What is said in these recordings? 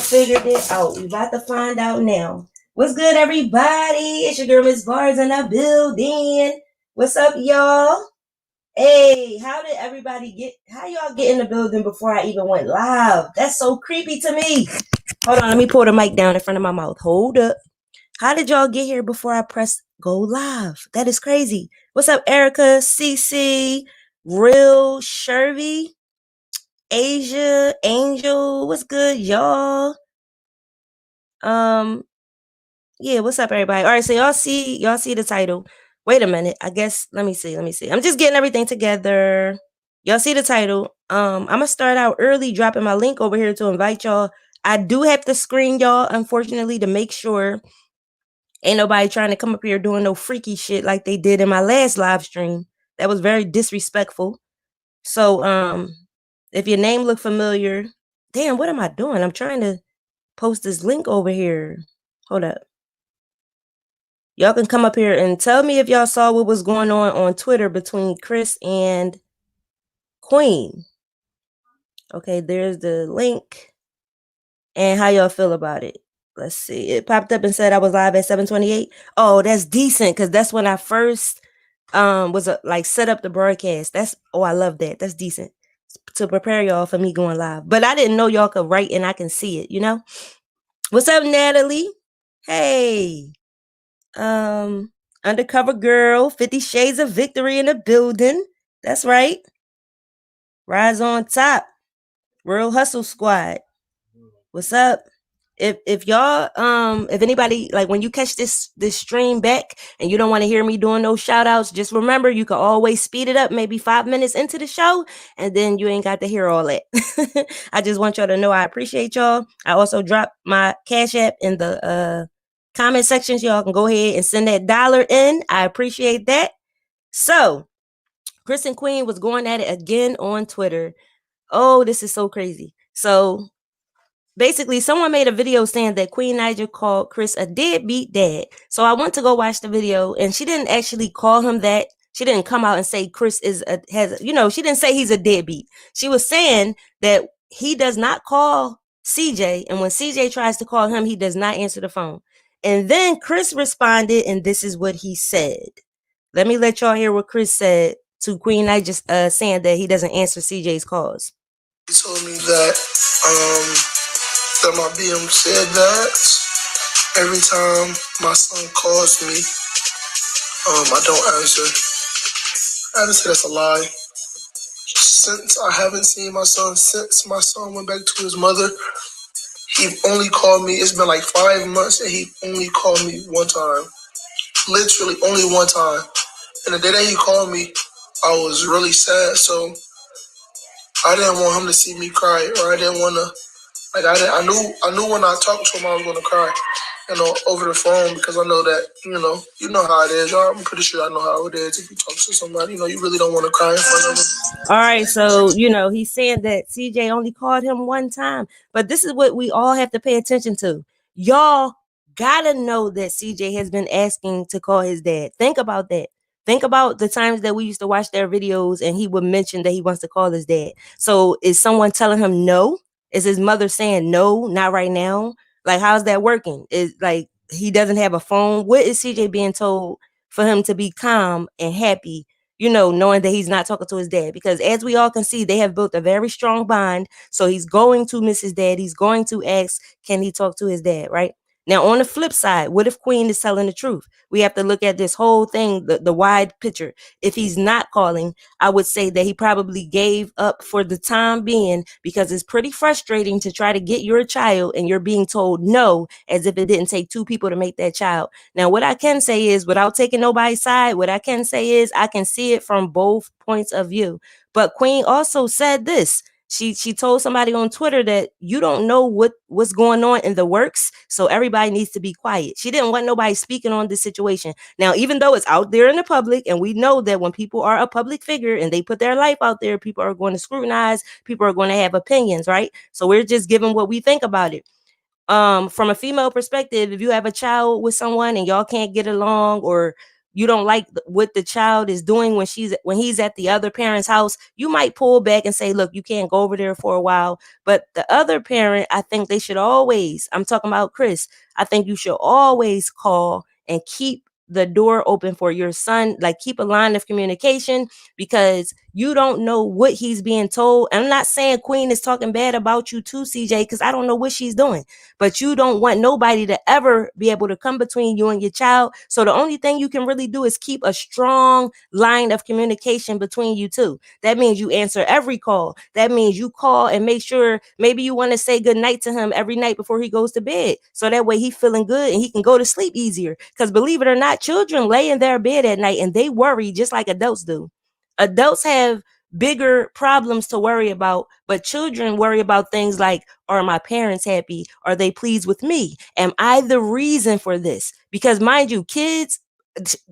figured it out. We about to find out now. What's good, everybody? It's your girl, Miss Bars, in the building. What's up, y'all? Hey, how y'all get in the building before I even went live? That's so creepy to me. Hold on, let me pull the mic down in front of my mouth. Hold up. How did y'all get here before I press go live? That is crazy. What's up, Erica, CC, Real, Shervy, Asia, Angel? What's good, y'all? Yeah, what's up, everybody? All right, so y'all see the title. Wait a minute. I guess let me see. I'm just getting everything together. Y'all see the title. I'm gonna start out early, dropping my link over here to invite y'all. I do have to screen y'all, unfortunately, to make sure ain't nobody trying to come up here doing no freaky shit like they did in my last live stream. That was very disrespectful. So, if your name look familiar, damn, what am I doing? I'm trying to post this link over here. Hold up. Y'all can come up here and tell me if y'all saw what was going on Twitter between Chris and Queen. Okay, there's the link. And how y'all feel about it? Let's see. It popped up and said I was live at 7:28. Oh, that's decent, because that's when I first was like set up the broadcast. I love that. That's decent to prepare y'all for me going live. But I didn't know y'all could write and I can see it, you know? What's up, Natalie? Hey. Undercover Girl, 50 Shades of Victory in the building. That's right. Rise on top. Real Hustle Squad. What's up? If y'all if anybody, like, when you catch this stream back and you don't want to hear me doing those shout outs, just remember you can always speed it up maybe 5 minutes into the show, and then you ain't got to hear all that. I just want y'all to know I appreciate y'all. I also dropped my Cash App in the comment sections. Y'all can go ahead and send that $1 in. I appreciate that. So Chris and Queen was going at it again on Twitter. Oh, this is so crazy. So basically, someone made a video saying that Queen Naija called Chris a deadbeat dad. So I went to go watch the video, and she didn't actually call him that. She didn't come out and say Chris she didn't say he's a deadbeat. She was saying that he does not call CJ, and when CJ tries to call him, he does not answer the phone. And then Chris responded, and this is what he said. Let me let y'all hear what Chris said to Queen Naija, saying that he doesn't answer CJ's calls. He told me that my BM said that every time my son calls me, I don't answer. I just say that's a lie. Since I haven't seen my son, since my son went back to his mother, he only called me. It's been like 5 months, and he only called me one time. Literally only one time. And the day that he called me, I was really sad. So I didn't want him to see me cry, or I didn't want to. Like I knew when I talked to him I was gonna cry, over the phone, because I know that, you know how it is. I'm pretty sure I know how it is. If you talk to somebody, you really don't want to cry in front of them. All right, so he's saying that CJ only called him one time, but this is what we all have to pay attention to. Y'all gotta know that CJ has been asking to call his dad. Think about that. Think about the times that we used to watch their videos and he would mention that he wants to call his dad. So is someone telling him no? Is his mother saying no, not right now? Like, how's that working? Is like he doesn't have a phone? What is CJ being told for him to be calm and happy, knowing that he's not talking to his dad? Because as we all can see, they have built a very strong bond. So he's going to miss his dad. He's going to ask, can he talk to his dad, right? Now, on the flip side, what if Queen is telling the truth? We have to look at this whole thing, the wide picture. If he's not calling, I would say that he probably gave up for the time being, because it's pretty frustrating to try to get your child and you're being told no, as if it didn't take two people to make that child. Now, what I can say is, without taking nobody's side, what I can say is I can see it from both points of view. But Queen also said this. She told somebody on Twitter that you don't know what's going on in the works, so everybody needs to be quiet. She didn't want nobody speaking on this situation. Now, even though it's out there in the public, and we know that when people are a public figure and they put their life out there, people are going to scrutinize, people are going to have opinions, right? So we're just giving what we think about it. From a female perspective, if you have a child with someone and y'all can't get along, or you don't like what the child is doing when he's at the other parent's house, you might pull back and say, look, you can't go over there for a while. But the other parent, I think they should always, I'm talking about Chris, I think you should always call and keep the door open for your son, like keep a line of communication, because you don't know what he's being told. I'm not saying Queen is talking bad about you too, CJ, because I don't know what she's doing, but you don't want nobody to ever be able to come between you and your child. So the only thing you can really do is keep a strong line of communication between you two. That means you answer every call. That means you call and make sure, maybe you want to say good night to him every night before he goes to bed, so that way he's feeling good and he can go to sleep easier. Because believe it or not, children lay in their bed at night and they worry just like adults do. Adults have bigger problems to worry about, but children worry about things like, are my parents happy? Are they pleased with me? Am I the reason for this? Because mind you, kids,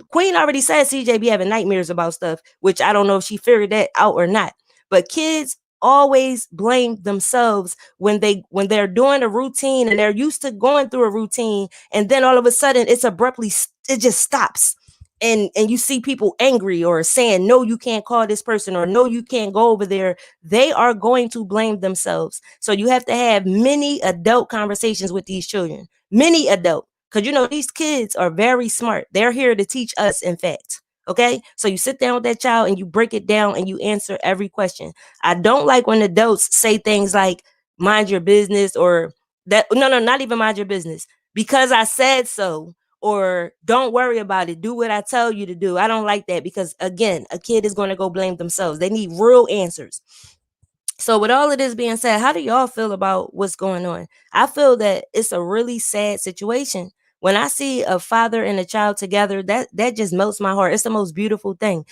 Queen already said CJ be having nightmares about stuff, which I don't know if she figured that out or not. But kids always blame themselves when they're doing a routine and they're used to going through a routine, and then all of a sudden it just stops. And you see people angry or saying, no, you can't call this person, or no, you can't go over there. They are going to blame themselves. So you have to have many adult conversations with these children, many adult, because these kids are very smart. They're here to teach us, in fact. Okay, so you sit down with that child and you break it down and you answer every question. I don't like when adults say things like, mind your business, or that, no, not even mind your business, because I said so, or don't worry about it, do what I tell you to do. I don't like that, because again, a kid is going to go blame themselves. They need real answers. So with all of this being said, how do y'all feel about what's going on? I feel that it's a really sad situation. When I see a father and a child together, that just melts my heart. It's the most beautiful thing.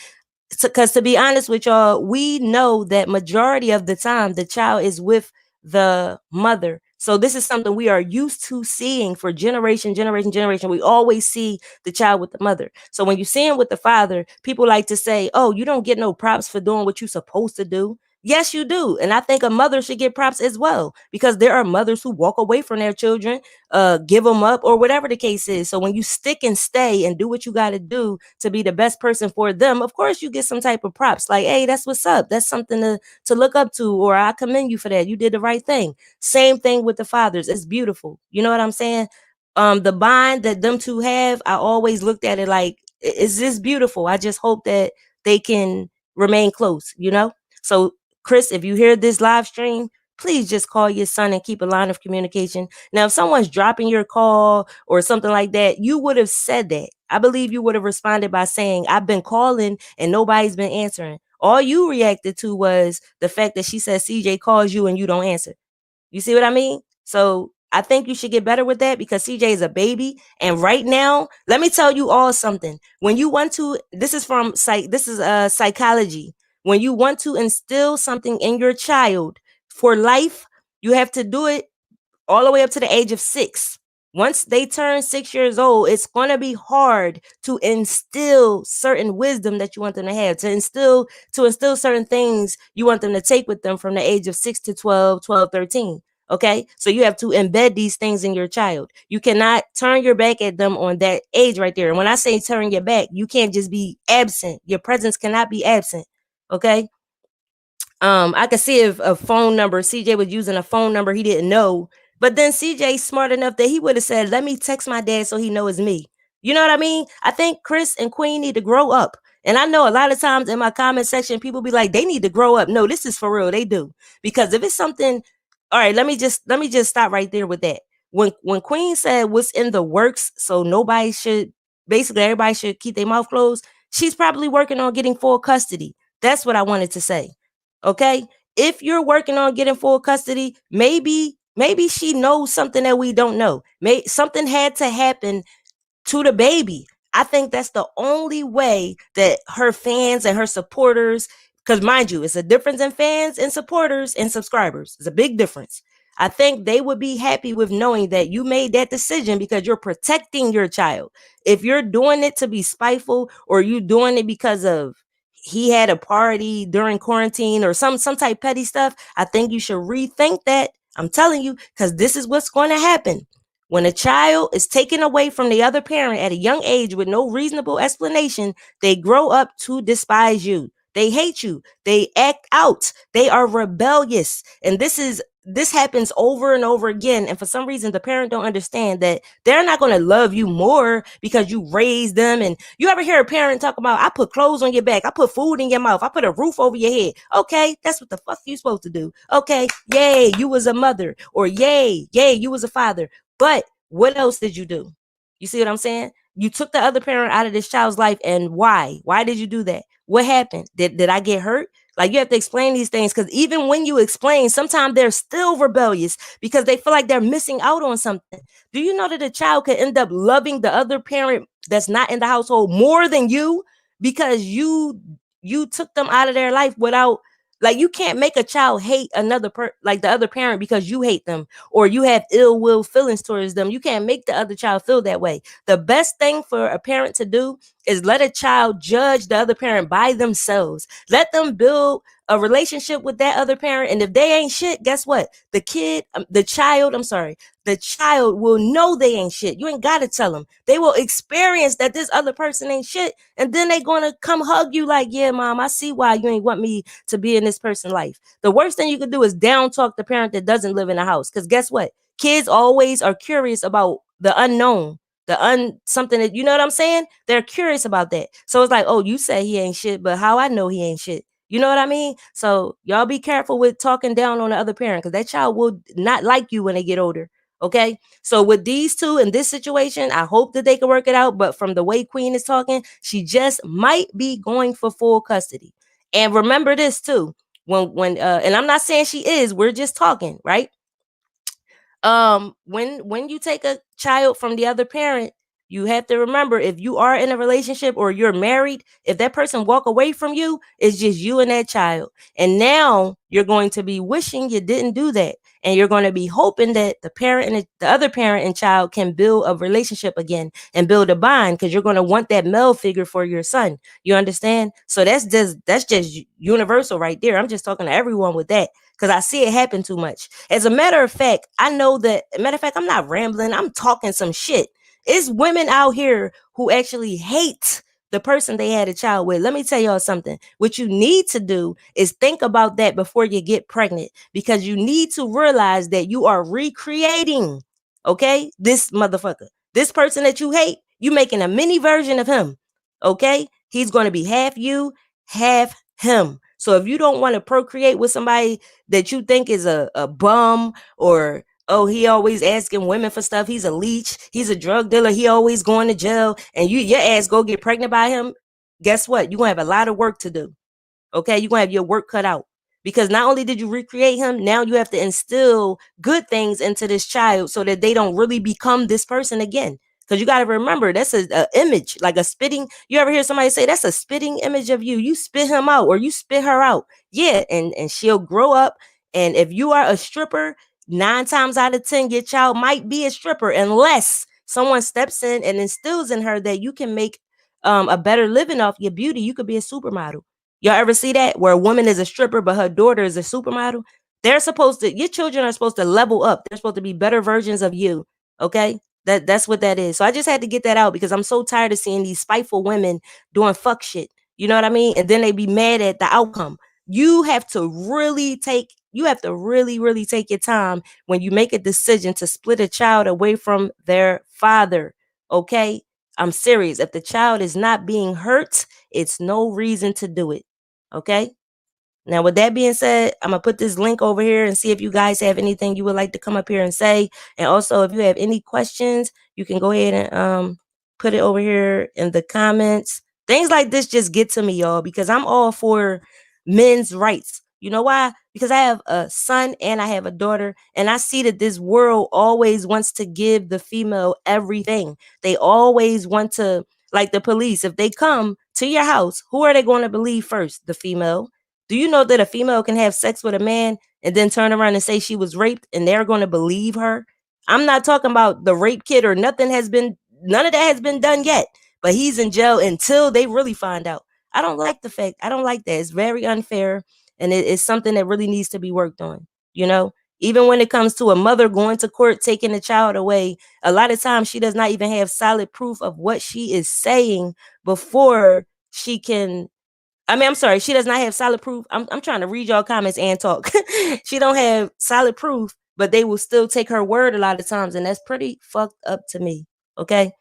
Because to be honest with y'all, we know that majority of the time the child is with the mother. So this is something we are used to seeing for generation. We always see the child with the mother. So when you see him with the father, people like to say, oh, you don't get no props for doing what you're supposed to do. Yes, you do. And I think a mother should get props as well, because there are mothers who walk away from their children, give them up, or whatever the case is. So when you stick and stay and do what you got to do to be the best person for them, of course you get some type of props, like, hey, that's what's up. That's something to look up to, or I commend you for that. You did the right thing. Same thing with the fathers. It's beautiful. You know what I'm saying? The bond that them two have, I always looked at it like, is this beautiful? I just hope that they can remain close. So Chris, if you hear this live stream, please just call your son and keep a line of communication. Now, if someone's dropping your call or something like that, you would have said that. I believe you would have responded by saying, I've been calling and nobody's been answering. All you reacted to was the fact that she said CJ calls you and you don't answer. You see what I mean? So I think you should get better with that, because CJ is a baby. And right now, let me tell you all something. When you want to, this is psychology. When you want to instill something in your child for life, you have to do it all the way up to the age of 6. Once they turn 6 years old, it's going to be hard to instill certain wisdom that you want them to have, to instill certain things you want them to take with them from the age of 6 to 12, 13. Okay, so you have to embed these things in your child. You cannot turn your back at them on that age right there. And when I say turn your back, you can't just be absent. Your presence cannot be absent. Okay. I could see if a phone number, CJ was using a phone number he didn't know, but then CJ smart enough that he would have said, let me text my dad so he know it's me. You know what I mean? I think Chris and Queen need to grow up. And I know a lot of times in my comment section, people be like, they need to grow up. No, this is for real. They do. Because if it's something, all right, let me just stop right there with that. When Queen said what's in the works, so everybody should keep their mouth closed, she's probably working on getting full custody. That's what I wanted to say. Okay, if you're working on getting full custody, maybe she knows something that we don't know. Something had to happen to the baby. I think that's the only way that her fans and her supporters, because mind you, it's a difference in fans and supporters and subscribers. It's a big difference. I think they would be happy with knowing that you made that decision because you're protecting your child. If you're doing it to be spiteful, or you doing it because of he had a party during quarantine or some type petty stuff, I think you should rethink that. I'm telling you, because this is what's going to happen. When a child is taken away from the other parent at a young age with no reasonable explanation, they grow up to despise you. They hate you. They act out. They are rebellious. And this happens over and over again. And for some reason, the parent don't understand that they're not going to love you more because you raised them. And you ever hear a parent talk about, I put clothes on your back, I put food in your mouth, I put a roof over your head. Okay, that's what the fuck you supposed to do. Okay, yay, you was a mother. Or yay, you was a father. But what else did you do? You see what I'm saying? You took the other parent out of this child's life, and why? Why did you do that? What happened? Did I get hurt? Like, you have to explain these things, because even when you explain, sometimes they're still rebellious because they feel like they're missing out on something. Do you know that a child could end up loving the other parent that's not in the household more than you because you took them out of their life without, like, you can't make a child hate like the other parent because you hate them or you have ill will feelings towards them. You can't make the other child feel that way. The best thing for a parent to do is let a child judge the other parent by themselves. Let them build a relationship with that other parent. And if they ain't shit, guess what? The child will know they ain't shit. You ain't got to tell them. They will experience that this other person ain't shit. And then they going to come hug you like, yeah, mom, I see why you ain't want me to be in this person's life. The worst thing you can do is down talk the parent that doesn't live in the house. Because guess what? Kids always are curious about the unknown, something that, you know what I'm saying? They're curious about that. So it's like, oh, you say he ain't shit, but how I know he ain't shit? You know what I mean? So y'all be careful with talking down on the other parent, because that child will not like you when they get older. Okay. So with these two in this situation, I hope that they can work it out. But from the way Queen is talking, she just might be going for full custody. And remember this too. And I'm not saying she is, we're just talking, right? When you take a child from the other parent, you have to remember, if you are in a relationship or you're married, if that person walk away from you, it's just you and that child. And now you're going to be wishing you didn't do that. And you're going to be hoping that the parent and the other parent and child can build a relationship again and build a bond, because you're going to want that male figure for your son. You understand? So that's just universal right there. I'm just talking to everyone with that, because I see it happen too much. As a matter of fact, I know that, matter of fact, I'm not rambling, I'm talking some shit. It's women out here who actually hate the person they had a child with. Let me tell y'all something. What you need to do is think about that before you get pregnant, because you need to realize that you are recreating, okay, this motherfucker. This person that you hate, you making a mini version of him, okay? He's going to be half you, half him. So if you don't want to procreate with somebody that you think is a bum, or, oh, he always asking women for stuff, he's a leech, he's a drug dealer, he always going to jail, and your ass go get pregnant by him, guess what? You're going to have a lot of work to do. Okay, you're going to have your work cut out. Because not only did you recreate him, now you have to instill good things into this child so that they don't really become this person again. Because you got to remember, that's a image, like a spitting. You ever hear somebody say that's a spitting image of you? You spit him out or you spit her out. Yeah, and she'll grow up. And if you are a stripper, 9 times out of 10, your child might be a stripper, unless someone steps in and instills in her that you can make a better living off your beauty. You could be a supermodel. Y'all ever see that, where a woman is a stripper but her daughter is a supermodel? Your children are supposed to level up. They're supposed to be better versions of you. Okay? That's what that is. So I just had to get that out, because I'm so tired of seeing these spiteful women doing fuck shit. You know what I mean? And then they be mad at the outcome. You have to really, really take your time when you make a decision to split a child away from their father. Okay? I'm serious. If the child is not being hurt, it's no reason to do it. Okay? Now, with that being said, I'm going to put this link over here and see if you guys have anything you would like to come up here and say. And also, if you have any questions, you can go ahead and put it over here in the comments. Things like this just get to me, y'all, because I'm all for men's rights. You know why? Because I have a son and I have a daughter, and I see that this world always wants to give the female everything. They always want to, like the police, if they come to your house, who are they going to believe first? The female. Do you know that a female can have sex with a man and then turn around and say she was raped, and they're going to believe her? I'm not talking about the rape kit or none of that has been done yet, but he's in jail until they really find out. I don't like that. It's very unfair, and it's something that really needs to be worked on, you know? Even when it comes to a mother going to court, taking a child away, a lot of times she does not even have solid proof of what she is saying before she can. I mean, I'm sorry, she does not have solid proof. I'm trying to read y'all comments and talk. She don't have solid proof, but they will still take her word a lot of times, and that's pretty fucked up to me. Okay,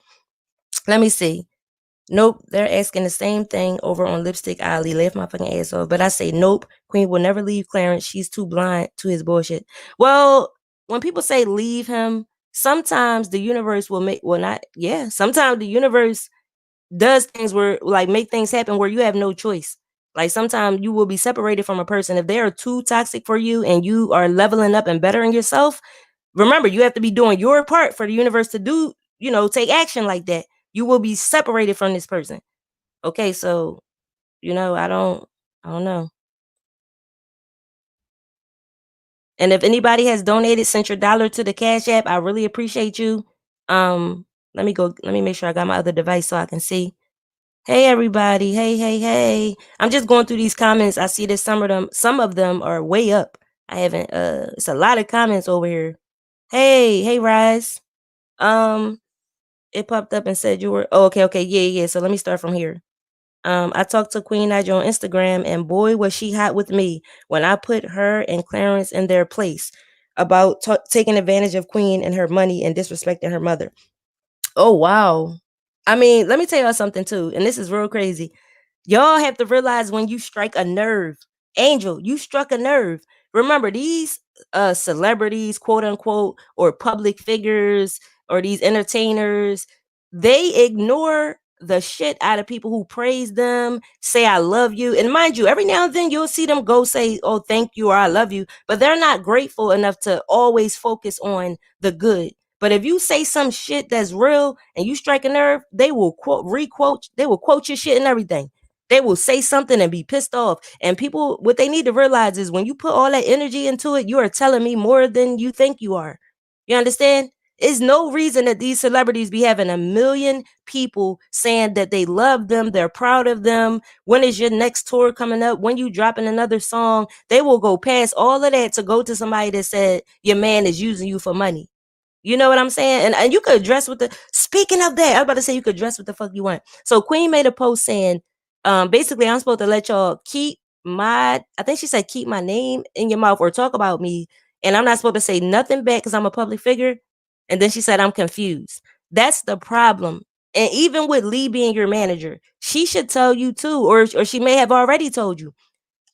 let me see. Nope, they're asking the same thing over on Lipstick Alley. Left my fucking ass off. But I say, nope, Queen will never leave Clarence. She's too blind to his bullshit. Well, when people say leave him, sometimes the universe will make, well, not, yeah, sometimes the universe does things where, like, make things happen where you have no choice. Like, sometimes you will be separated from a person. If they are too toxic for you and you are leveling up and bettering yourself, remember, you have to be doing your part for the universe to do, take action like that. You will be separated from this person. Okay, so, I don't know. And if anybody has donated, sent your dollar to the Cash App, I really appreciate you. Let me make sure I got my other device so I can see. Hey everybody. Hey, hey, hey. I'm just going through these comments. I see that some of them are way up. I haven't it's a lot of comments over here. Hey, Rise. It popped up and said you were okay. Yeah. So let me start from here. I talked to Queen Naja on Instagram, and boy, was she hot with me when I put her and Clarence in their place about taking advantage of Queen and her money and disrespecting her mother. Oh, wow. I mean, let me tell y'all something too, and this is real crazy. Y'all have to realize when you strike a nerve. Angel, you struck a nerve. Remember, these celebrities, quote unquote, or public figures, or these entertainers, they ignore the shit out of people who praise them, say I love you. And mind you, every now and then you'll see them go say, oh, thank you, or I love you, but they're not grateful enough to always focus on the good. But if you say some shit that's real and you strike a nerve, they will quote your shit and everything. They will say something and be pissed off. And people, what they need to realize is when you put all that energy into it, you are telling me more than you think you are. You understand? It's no reason that these celebrities be having a million people saying that they love them, they're proud of them. When is your next tour coming up? When you dropping another song? They will go past all of that to go to somebody that said your man is using you for money. You know what I'm saying? And you could dress with speaking of that, I was about to say you could dress what the fuck you want. So Queen made a post saying, basically, I'm supposed to let y'all I think she said, keep my name in your mouth or talk about me. And I'm not supposed to say nothing back because I'm a public figure. And then she said, I'm confused. That's the problem. And even with Lee being your manager, she should tell you too, or she may have already told you.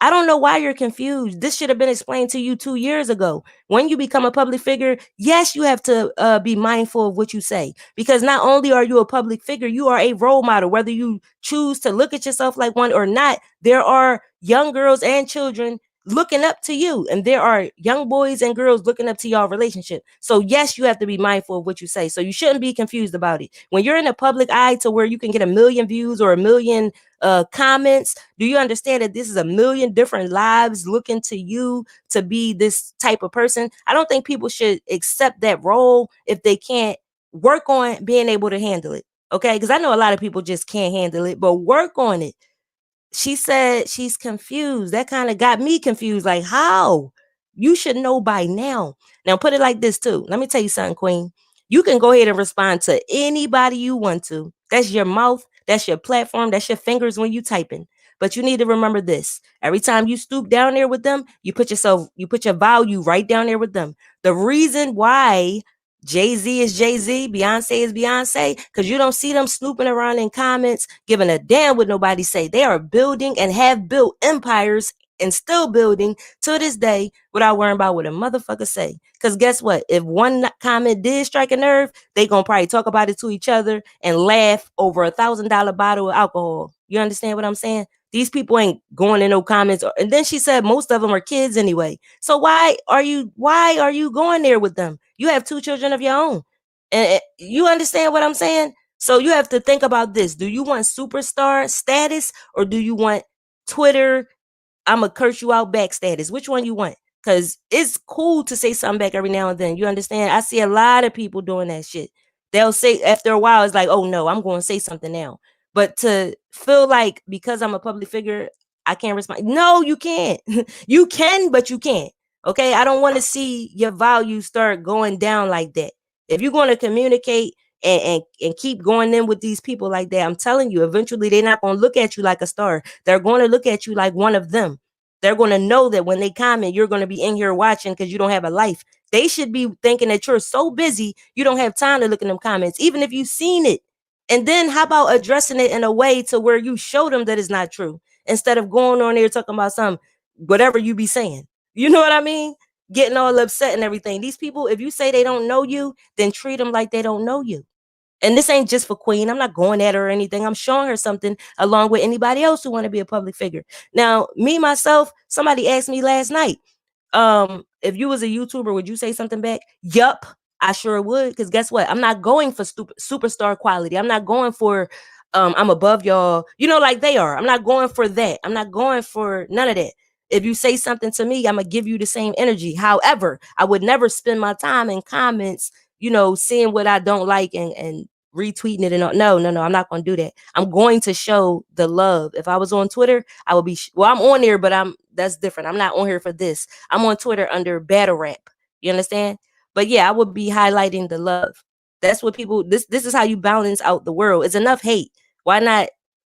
I don't know why you're confused. This should have been explained to you 2 years ago. When you become a public figure, yes, you have to be mindful of what you say, because not only are you a public figure, you are a role model. Whether you choose to look at yourself like one or not, there are young girls and children looking up to you, and there are young boys and girls looking up to y'all relationship. So yes, you have to be mindful of what you say. So you shouldn't be confused about it. When you're in a public eye to where you can get a million views or a million comments, do you understand that this is a million different lives looking to you to be this type of person? I don't think people should accept that role if they can't work on being able to handle it. Okay, because I know a lot of people just can't handle it, but work on it. She said she's confused. That kind of got me confused. Like, how? You should know by now. Now, put it like this, too. Let me tell you something, Queen. You can go ahead and respond to anybody you want to. That's your mouth. That's your platform. That's your fingers when you typing. But you need to remember this. Every time you stoop down there with them, you put your value right down there with them. The reason why Jay-Z is Jay-Z, Beyonce is Beyonce, because you don't see them snooping around in comments, giving a damn what nobody say. They are building and have built empires and still building to this day without worrying about what a motherfucker say. Because guess what? If one comment did strike a nerve, they gonna probably talk about it to each other and laugh over $1,000 bottle of alcohol. You understand what I'm saying? These people ain't going in no comments. And then she said most of them are kids anyway. So why are you going there with them? You have 2 children of your own. And you understand what I'm saying? So you have to think about this. Do you want superstar status, or do you want Twitter, I'ma curse you out back status? Which one you want? Because it's cool to say something back every now and then. You understand? I see a lot of people doing that shit. They'll say after a while, it's like, oh no, I'm going to say something now. But to feel like because I'm a public figure, I can't respond. No, you can't. You can, but you can't. Okay, I don't want to see your values start going down like that. If you're going to communicate and keep going in with these people like that, I'm telling you, eventually they're not going to look at you like a star. They're going to look at you like one of them. They're going to know that when they comment, you're going to be in here watching because you don't have a life. They should be thinking that you're so busy, you don't have time to look in them comments, even if you've seen it. And then how about addressing it in a way to where you show them that it's not true instead of going on there talking about some whatever you be saying. You know what I mean? Getting all upset and everything. These people, if you say they don't know you, then treat them like they don't know you. And this ain't just for Queen. I'm not going at her or anything. I'm showing her something along with anybody else who want to be a public figure. Now, me myself, somebody asked me last night, if you was a YouTuber, would you say something back? Yup, I sure would. Because guess what? I'm not going for superstar quality. I'm not going for I'm above y'all, like they are. I'm not going for that. I'm not going for none of that. If you say something to me, I'm gonna give you the same energy. However, I would never spend my time in comments, seeing what I don't like and retweeting it and all. No, I'm not going to do that. I'm going to show the love. If I was on Twitter, I would be I'm on there, but that's different. I'm not on here for this. I'm on Twitter under battle rap. You understand? But yeah, I would be highlighting the love. That's what people this is how you balance out the world. It's enough hate. Why not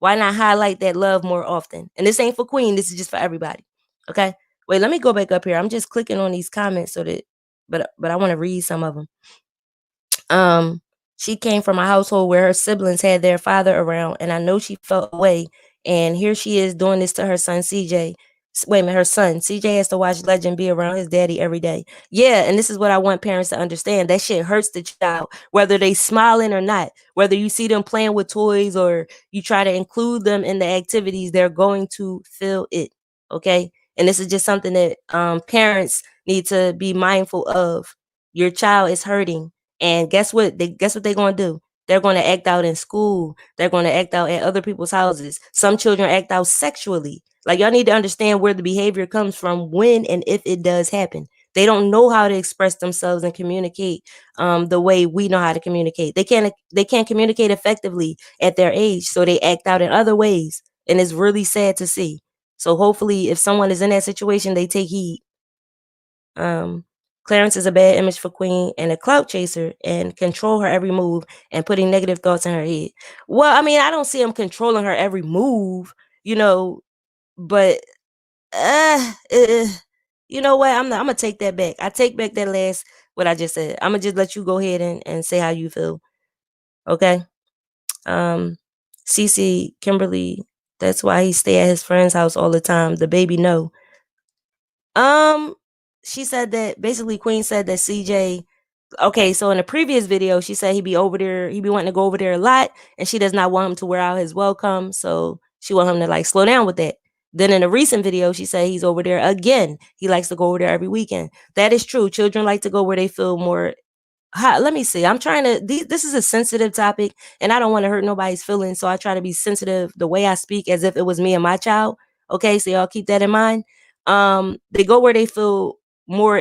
highlight that love more often? And this ain't for Queen, this is just for everybody. Okay? Wait, let me go back up here. I'm just clicking on these comments so that but I want to read some of them. She came from a household where her siblings had their father around, and I know she felt away. And here she is doing this to her son, CJ. Wait a minute, her son, CJ, has to watch Legend be around his daddy every day. Yeah, and this is what I want parents to understand. That shit hurts the child, whether they smiling or not, whether you see them playing with toys or you try to include them in the activities, they're going to feel it. Okay. And this is just something that parents need to be mindful of. Your child is hurting. And guess what? Guess what they're gonna do? They're gonna act out in school. They're gonna act out at other people's houses. Some children act out sexually. Like y'all need to understand where the behavior comes from when and if it does happen. They don't know how to express themselves and communicate the way we know how to communicate. They can't communicate effectively at their age, so they act out in other ways, and it's really sad to see. So hopefully, if someone is in that situation, they take heed. Clarence is a bad image for Queen and a clout chaser and control her every move and putting negative thoughts in her head. Well, I mean, I don't see him controlling her every move, but you know what? I'm gonna take that back. I take back that last what I just said. I'm gonna just let you go ahead and say how you feel. Okay. Cece, Kimberly, that's why he stay at his friend's house all the time. The baby no. She said that basically Queen said that CJ. Okay, so in the previous video, she said he'd be wanting to go over there a lot, and she does not want him to wear out his welcome, so she want him to like slow down with that. Then in a recent video, she said he's over there again. He likes to go over there every weekend. That is true. Children like to go where they feel more. Let me see. I'm trying to. This is a sensitive topic, and I don't want to hurt nobody's feelings, so I try to be sensitive the way I speak, as if it was me and my child. Okay, so y'all keep that in mind. They go where they feel more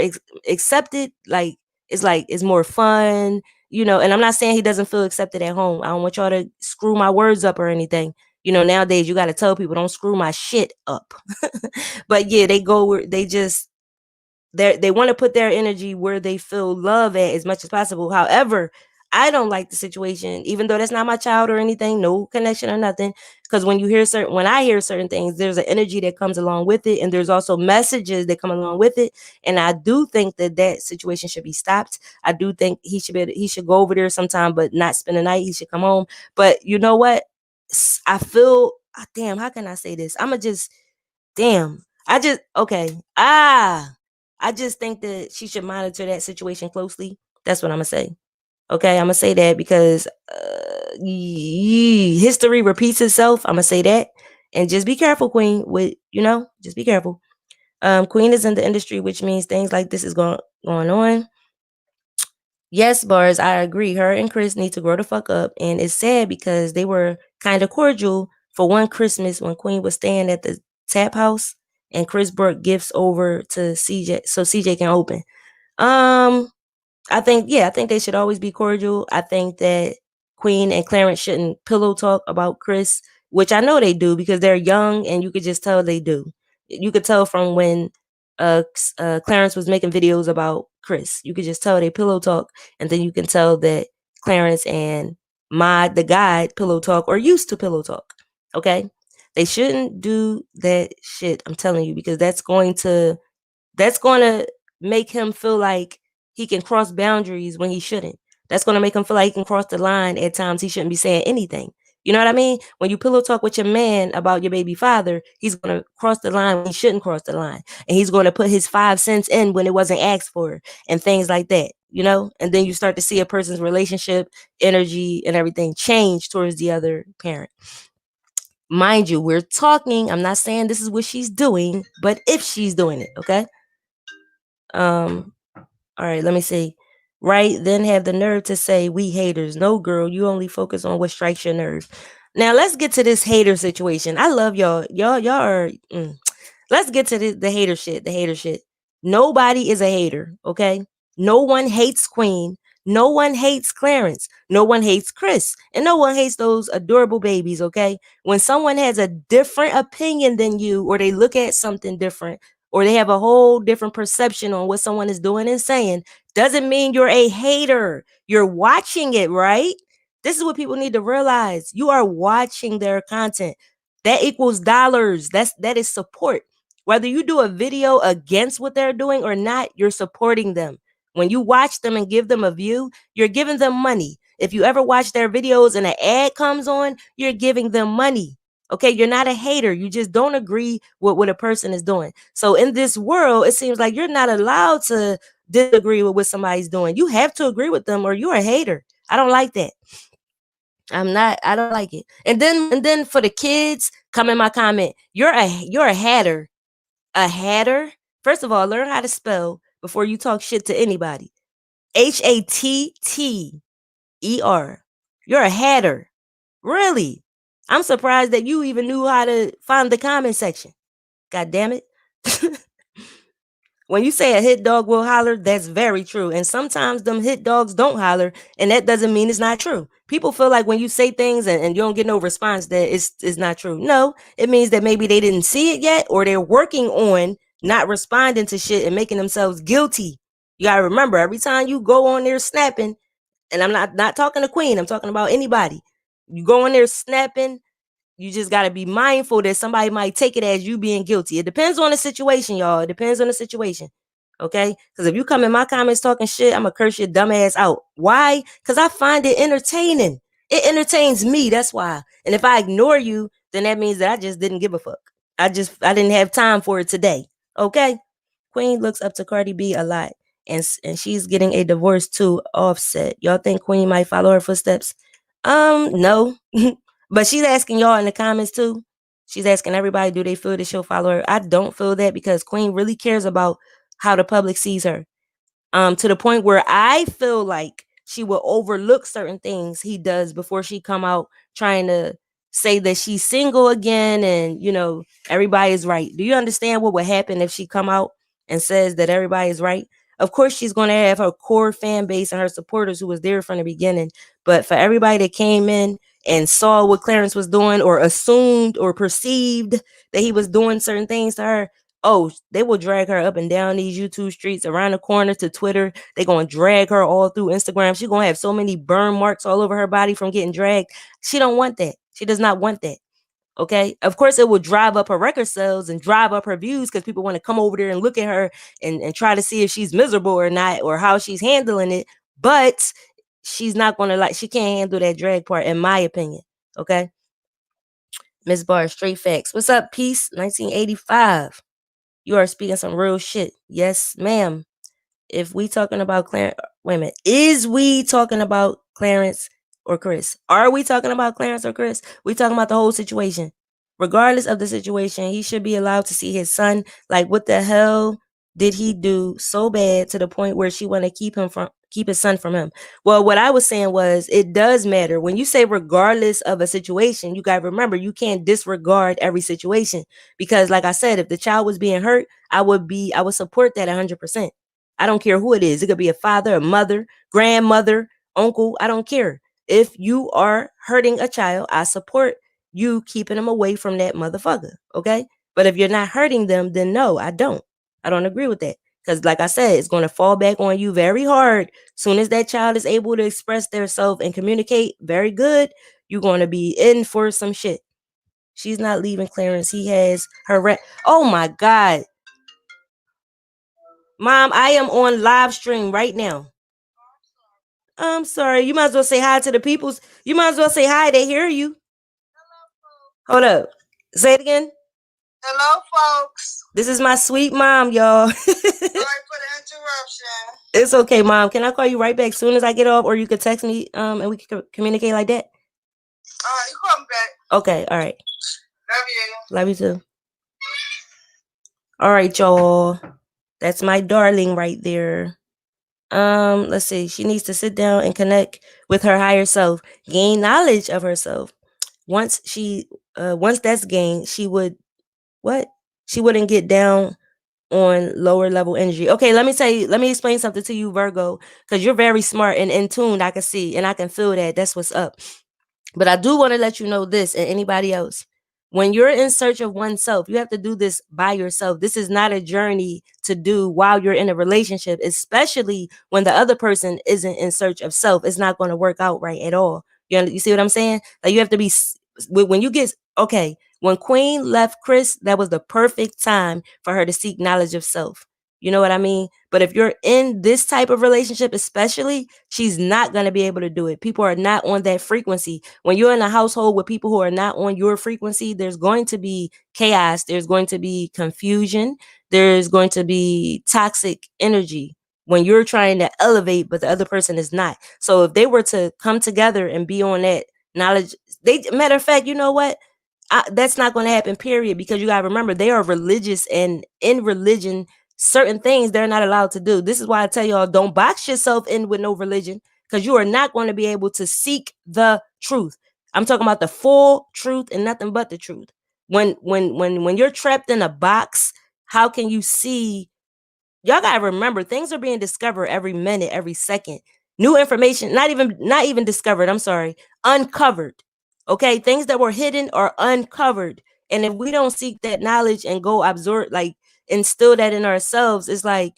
accepted. Like it's more fun, and I'm not saying he doesn't feel accepted at home. I don't want y'all to screw my words up or anything. Nowadays you got to tell people don't screw my shit up. But yeah, they go where they want to put their energy where they feel love at as much as possible. However, I don't like the situation, even though that's not my child or anything, no connection or nothing. Because when I hear certain things, there's an energy that comes along with it, and there's also messages that come along with it. And I do think that situation should be stopped. I do think he should go over there sometime, but not spend the night. He should come home. But you know what? I feel damn. How can I say this? Damn. Okay. I just think that she should monitor that situation closely. That's what I'm gonna say. Okay, I'm gonna say that because history repeats itself. I'm gonna say that, and just be careful, Queen. Just be careful. Queen is in the industry, which means things like this is going on. Yes, Bars, I agree. Her and Chris need to grow the fuck up, and it's sad because they were kind of cordial for one Christmas when Queen was staying at the tap house, and Chris brought gifts over to CJ so CJ can open. I think they should always be cordial. I think that Queen and Clarence shouldn't pillow talk about Chris, which I know they do because they're young and you could just tell they do. You could tell from when Clarence was making videos about Chris. You could just tell they pillow talk, and then you can tell that Clarence and the guide pillow talk or used to pillow talk. Okay, they shouldn't do that shit. I'm telling you, because that's going to make him feel like he can cross boundaries when he shouldn't. That's going to make him feel like he can cross the line at times he shouldn't be saying anything. You know what I mean? When you pillow talk with your man about your baby father, he's going to cross the line when he shouldn't cross the line. And he's going to put his 5 cents in when it wasn't asked for and things like that, you know? And then you start to see a person's relationship, energy, and everything change towards the other parent. Mind you, we're talking, I'm not saying this is what she's doing, but if she's doing it, okay? All right, let me see. Right, then have the nerve to say we haters. No, girl, you only focus on what strikes your nerve. Now let's get to this hater situation. I love y'all. Y'all are. Let's get to the hater shit. The hater shit. Nobody is a hater. Okay. No one hates Queen. No one hates Clarence. No one hates Chris. And no one hates those adorable babies. Okay. When someone has a different opinion than you, or they look at something different, or they have a whole different perception on what someone is doing and saying, doesn't mean you're a hater. You're watching it, right? This is what people need to realize. You are watching their content. That equals dollars. That is support. Whether you do a video against what they're doing or not, you're supporting them. When you watch them and give them a view, you're giving them money. If you ever watch their videos and an ad comes on, you're giving them money. Okay, you're not a hater. You just don't agree with what a person is doing. So in this world, it seems like you're not allowed to disagree with what somebody's doing. You have to agree with them or you're a hater. I don't like that. I don't like it. And then for the kids, come in my comment. You're a hatter. A hatter? First of all, learn how to spell before you talk shit to anybody. Hatter. You're a hatter. Really? I'm surprised that you even knew how to find the comment section. God damn it. When you say a hit dog will holler, that's very true. And sometimes them hit dogs don't holler, and that doesn't mean it's not true. People feel like when you say things and you don't get no response that it's not true. No, it means that maybe they didn't see it yet, or they're working on not responding to shit and making themselves guilty. You gotta remember, every time you go on there snapping, and I'm not talking to Queen, I'm talking about anybody. You go on there snapping, you just got to be mindful that somebody might take it as you being guilty. It depends on the situation, y'all. It depends on the situation. Okay? Because if you come in my comments talking shit, I'm going to curse your dumb ass out. Why? Because I find it entertaining. It entertains me. That's why. And if I ignore you, then that means that I just didn't give a fuck. I didn't have time for it today. Okay? Queen looks up to Cardi B a lot. And she's getting a divorce too, Offset. Y'all think Queen might follow her footsteps? No. But she's asking y'all in the comments too. She's asking everybody, do they feel that she'll follow her? I don't feel that, because Queen really cares about how the public sees her. To the point where I feel like she will overlook certain things he does before she come out trying to say that she's single again and, you know, everybody is right. Do you understand what would happen if she come out and says that everybody is right? Of course, she's going to have her core fan base and her supporters who was there from the beginning. But for everybody that came in and saw what Clarence was doing, or assumed or perceived that he was doing certain things to her, oh, they will drag her up and down these YouTube streets, around the corner to Twitter. They're going to drag her all through Instagram. She's going to have so many burn marks all over her body from getting dragged. She don't want that. She does not want that. Okay. Of course, it will drive up her record sales and drive up her views, because people want to come over there and look at her and try to see if she's miserable or not, or how she's handling it. But she's not going to she can't handle that drag part, in my opinion. Okay. Miss Barr, straight facts. What's up, Peace? 1985. You are speaking some real shit. Yes, ma'am. If we talking about Clarence, wait a minute. Is we talking about Clarence or Chris? Are we talking about Clarence or Chris? We talking about the whole situation. Regardless of the situation, he should be allowed to see his son. Like, what the hell did he do so bad to the point where she want to keep his son from him? Well, what I was saying was, it does matter. When you say regardless of a situation, you got to remember, you can't disregard every situation, because like I said, if the child was being hurt, I would support that 100%. I don't care who it is. It could be a father, a mother, grandmother, uncle. I don't care. If you are hurting a child, I support you keeping them away from that motherfucker. Okay. But if you're not hurting them, then no, I don't. I don't agree with that. Because like I said, it's going to fall back on you very hard. Soon as that child is able to express themselves and communicate very good, you're going to be in for some shit. She's not leaving Clarence. He has her Oh my God. Mom, I am on live stream right now. I'm sorry. You might as well say hi to the peoples. You might as well say hi. They hear you. Hold up. Say it again. Hello, folks. This is my sweet mom, y'all. Sorry for the interruption. It's okay, Mom. Can I call you right back as soon as I get off, or you could text me, and we can communicate like that? All right, you call me back. Okay, all right. Love you. Love you too. All right, y'all. That's my darling right there. Let's see. She needs to sit down and connect with her higher self, gain knowledge of herself. Once that's gained, she wouldn't get down on lower level energy. Okay, let me explain something to you, Virgo, because you're very smart and in tune. I can see and I can feel that. That's what's up. But I do want to let you know this, and anybody else. When you're in search of oneself, you have to do this by yourself. This is not a journey to do while you're in a relationship, especially when the other person isn't in search of self. It's not going to work out right at all. You see what I'm saying? Like, you have to be, when you get, okay, when Queen left Chris, that was the perfect time for her to seek knowledge of self. You know what I mean? But if you're in this type of relationship, especially, she's not going to be able to do it. People are not on that frequency. When you're in a household with people who are not on your frequency, there's going to be chaos. There's going to be confusion. There's going to be toxic energy when you're trying to elevate, but the other person is not. So if they were to come together and be on that knowledge, matter of fact, you know what? That's not going to happen, period, because you got to remember, they are religious, and in religion, certain things they're not allowed to do. This is why I tell y'all, don't box yourself in with no religion, because you are not going to be able to seek the truth. I'm talking about the full truth and nothing but the truth. When you're trapped in a box, how can you see? Y'all gotta remember, things are being discovered every minute, every second. New information, not even discovered, I'm sorry, uncovered. Okay, things that were hidden are uncovered. And if we don't seek that knowledge and go absorb, like, instill that in ourselves, it's like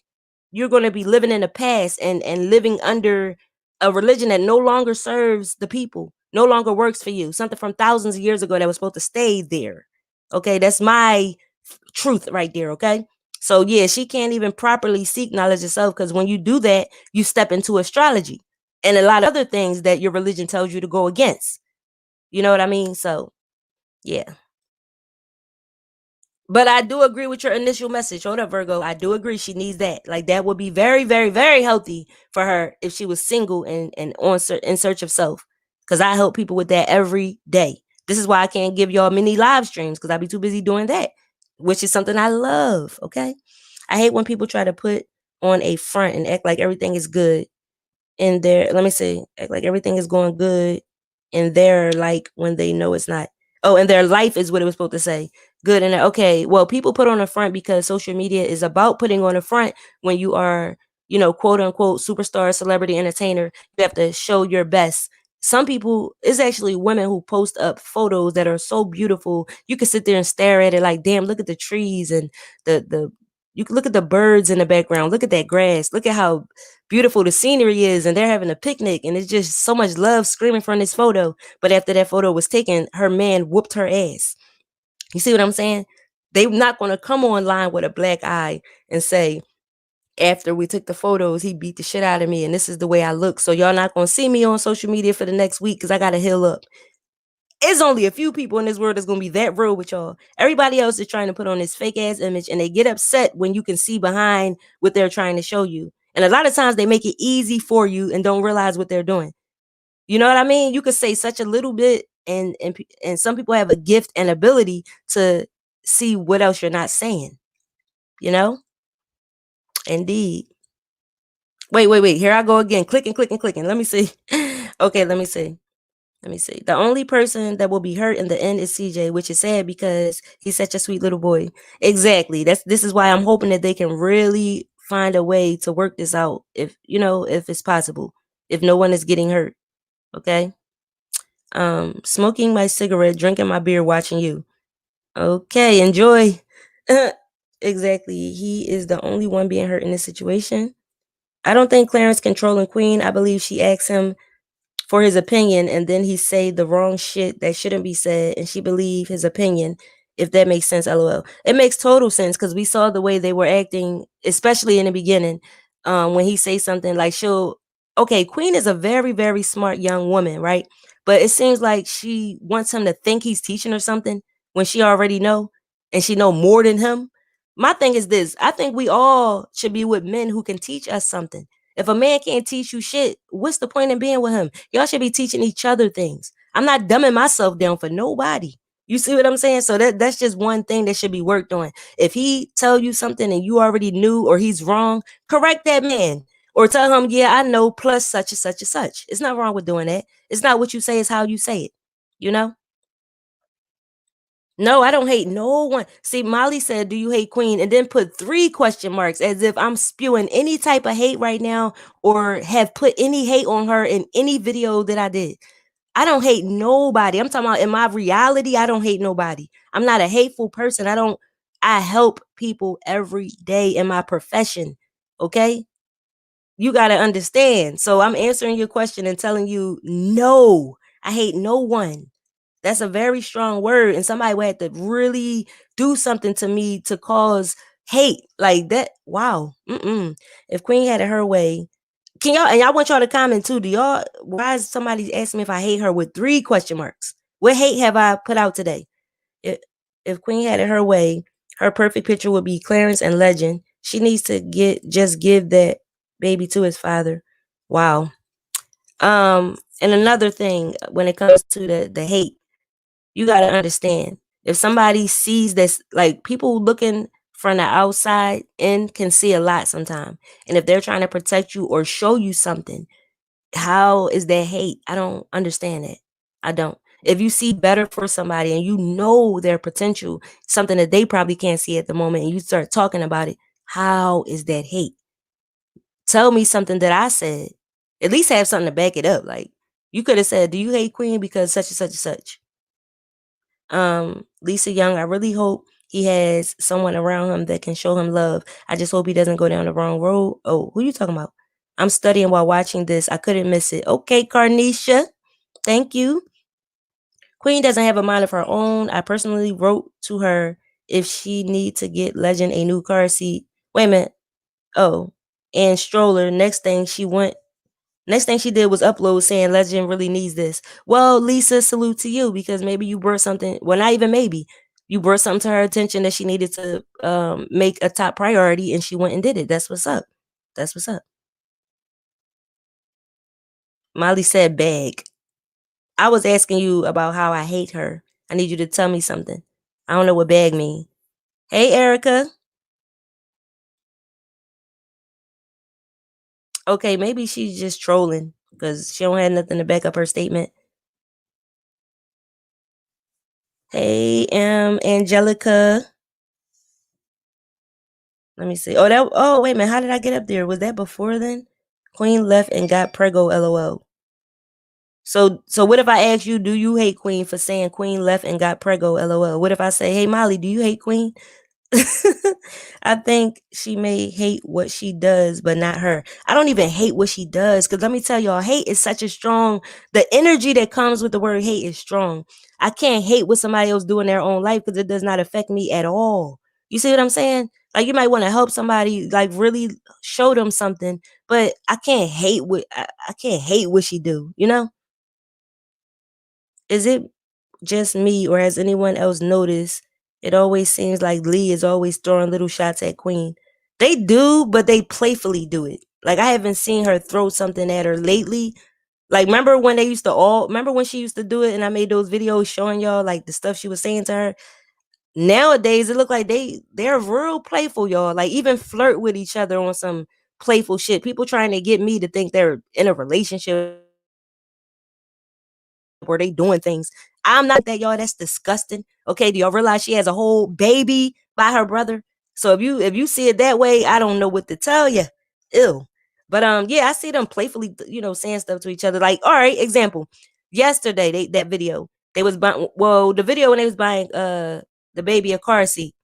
you're going to be living in the past and living under a religion that no longer serves the people, no longer works for you. Something from thousands of years ago that was supposed to stay there. Okay, that's my truth right there. Okay, so yeah, she can't even properly seek knowledge herself, because when you do that, you step into astrology and a lot of other things that your religion tells you to go against. You know what I mean? So yeah. But I do agree with your initial message. Hold up, Virgo. I do agree. She needs that. Like, that would be very, very, very healthy for her if she was single and in search of self. Because I help people with that every day. This is why I can't give y'all mini live streams, because I be too busy doing that, which is something I love. Okay. I hate when people try to put on a front and act like everything is good in their, let me see, act like everything is going good in their, like, when they know it's not. Oh, and their life is what it was supposed to say. Good. And okay, well, people put on a front because social media is about putting on a front. When you are, quote unquote, superstar, celebrity, entertainer, you have to show your best. Some people, it's actually women who post up photos that are so beautiful. You can sit there and stare at it like, damn, look at the trees and you can look at the birds in the background. Look at that grass. Look at how beautiful the scenery is. And they're having a picnic. And it's just so much love screaming from this photo. But after that photo was taken, her man whooped her ass. You see what I'm saying? They're not going to come online with a black eye and say, after we took the photos, he beat the shit out of me. And this is the way I look. So y'all not going to see me on social media for the next week because I got to heal up. It's only a few people in this world that's going to be that real with y'all. Everybody else is trying to put on this fake ass image, and they get upset when you can see behind what they're trying to show you. And a lot of times they make it easy for you and don't realize what they're doing. You know what I mean? You could say such a little bit, and some people have a gift and ability to see what else you're not saying. You know? Indeed. Wait. Here I go again. Clicking. Let me see. Okay, let me see. The only person that will be hurt in the end is CJ, which is sad because he's such a sweet little boy. Exactly. This is why I'm hoping that they can really find a way to work this out, if it's possible, if no one is getting hurt. Okay. Smoking my cigarette, drinking my beer, watching you. Okay, enjoy. Exactly. He is the only one being hurt in this situation. I don't think Clarence controlling Queen. I believe she asked him for his opinion and then he say the wrong shit that shouldn't be said and she believe his opinion, if that makes sense. LOL. It makes total sense because we saw the way they were acting, especially in the beginning, when he say something like Queen is a very, very smart young woman, right? But it seems like she wants him to think he's teaching her something when she already know and she know more than him. My thing is this: I think we all should be with men who can teach us something. If a man can't teach you shit, what's the point in being with him? Y'all should be teaching each other things. I'm not dumbing myself down for nobody. You see what I'm saying? So that's just one thing that should be worked on. If he tell you something and you already knew or he's wrong, correct that man. Or tell him, yeah, I know, plus such and such and such. It's not wrong with doing that. It's not what you say, it's how you say it. You know? No, I don't hate no one. See, Molly said, do you hate Queen? And then put 3 question marks as if I'm spewing any type of hate right now or have put any hate on her in any video that I did. I don't hate nobody. I'm talking about in my reality, I don't hate nobody. I'm not a hateful person. I help people every day in my profession. Okay? You got to understand. So I'm answering your question and telling you, no, I hate no one. That's a very strong word. And somebody would have to really do something to me to cause hate like that. Wow. If Queen had it her way, and y'all want y'all to comment too. Why is somebody asking me if I hate her with 3 question marks? What hate have I put out today? If Queen had it her way, her perfect picture would be Clarence and Legend. She needs to just give that baby to his father. Wow. And another thing when it comes to the hate, you got to understand, if somebody sees this, like people looking from the outside in can see a lot sometimes. And if they're trying to protect you or show you something, how is that hate? I don't understand that. I don't. If you see better for somebody and you know their potential, something that they probably can't see at the moment, and you start talking about it, how is that hate? Tell me something that I said. At least have something to back it up. Like you could have said, do you hate Queen because such and such and such? Lisa Young, I really hope he has someone around him that can show him love. I just hope he doesn't go down the wrong road. Oh, who are you talking about? I'm studying while watching this. I couldn't miss it. Okay, Carnisha. Thank you. Queen doesn't have a mind of her own. I personally wrote to her if she need to get Legend a new car seat. Wait a minute. Oh, and stroller. Next thing she did was upload saying Legend really needs this. Well, Lisa, salute to you because maybe you brought something. Well, not even maybe. You brought something to her attention that she needed to make a top priority and she went and did it. That's what's up. That's what's up. Molly said bag. I was asking you about how I hate her. I need you to tell me something. I don't know what bag mean. Hey, Erica. Okay, maybe she's just trolling because she don't have nothing to back up her statement. Hey, Angelica. Let me see. Oh, wait a minute. How did I get up there? Was that before then? Queen left and got prego, LOL. So what if I ask you, do you hate Queen for saying Queen left and got prego, LOL? What if I say, hey, Molly, do you hate Queen? I think she may hate what she does, but not her. I don't even hate what she does because let me tell y'all, hate is such a strong, the energy that comes with the word hate is strong. I can't hate what somebody else do in their own life because it does not affect me at all. You see what I'm saying? Like you might want to help somebody, like really show them something, but I can't hate I can't hate what she do, you know? Is it just me or has anyone else noticed it always seems like Lee is always throwing little shots at Queen? They do, but they playfully do it. Like I haven't seen her throw something at her lately. Like remember when remember when she used to do it and I made those videos showing y'all like the stuff she was saying to her? Nowadays it look like they're real playful, y'all. Like even flirt with each other on some playful shit. People trying to get me to think they're in a relationship where they doing things. I'm not that, y'all. That's disgusting. Okay, do y'all realize she has a whole baby by her brother? So if you see it that way, I don't know what to tell you. Ew. But yeah, I see them playfully, saying stuff to each other. Like, all right, example. Yesterday, that video, they was buying the video when they was buying the baby a car seat.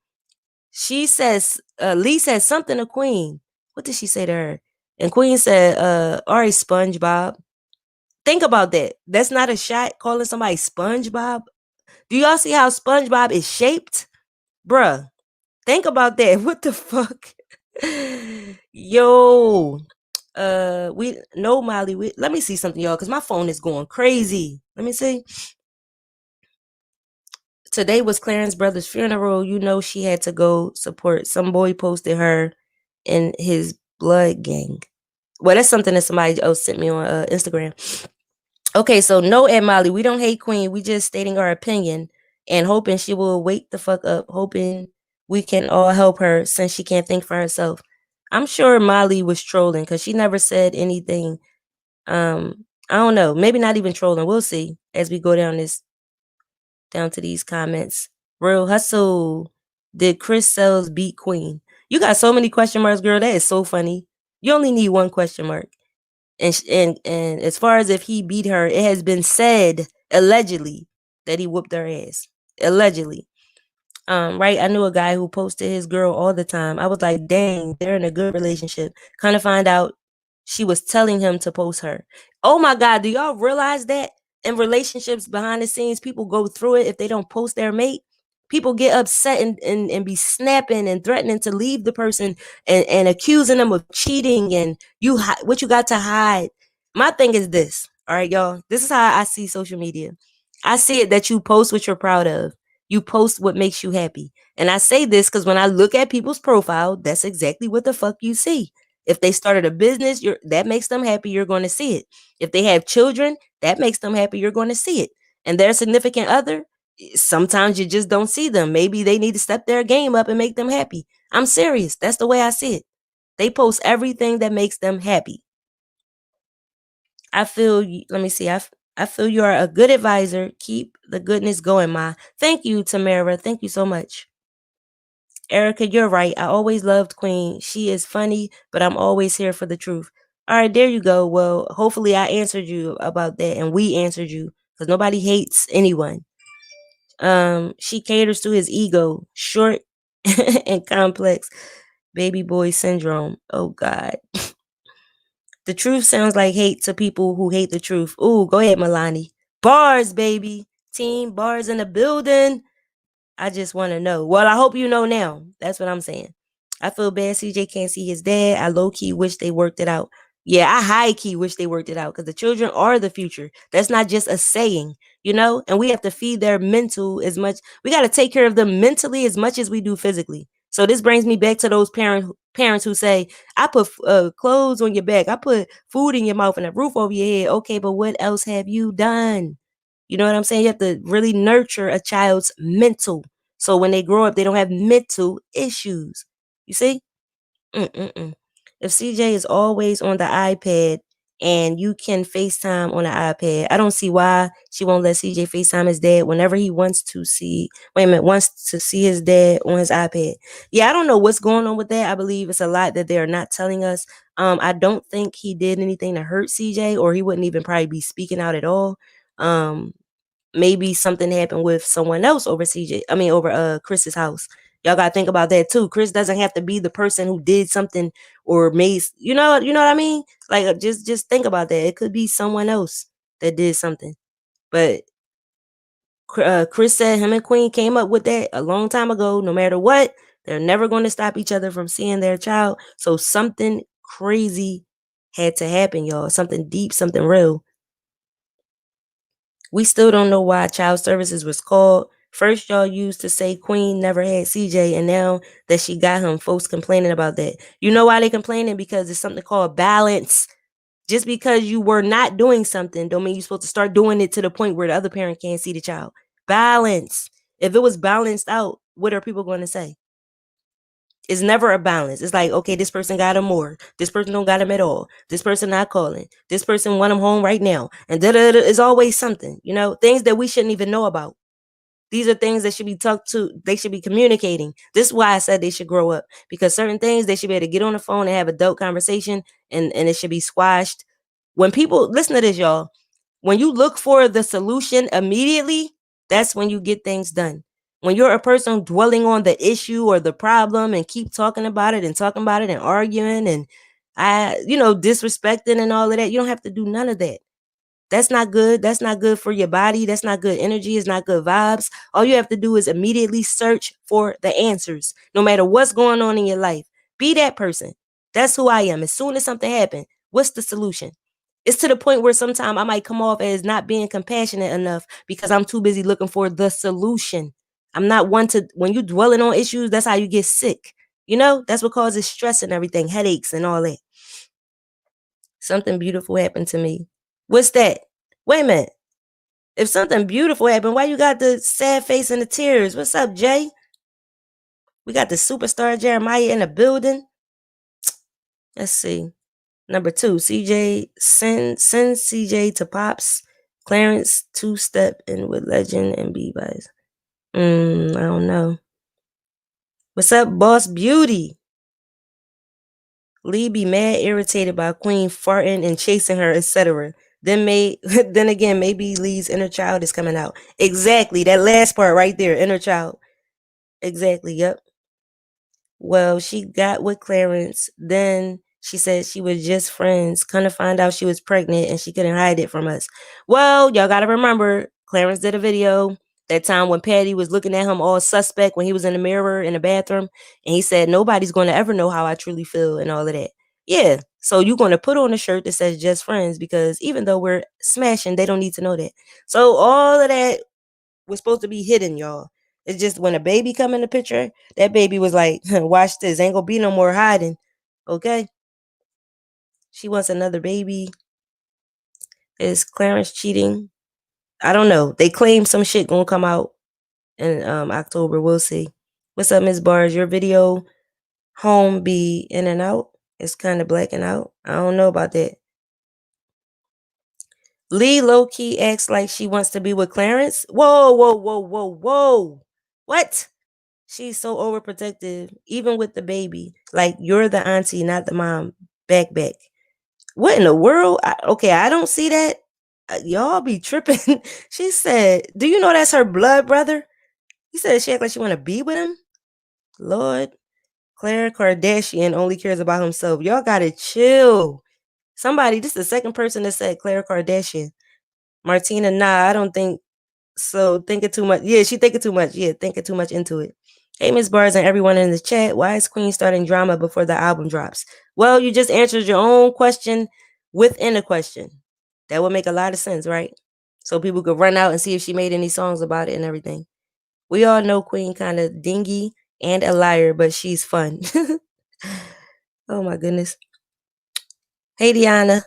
She says, Lee said something to Queen. What did she say to her? And Queen said, all right, SpongeBob. Think about that. That's not a shot calling somebody SpongeBob. Do y'all see how SpongeBob is shaped? Bruh, think about that. What the fuck? Yo. Molly, let me see something, y'all, because my phone is going crazy. Let me see. Today was Clarence brother's funeral. You know she had to go support. Some boy posted her in his blood gang. Well, that's something that somebody else sent me on Instagram. Okay, so no, Ed Molly, we don't hate Queen. We just stating our opinion and hoping she will wake the fuck up. Hoping we can all help her since she can't think for herself. I'm sure Molly was trolling because she never said anything. I don't know. Maybe not even trolling. We'll see as we go down to these comments. Real hustle. Did chrissails beat Queen? You got so many question marks, girl. That is so funny. You only need one question mark. And as far as if he beat her, it has been said allegedly that he whooped her ass. Allegedly. Right? I knew a guy who posted his girl all the time. I was like, dang, they're in a good relationship. Kind of find out she was telling him to post her. Oh my God, do y'all realize that in relationships behind the scenes, people go through it if they don't post their mate? People get upset and be snapping and threatening to leave the person and accusing them of cheating and what you got to hide. My thing is this, all right, y'all. This is how I see social media. I see it that you post what you're proud of. You post what makes you happy. And I say this because when I look at people's profile, that's exactly what the fuck you see. If they started a business, that makes them happy, you're going to see it. If they have children, that makes them happy, you're going to see it. And their significant other, sometimes you just don't see them. Maybe they need to step their game up and make them happy. I'm serious. That's the way I see it. They post everything that makes them happy. I feel, let me see. I feel you are a good advisor. Keep the goodness going, Ma. Thank you, Tamara. Thank you so much. Erica, you're right. I always loved Queen. She is funny, but I'm always here for the truth. All right, there you go. Well, hopefully I answered you about that and we answered you because nobody hates anyone. She caters to his ego, short and complex baby boy syndrome. Oh God. The truth sounds like hate to people who hate the truth. Ooh, go ahead, Milani. Bars, baby. Team bars in the building. I just want to know. Well, I hope you know now. That's what I'm saying. I feel bad CJ can't see his dad. I low-key wish they worked it out. Yeah, I high-key wish they worked it out because the children are the future. That's not just a saying, you know? And we have to feed their mental as much. We got to take care of them mentally as much as we do physically. So this brings me back to those parents who say, I put clothes on your back. I put food in your mouth and a roof over your head. Okay, but what else have you done? You know what I'm saying? You have to really nurture a child's mental. So when they grow up, they don't have mental issues. You see? Mm-mm-mm. If CJ is always on the iPad and you can FaceTime on the iPad, I don't see why she won't let CJ FaceTime his dad whenever he wants to see his dad on his iPad. Yeah, I don't know what's going on with that. I believe it's a lot that they're not telling us. I don't think he did anything to hurt CJ, or he wouldn't even probably be speaking out at all. Maybe something happened with someone else over Chris's house. Y'all gotta think about that too. Chris doesn't have to be the person who did something or made, you know what I mean? Like just think about that. It could be someone else that did something. But Chris said him and Queen came up with that a long time ago. No matter what, they're never going to stop each other from seeing their child. So something crazy had to happen, y'all. Something deep, something real. We still don't know why child services was called. First, y'all used to say Queen never had CJ, and now that she got him, folks complaining about that. You know why they complaining? Because it's something called balance. Just because you were not doing something don't mean you're supposed to start doing it to the point where the other parent can't see the child. Balance. If it was balanced out, what are people going to say? It's never a balance. It's like, okay, this person got him more. This person don't got him at all. This person not calling. This person want him home right now. And da-da-da is always something, you know, things that we shouldn't even know about. These are things that should be talked to. They should be communicating. This is why I said they should grow up, because certain things they should be able to get on the phone and have adult conversation, and it should be squashed. When people listen to this, y'all, when you look for the solution immediately, that's when you get things done. When you're a person dwelling on the issue or the problem and keep talking about it and arguing and disrespecting and all of that, you don't have to do none of that. That's not good. That's not good for your body. That's not good energy. It's not good vibes. All you have to do is immediately search for the answers, no matter what's going on in your life. Be that person. That's who I am. As soon as something happens, what's the solution? It's to the point where sometimes I might come off as not being compassionate enough because I'm too busy looking for the solution. I'm not one to, when you dwelling on issues, that's how you get sick. That's what causes stress and everything, headaches and all that. Something beautiful happened to me. What's that? Wait a minute. If something beautiful happened, why you got the sad face and the tears? What's up, Jay? We got the superstar Jeremiah in the building. Let's see. Number 2, CJ, send CJ to Pops. Clarence, 2-step in with Legend and B-Vice. I don't know. What's up, Boss Beauty? Lee be mad irritated by Queen farting and chasing her, etc. Then again, maybe Lee's inner child is coming out. Exactly. That last part right there, inner child. Exactly. Yep. Well, she got with Clarence. Then she said she was just friends. Kind of find out she was pregnant and she couldn't hide it from us. Well, y'all got to remember, Clarence did a video that time when Patty was looking at him all suspect when he was in the mirror in the bathroom. And he said, nobody's going to ever know how I truly feel and all of that. Yeah. So you're going to put on a shirt that says just friends because even though we're smashing, they don't need to know that. So all of that was supposed to be hidden, y'all. It's just when a baby come in the picture, that baby was like, watch this. Ain't gonna be no more hiding. Okay? She wants another baby. Is Clarence cheating? I don't know. They claim some shit gonna come out in October. We'll see. What's up, Miss Bars? Your video home be in and out. It's kind of blacking out. I don't know about that. Lee low-key acts like she wants to be with Clarence. Whoa. What? She's so overprotective, even with the baby. Like, you're the auntie, not the mom. Back. What in the world? I don't see that. Y'all be tripping. She said, do you know that's her blood brother? He said she act like she want to be with him. Lord, Claire Kardashian only cares about himself. Y'all gotta chill. Somebody, this is the second person that said Claire Kardashian. Martina, nah, I don't think so. Thinking too much. Yeah, she thinking too much. Yeah, thinking too much into it. Hey, Miss Bars and everyone in the chat. Why is Queen starting drama before the album drops? Well, you just answered your own question within a question. That would make a lot of sense, right? So people could run out and see if she made any songs about it and everything. We all know Queen kind of dingy and a liar, but she's fun. Oh my goodness. Hey, Deanna.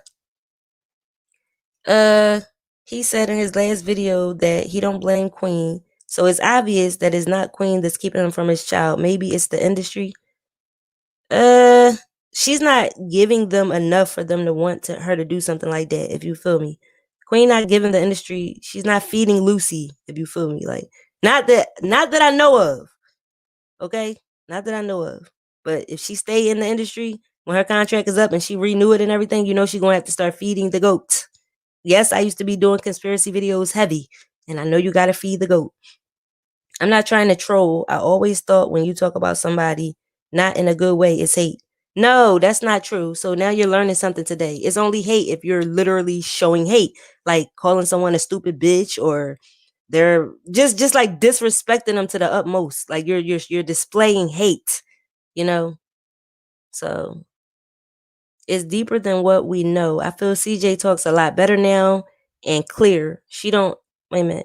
He said in his last video that he don't blame Queen. So it's obvious that it's not Queen that's keeping him from his child. Maybe it's the industry. She's not giving them enough for them to want her to do something like that, if you feel me. Queen not giving the industry, she's not feeding Lucy, if you feel me. Like, not that I know of. Okay? Not that I know of. But if she stay in the industry, when her contract is up and she renew it and everything, she's gonna have to start feeding the goat. Yes, I used to be doing conspiracy videos heavy, and I know you gotta feed the goat. I'm not trying to troll. I always thought when you talk about somebody not in a good way, it's hate. No, that's not true. So now you're learning something today. It's only hate if you're literally showing hate, like calling someone a stupid bitch, or they're just like disrespecting them to the utmost. Like you're displaying hate, So it's deeper than what we know. I feel CJ talks a lot better now and clear. She don't want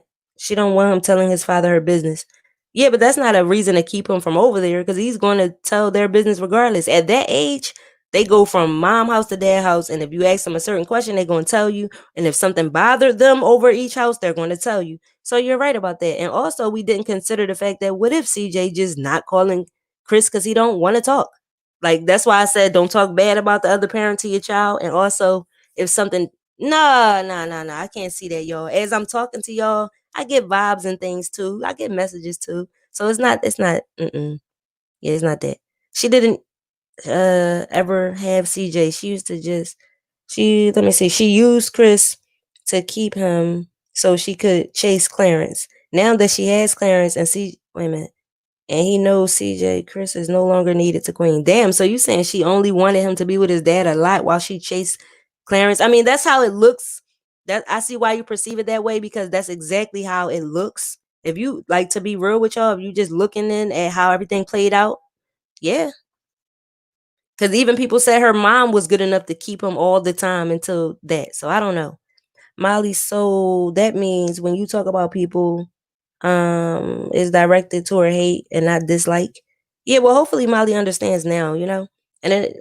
him telling his father her business. Yeah, but that's not a reason to keep him from over there because he's going to tell their business regardless. At that age, they go from mom house to dad house. And if you ask them a certain question, they're going to tell you. And if something bothered them over each house, they're going to tell you. So you're right about that. And also, we didn't consider the fact that what if CJ just not calling Chris because he don't want to talk? Like, that's why I said don't talk bad about the other parent to your child. And also, if something, no, I can't see that, y'all. As I'm talking to y'all, I get vibes and things too. I get messages too. So it's not, yeah, it's not that. She didn't ever have CJ. She used to she used Chris to keep him so she could chase Clarence. Now that she has Clarence and Wait a minute. And he knows CJ Chris is no longer needed to Queen. Damn, so you saying she only wanted him to be with his dad a lot while she chased Clarence? I mean, that's how it looks. That I see why you perceive it that way, because that's exactly how it looks. If you like, to be real with y'all, if you just looking in at how everything played out, yeah. Because even people said her mom was good enough to keep him all the time until that. So I don't know. Molly, so that means when you talk about people is directed toward hate and not dislike. Yeah, well, hopefully Molly understands now, you know. And it,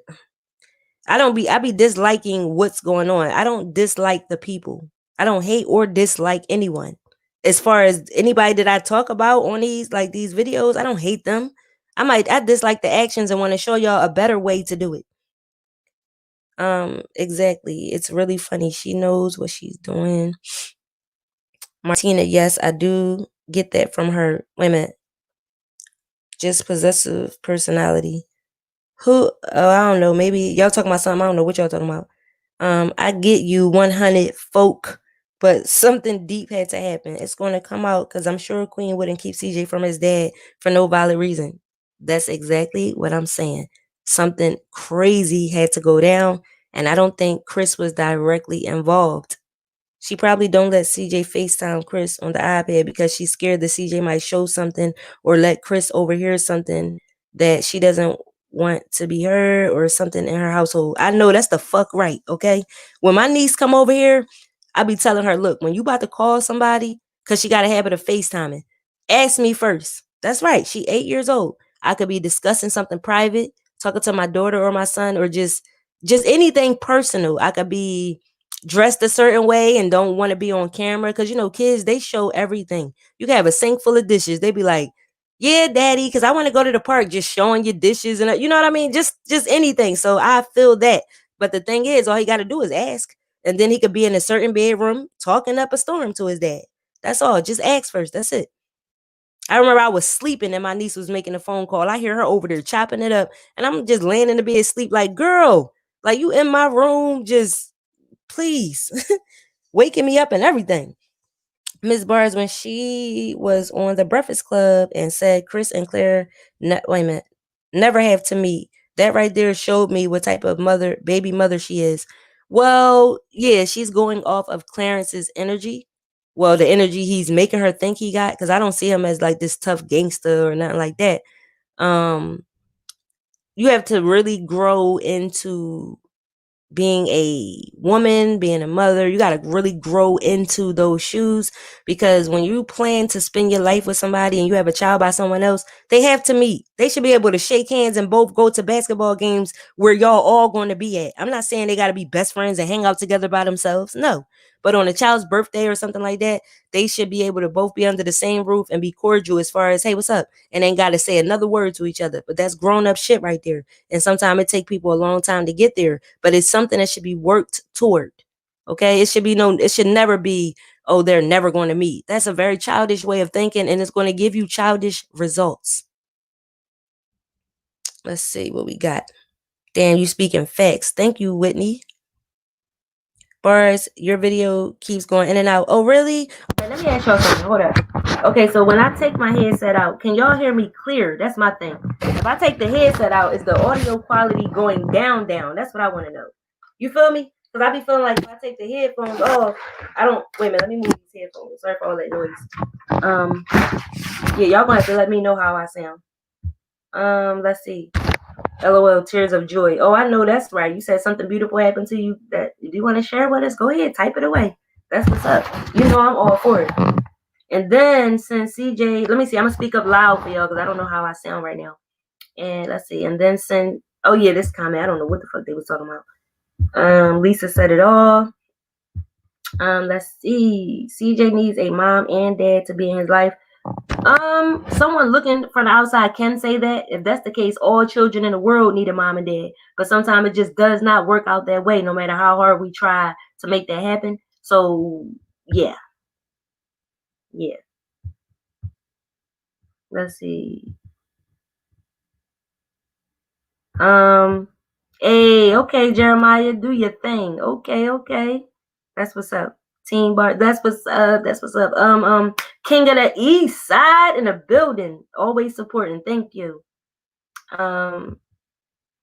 I be disliking what's going on. I don't dislike the people. I don't hate or dislike anyone. As far as anybody that I talk about on these videos, I don't hate them. I dislike the actions and want to show y'all a better way to do it. Exactly. It's really funny. She knows what she's doing. Martina, yes, I do get that from her. Wait a minute. Just possessive personality. Who? Oh, I don't know. Maybe y'all talking about something. I don't know what y'all talking about. I get you 100 folk, but something deep had to happen. It's going to come out because I'm sure Queen wouldn't keep CJ from his dad for no valid reason. That's exactly what I'm saying. Something crazy had to go down, and I don't think Chris was directly involved. She probably don't let CJ FaceTime Chris on the iPad because she's scared that CJ might show something or let Chris overhear something that she doesn't want to be heard, or something in her household. I know that's the fuck right, okay? When my niece come over here, I be telling her, look, when you about to call somebody, because she got a habit of FaceTiming, ask me first. That's right. She 8 years old. I could be discussing something private, talking to my daughter or my son, or just anything personal. I could be dressed a certain way and don't want to be on camera, because you know kids, they show everything. You can have a sink full of dishes, they be like, yeah daddy, because I want to go to the park, just showing you dishes, and you know what I mean, just anything. So I feel that, but the thing is, all he got to do is ask, and then he could be in a certain bedroom talking up a storm to his dad. That's all. Just ask first. That's it. I remember I was sleeping and my niece was making a phone call. I hear her over there chopping it up, and I'm just laying in the bed sleep like, girl, like, you in my room, just please waking me up and everything. Miss Bars, when she was on the Breakfast Club and said Chris and Claire, wait a minute, never have to meet. That right there showed me what type of baby mother she is. Well, yeah, she's going off of Clarence's energy. Well, the energy he's making her think he got, because I don't see him as like this tough gangster or nothing like that. You have to really grow into being a woman, being a mother. You got to really grow into those shoes, because when you plan to spend your life with somebody and you have a child by someone else, they have to meet. They should be able to shake hands and both go to basketball games where y'all all going to be at. I'm not saying they got to be best friends and hang out together by themselves. No. But on a child's birthday or something like that, they should be able to both be under the same roof and be cordial as far as, hey, what's up? And ain't got to say another word to each other. But that's grown up shit right there. And sometimes it take people a long time to get there, but it's something that should be worked toward. Okay. It should never be, oh, they're never going to meet. That's a very childish way of thinking, and it's going to give you childish results. Let's see what we got. Damn, you speaking facts. Thank you, Whitney. Bars, your video keeps going in and out. Oh, really? Okay, let me ask y'all something. Hold up. Okay, so when I take my headset out, can y'all hear me clear? That's my thing. If I take the headset out, is the audio quality going down? That's what I want to know. You feel me? Because I be feeling like if I take the headphones off, I don't. Wait a minute, let me move these headphones. Sorry for all that noise. Yeah, y'all gonna have to let me know how I sound. Let's see. LOL, tears of joy. Oh, I know that's right. You said something beautiful happened to you. That do you want to share with us? Go ahead, type it away. That's what's up. You know I'm all for it. And then since CJ, let me see. I'm gonna speak up loud for y'all because I don't know how I sound right now. And let's see. And then oh yeah, this comment. I don't know what the fuck they was talking about. Lisa said it all. Let's see. CJ needs a mom and dad to be in his life. Someone looking from the outside can say that. If that's the case, all children in the world need a mom and dad. But sometimes it just does not work out that way, no matter how hard we try to make that happen. So, yeah. Yeah. Let's see. Hey, okay, Jeremiah, do your thing. Okay. That's what's up. Team Bar. That's what's up. That's what's up. King of the East Side in the building. Always supporting. Thank you.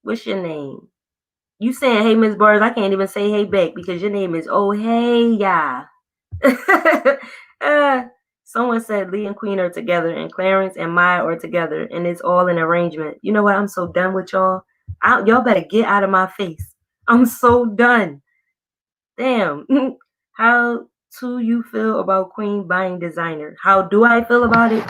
What's your name? You saying hey Miss Bars? I can't even say hey back because your name is oh hey ya. Someone said Lee and Queen are together and Clarence and Maya are together and it's all an arrangement. You know what? I'm so done with y'all. Y'all better get out of my face. I'm so done. Damn. How do you feel about Queen buying designer? How do I feel about it?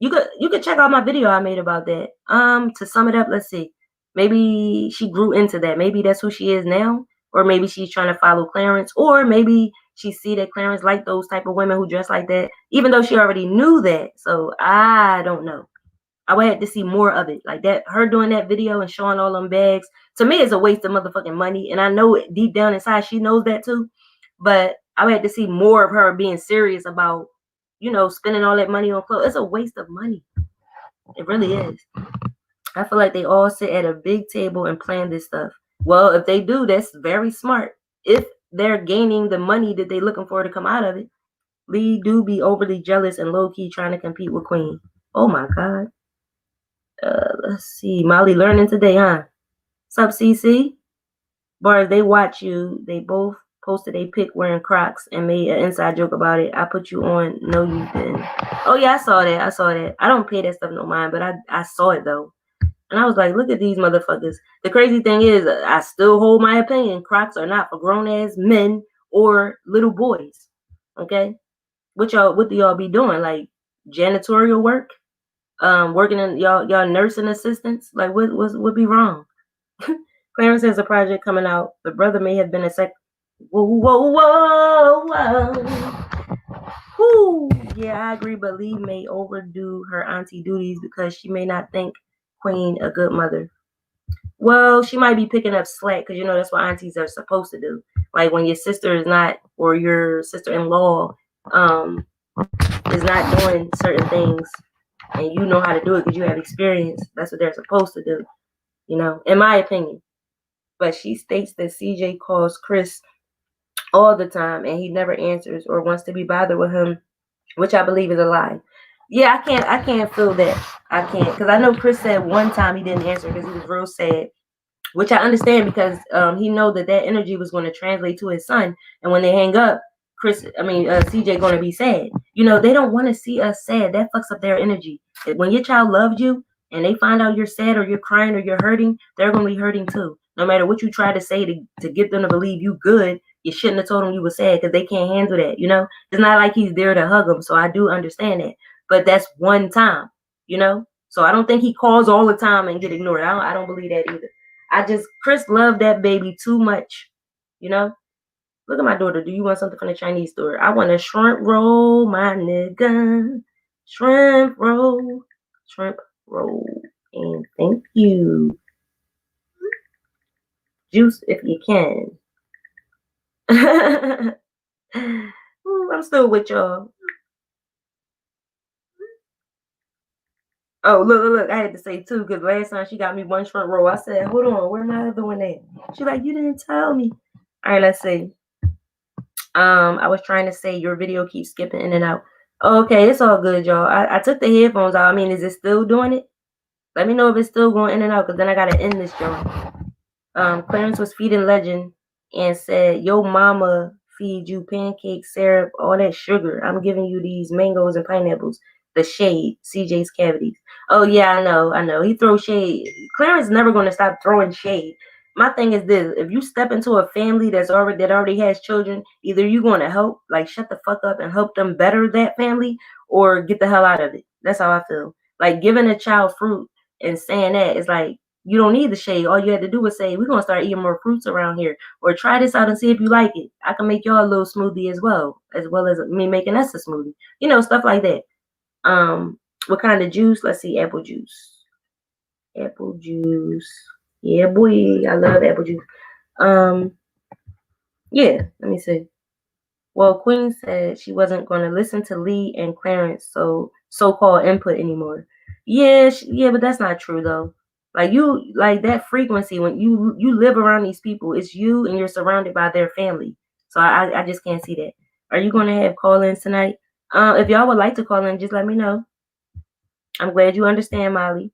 You could check out my video I made about that. To sum it up, let's see. Maybe she grew into that. Maybe that's who she is now. Or maybe she's trying to follow Clarence. Or maybe she see that Clarence like those type of women who dress like that. Even though she already knew that. So I don't know. I would have to see more of it. Like that, her doing that video and showing all them bags. To me, it's a waste of motherfucking money. And I know it deep down inside, she knows that too. But I would have to see more of her being serious about, you know, spending all that money on clothes. It's a waste of money. It really is. I feel like they all sit at a big table and plan this stuff. Well, if they do, that's very smart. If they're gaining the money that they're looking for to come out of it. Lee do be overly jealous and low-key trying to compete with Queen. Oh my God. Let's see. Molly learning today, huh? Sup, CC? Bars, they watch you. They both posted a pic wearing Crocs and made an inside joke about it. I put you on. No, you didn't. Oh, yeah, I saw that. I don't pay that stuff no mind, but I saw it, though. And I was like, look at these motherfuckers. The crazy thing is, I still hold my opinion. Crocs are not for grown-ass men or little boys. Okay? What do y'all be doing? Like, janitorial work? Working in y'all nursing assistants? Like, what be wrong? Clarence has a project coming out. The brother may have been a whoa. Whoo. Yeah, I agree, but Lee may overdo her auntie duties because she may not think Queen a good mother. Well, she might be picking up slack because, you know, that's what aunties are supposed to do. Like when your sister is not, or your sister-in-law is not doing certain things and you know how to do it because you have experience. That's what they're supposed to do, you know, in my opinion. But she states that CJ calls Chris all the time and he never answers or wants to be bothered with him, which I believe is a lie. Yeah, I can't feel that. I can't, because I know Chris said one time he didn't answer because he was real sad, which I understand because he know that energy was going to translate to his son, and when they hang up, CJ going to be sad. You know, they don't want to see us sad. That fucks up their energy. When your child loves you and they find out you're sad or you're crying or you're hurting, they're going to be hurting too. No matter what you try to say to get them to believe you good, you shouldn't have told them you were sad because they can't handle that. You know, it's not like he's there to hug them. So I do understand that, but that's one time, you know. So I don't think he calls all the time and get ignored. I don't believe that either. Chris loved that baby too much, you know. Look at my daughter. Do you want something from the Chinese store? I want a shrimp roll, my nigga. Shrimp roll. And thank you. Juice if you can. Ooh, I'm still with y'all. Oh, look. I had to say two because last time she got me one shrimp roll. I said, hold on, where my other one at? She's like, you didn't tell me. All right, let's see. I was trying to say your video keeps skipping in and out. Okay, it's all good, y'all. I took the headphones out. I mean, is it still doing it? Let me know if it's still going in and out, because then I gotta end this joint. Clarence was feeding Legend and said, yo mama feed you pancakes, syrup, all that sugar. I'm giving you these mangoes and pineapples. The shade, CJ's cavities. Oh yeah, I know. He throws shade. Clarence is never gonna stop throwing shade. My thing is this: if you step into a family that already has children, either you're going to help, like shut the fuck up and help them better that family, or get the hell out of it. That's how I feel. Like giving a child fruit and saying that is like, you don't need the shade. All you had to do was say, we're going to start eating more fruits around here, or try this out and see if you like it. I can make y'all a little smoothie as well as me making us a smoothie. You know, stuff like that. What kind of juice? Let's see, apple juice. Apple juice. Yeah, boy, I love apple juice. Yeah, let me see. Well, Queen said she wasn't going to listen to Lee and Clarence so-called input anymore. Yeah, but that's not true though. Like that frequency when you live around these people, it's you and you're surrounded by their family. So I just can't see that. Are you going to have call-ins tonight? If y'all would like to call in, just let me know. I'm glad you understand, Molly.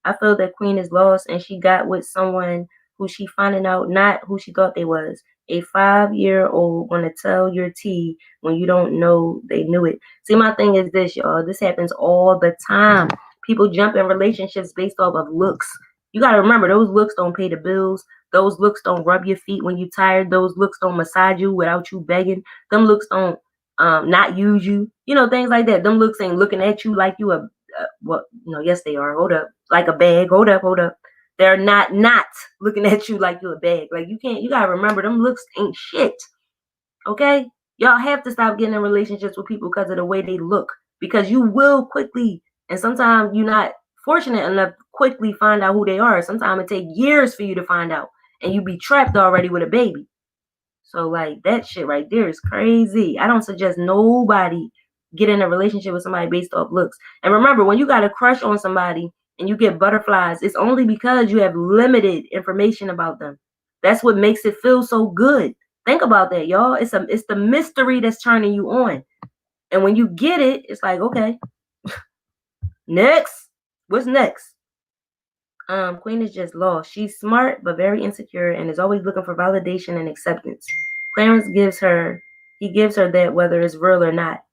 I feel that Queen is lost and she got with someone who she finding out not who she thought they was. A 5-year-old gonna tell your tea when you don't know they knew it. See, my thing is this, y'all. This happens all the time. People jump in relationships based off of looks. You gotta remember, those looks don't pay the bills. Those looks don't rub your feet when you're tired. Those looks don't massage you without you begging. Them looks don't not use you. You know, things like that. Them looks ain't looking at you like you a well, yes, they are. Hold up. Like a bag. Hold up. They're not looking at you like you're a bag. Like you gotta remember, them looks ain't shit. Okay? Y'all have to stop getting in relationships with people because of the way they look. Because you will quickly, and sometimes you're not fortunate enough to quickly find out who they are. Sometimes it takes years for you to find out. And you be trapped already with a baby. So like that shit right there is crazy. I don't suggest nobody get in a relationship with somebody based off looks. And remember, when you got a crush on somebody and you get butterflies, it's only because you have limited information about them. That's what makes it feel so good. Think about that, y'all. It's the mystery that's turning you on. And when you get it, it's like, okay, next. What's next? Queen is just lost. She's smart but very insecure and is always looking for validation and acceptance. Clarence gives her that whether it's real or not.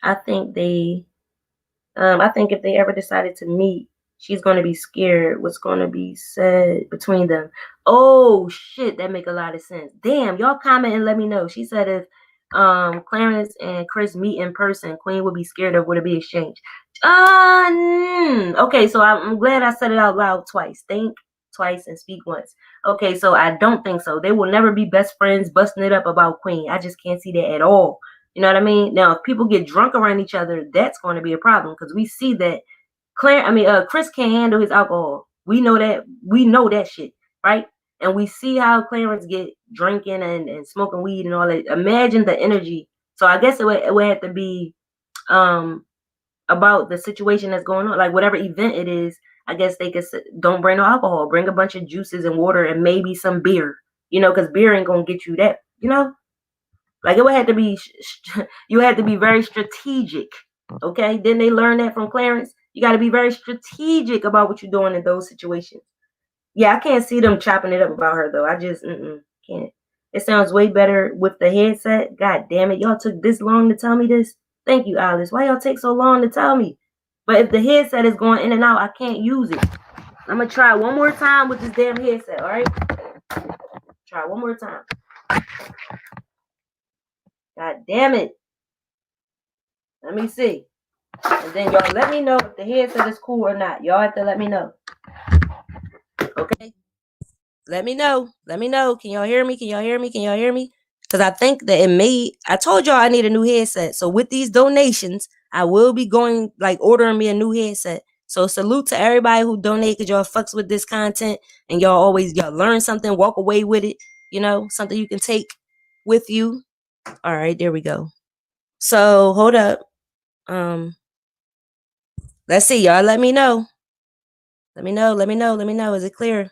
I think if they ever decided to meet, she's going to be scared what's going to be said between them. Oh shit, that make a lot of sense. Damn, y'all comment and let me know. She said if Clarence and Chris meet in person, Queen would be scared of would it be exchanged. Okay, so I'm glad I said it out loud twice. Think twice and speak once. Okay, so I don't think so. They will never be best friends busting it up about Queen. I just can't see that at all. You know what I mean? Now, if people get drunk around each other, that's going to be a problem because we see that Chris can't handle his alcohol. We know that. We know that shit, right? And we see how Clarence get drinking and smoking weed and all that. Imagine the energy. So I guess it would have to be about the situation that's going on. Like whatever event it is, I guess they could don't bring no alcohol. Bring a bunch of juices and water and maybe some beer. Because beer ain't going to get you that, Like it would have to be, you had to be very strategic. Okay. Didn't they learn that from Clarence? You got to be very strategic about what you're doing in those situations. Yeah, I can't see them chopping it up about her though. I just can't. It sounds way better with the headset. God damn it. Y'all took this long to tell me this. Thank you, Alice. Why y'all take so long to tell me? But if the headset is going in and out, I can't use it. I'm going to try one more time with this damn headset. All right. Try one more time. God damn it. Let me see. And then y'all let me know if the headset is cool or not. Y'all have to let me know. Okay? Let me know. Can y'all hear me? Because I think that I told y'all I need a new headset. So with these donations, I will be ordering me a new headset. So salute to everybody who donate because y'all fucks with this content and y'all learn something, walk away with it. Something you can take with you. All right, there we go. So hold up. Let's see, y'all. Let me know. Is it clear?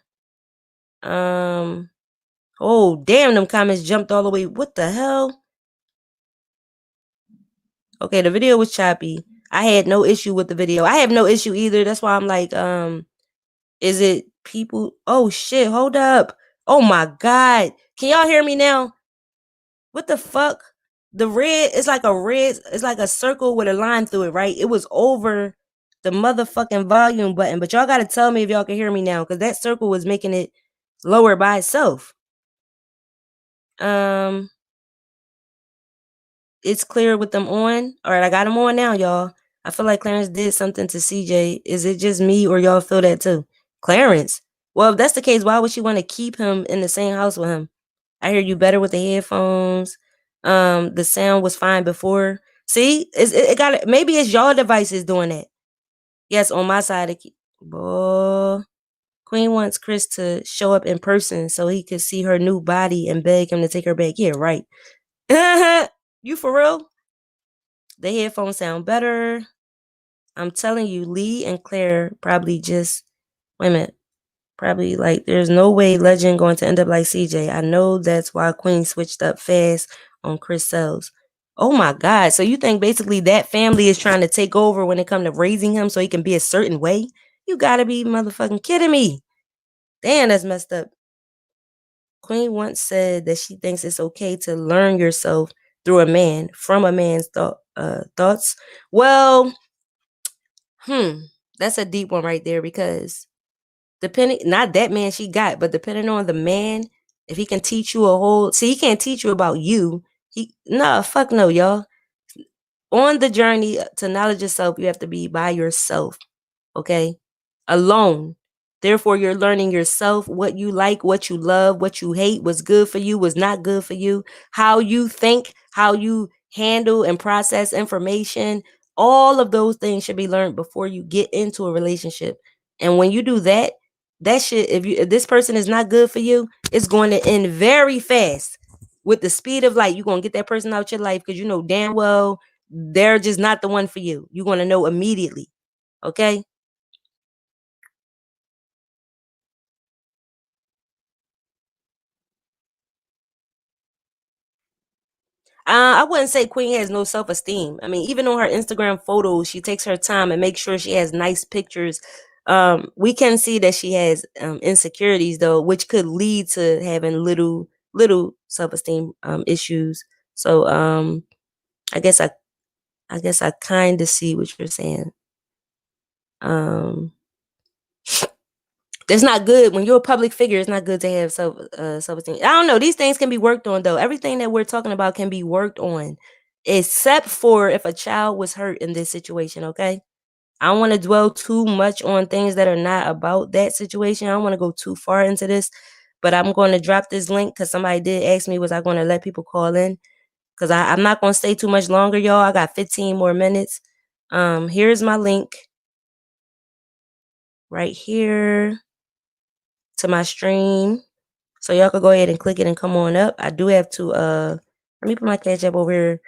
Oh, damn, them comments jumped all the way. What the hell? Okay, the video was choppy. I had no issue with the video. I have no issue either. That's why I'm like, is it people? Oh, shit, hold up. Oh, my God. Can y'all hear me now? What the fuck? The red, it's like a circle with a line through it, right? It was over the motherfucking volume button, but y'all got to tell me if y'all can hear me now because that circle was making it lower by itself. It's clear with them on. All right, I got them on now, y'all. I feel like Clarence did something to CJ. Is it just me or y'all feel that too? Clarence? Well, if that's the case, why would she want to keep him in the same house with him? I hear you better with the headphones. The sound was fine before. See, it got it. Maybe it's y'all devices doing that. Yes, on my side. Boy, Queen wants Chris to show up in person so he could see her new body and beg him to take her back. Yeah, right. You for real? The headphones sound better. I'm telling you, Lee and Claire probably just wait a minute. Probably like, there's no way Legend going to end up like CJ. I know that's why Queen switched up fast on chrissails. Oh my God. So you think basically that family is trying to take over when it comes to raising him so he can be a certain way? You gotta be motherfucking kidding me. Damn, that's messed up. Queen once said that she thinks it's okay to learn yourself through a man, from a man's thoughts. Well, that's a deep one right there, because depending, not that man she got, but depending on the man, if he can teach you he can't teach you about you. Fuck no, y'all. On the journey to knowledge yourself, you have to be by yourself, okay? Alone. Therefore, you're learning yourself, what you like, what you love, what you hate, what's good for you, what's not good for you, how you think, how you handle and process information. All of those things should be learned before you get into a relationship. And when you do that, that shit, if this person is not good for you, it's going to end very fast. With the speed of light, you're going to get that person out your life, because you know damn well they're just not the one for you. You're going to know immediately. Okay? I wouldn't say Queen has no self-esteem. I mean, even on her Instagram photos, she takes her time and makes sure she has nice pictures. We can see that she has insecurities though, which could lead to having little self-esteem issues. So I guess I kind of see what you're saying. It's not good when you're a public figure. It's not good to have self-esteem. I don't know. These things can be worked on though. Everything that we're talking about can be worked on, except for if a child was hurt in this situation. Okay, I don't want to dwell too much on things that are not about that situation. I don't want to go too far into this, but I'm going to drop this link because somebody did ask me, was I going to let people call in? Because I'm not going to stay too much longer, y'all. I got 15 more minutes. Here's my link right here to my stream. So y'all could go ahead and click it and come on up. I do have to let me put my cash up over here.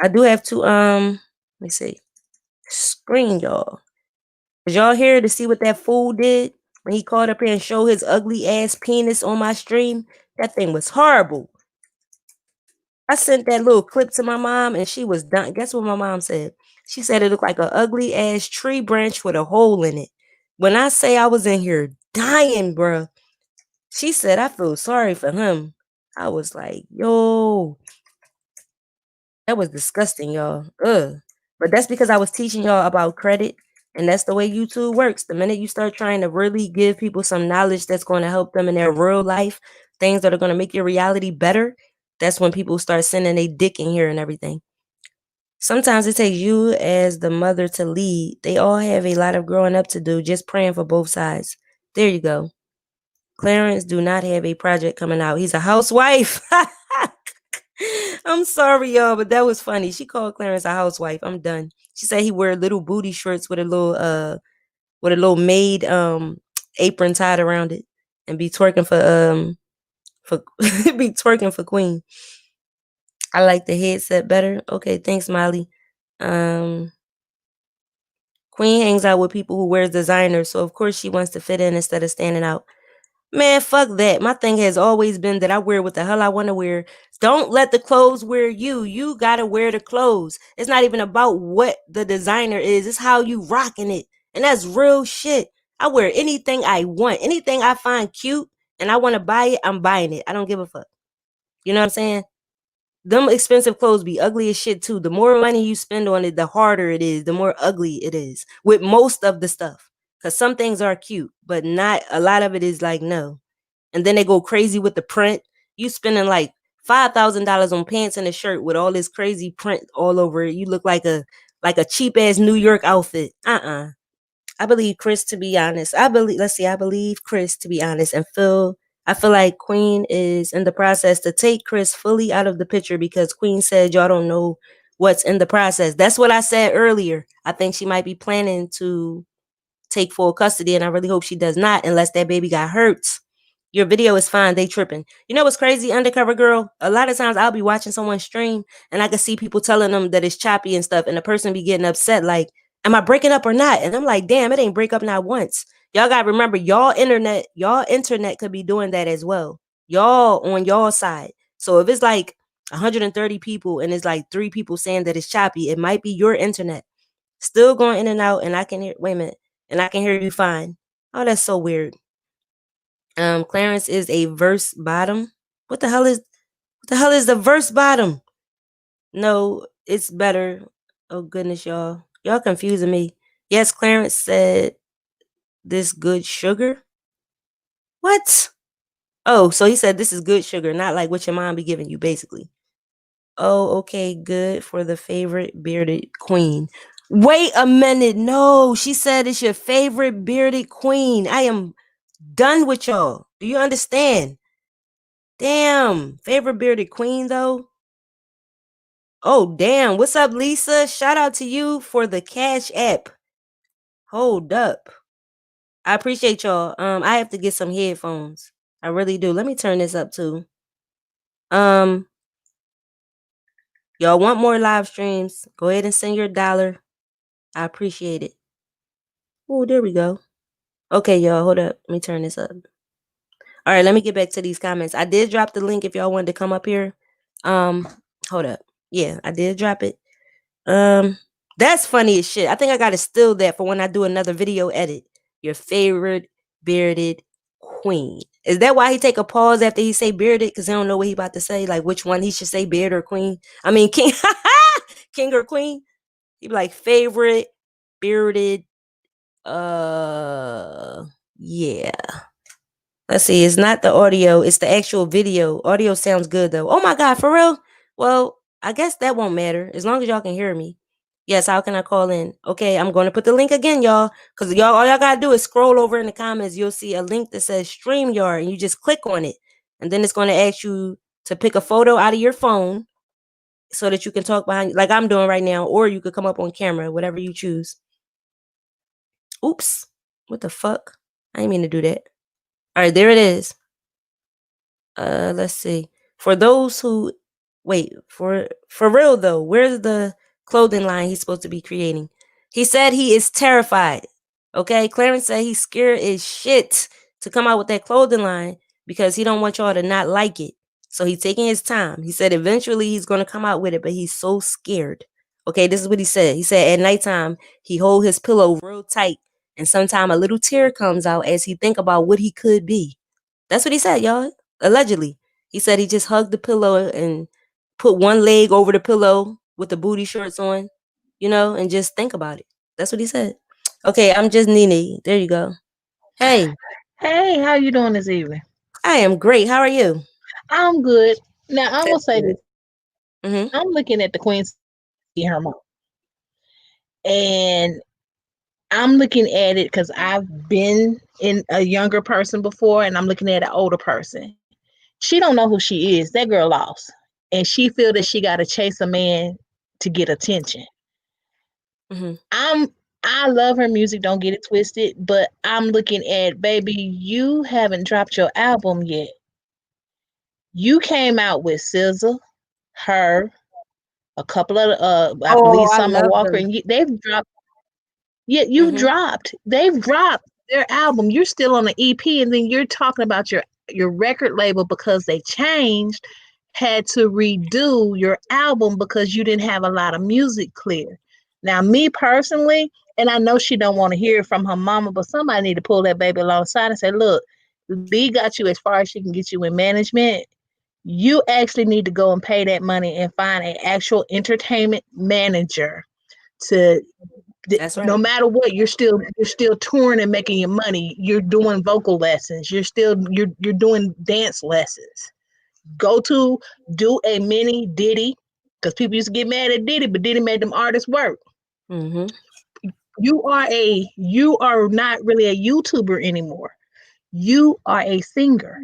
I do have to let me see. Screen y'all. Is y'all here to see what that fool did when he called up here and showed his ugly ass penis on my stream? That thing was horrible. I sent that little clip to my mom and she was done. Guess what my mom said? She said it looked like an ugly ass tree branch with a hole in it. When I say I was in here dying, bruh, she said, I feel sorry for him. I was like, yo, that was disgusting, y'all. Ugh. But that's because I was teaching y'all about credit. And that's the way YouTube works. The minute you start trying to really give people some knowledge that's going to help them in their real life, things that are going to make your reality better, that's when people start sending a dick in here and everything. Sometimes it takes you as the mother to lead. They all have a lot of growing up to do, just praying for both sides. There you go. Clarence do not have a project coming out. He's a housewife. I'm sorry, y'all, but that was funny. She called Clarence a housewife. I'm done. She said he wear little booty shorts with a little maid apron tied around it and be twerking for be twerking for Queen. I like the headset better. Okay, thanks, Molly. Queen hangs out with people who wears designers, so of course she wants to fit in instead of standing out. Man, fuck that. My thing has always been that I wear what the hell I want to wear. Don't let the clothes wear you. You gotta wear the clothes. It's not even about what the designer is. It's how you rocking it. And that's real shit. I wear anything I want. Anything I find cute and I want to buy it, I'm buying it. I don't give a fuck. You know what I'm saying? Them expensive clothes be ugly as shit too. The more money you spend on it, the harder it is, the more ugly it is with most of the stuff. Because some things are cute, but not a lot of it is like, no. And then they go crazy with the print. You spending like $5,000 on pants and a shirt with all this crazy print all over it. You look like a cheap ass New York outfit. I believe Chris, to be honest. I believe Chris, to be honest, and I feel like Queen is in the process to take Chris fully out of the picture, because Queen said y'all don't know what's in the process. That's what I said earlier. I think she might be planning to take full custody, and I really hope she does not, unless that baby got hurt. Your video is fine. They tripping. You know what's crazy, Undercover Girl? A lot of times I'll be watching someone stream and I can see people telling them that it's choppy and stuff, and the person be getting upset like, am I breaking up or not? And I'm like, damn, it ain't break up not once. Y'all gotta remember, y'all internet could be doing that as well. Y'all on y'all side. So if it's like 130 people and it's like 3 people saying that it's choppy, it might be your internet. Still going in and out, and I can hear. Wait a minute, and I can hear you fine. Oh, that's so weird. Clarence is a verse bottom. What the hell is the verse bottom? No, it's better. Oh goodness, y'all confusing me. Yes, Clarence said this good sugar. What? Oh, so he said this is good sugar, not like what your mom be giving you, basically. Oh, okay, good for the favorite bearded queen. Wait a minute. No, she said it's your favorite bearded queen. I am done with y'all. Do you understand? Damn. Favorite bearded queen, though? Oh, damn. What's up, Lisa? Shout out to you for the Cash App. Hold up. I appreciate y'all. I have to get some headphones. I really do. Let me turn this up too. Y'all want more live streams? Go ahead and send your $1. I appreciate it. Oh, there we go. Okay, y'all, hold up. Let me turn this up. All right, let me get back to these comments. I did drop the link if y'all wanted to come up here. Hold up. Yeah, I did drop it. That's funny as shit. I think I gotta steal that for when I do another video edit. Your favorite bearded queen. Is that why he take a pause after he say bearded? Because he don't know what he about to say, like which one he should say, beard or queen. I mean, king, king or queen. He be like favorite bearded. Yeah. Let's see. It's not the audio. It's the actual video. Audio sounds good though. Oh my God, for real? Well, I guess that won't matter as long as y'all can hear me. Yes. How can I call in? Okay, I'm going to put the link again, y'all. Because y'all, all y'all gotta do is scroll over in the comments. You'll see a link that says StreamYard, and you just click on it, and then it's going to ask you to pick a photo out of your phone so that you can talk behind, like I'm doing right now, or you could come up on camera, whatever you choose. Oops. What the fuck? I didn't mean to do that. All right, there it is. Let's see. For those who wait, for real though, where's the clothing line he's supposed to be creating? He said he is terrified. Okay, Clarence said he's scared as shit to come out with that clothing line because he don't want y'all to not like it. So he's taking his time. He said eventually he's gonna come out with it, but he's so scared. Okay, this is what he said. He said at nighttime he hold his pillow real tight, and sometime a little tear comes out as he think about what he could be. That's what he said, y'all. Allegedly. He said he just hugged the pillow and put one leg over the pillow with the booty shorts on, and just think about it. That's what he said. Okay, I'm just Nene. There you go. Hey. Hey, how you doing this evening? I am great. How are you? I'm good. Now I'm gonna say this. Mm-hmm. I'm looking at the queen her mom, and I'm looking at it because I've been in a younger person before, and I'm looking at an older person. She don't know who she is. That girl lost, and she feel that she got to chase a man to get attention. Mm-hmm. I love her music. Don't get it twisted, but I'm looking at, baby, you haven't dropped your album yet. You came out with SZA, her, a couple of I believe Summer Walker, and they've dropped. Yeah, they've dropped their album. You're still on the EP, and then you're talking about your record label because they changed, had to redo your album because you didn't have a lot of music clear. Now, me personally, and I know she don't want to hear it from her mama, but somebody need to pull that baby alongside and say, look, Lee got you as far as she can get you in management. You actually need to go and pay that money and find an actual entertainment manager to. That's right. No matter what, you're still touring and making your money. You're doing vocal lessons. You're doing dance lessons. Do a mini Diddy, because people used to get mad at Diddy, but Diddy made them artists work. Mm-hmm. You are not really a YouTuber anymore. You are a singer.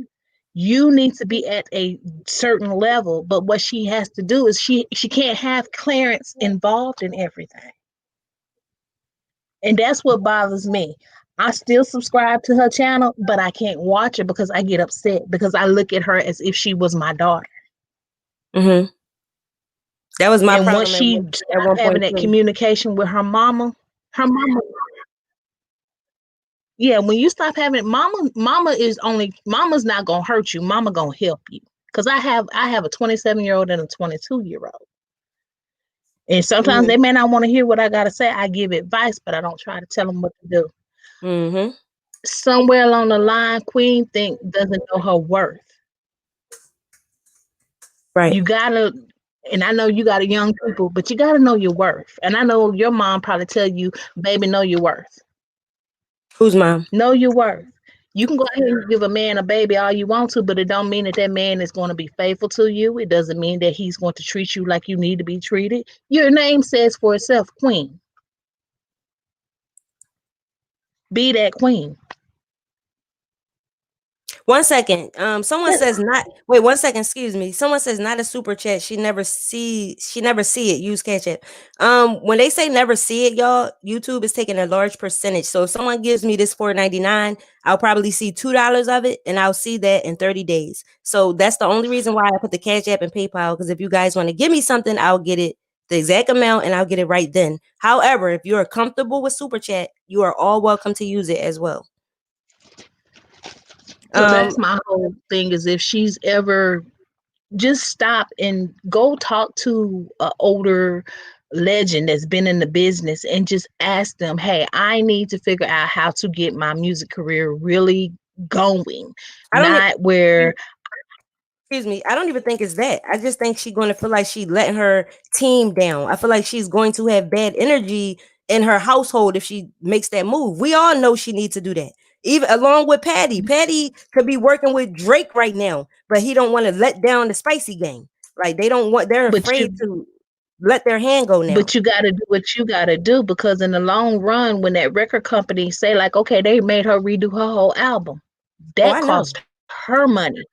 You need to be at a certain level, but what she has to do is she can't have Clarence involved in everything. And that's what bothers me. I still subscribe to her channel, but I can't watch it because I get upset because I look at her as if she was my daughter. Mm-hmm. That was my problem. And once she stopped having that communication with her mama, Yeah, when you stop having mama's not gonna hurt you. Mama gonna help you. Cause I have a 27-year-old and a 22-year-old. And sometimes they may not want to hear what I gotta say. I give advice, but I don't try to tell them what to do. Mm-hmm. Somewhere along the line, Queen doesn't know her worth. Right. You gotta, and I know you got a young people, but you gotta know your worth. And I know your mom probably tell you, baby, know your worth. Whose mom? Know your worth. You can go ahead and give a man a baby all you want to, but it don't mean that man is going to be faithful to you. It doesn't mean that he's going to treat you like you need to be treated. Your name says for itself, Queen. Be that queen. 1 second. Someone says not. Wait, 1 second. Excuse me. Someone says not a super chat. She never see it. Use Cash App. When they say never see it, y'all, YouTube is taking a large percentage. So if someone gives me this $4.99, I'll probably see $2 of it, and I'll see that in 30 days. So that's the only reason why I put the Cash App and PayPal. Because if you guys want to give me something, I'll get it the exact amount, and I'll get it right then. However, if you are comfortable with super chat, you are all welcome to use it as well. So that's my whole thing, is if she's ever, just stop and go talk to an older legend that's been in the business and just ask them, hey, I need to figure out how to get my music career really going. Excuse me, I don't even think it's that. I just think she's going to feel like she's letting her team down. I feel like she's going to have bad energy in her household if she makes that move. We all know she needs to do that. Even along with Patty. Patty could be working with Drake right now, but he don't want to let down the Spicy gang. Like they're afraid to let their hand go now. But you got to do what you got to do, because in the long run, when that record company say like, okay, they made her redo her whole album, that cost her money,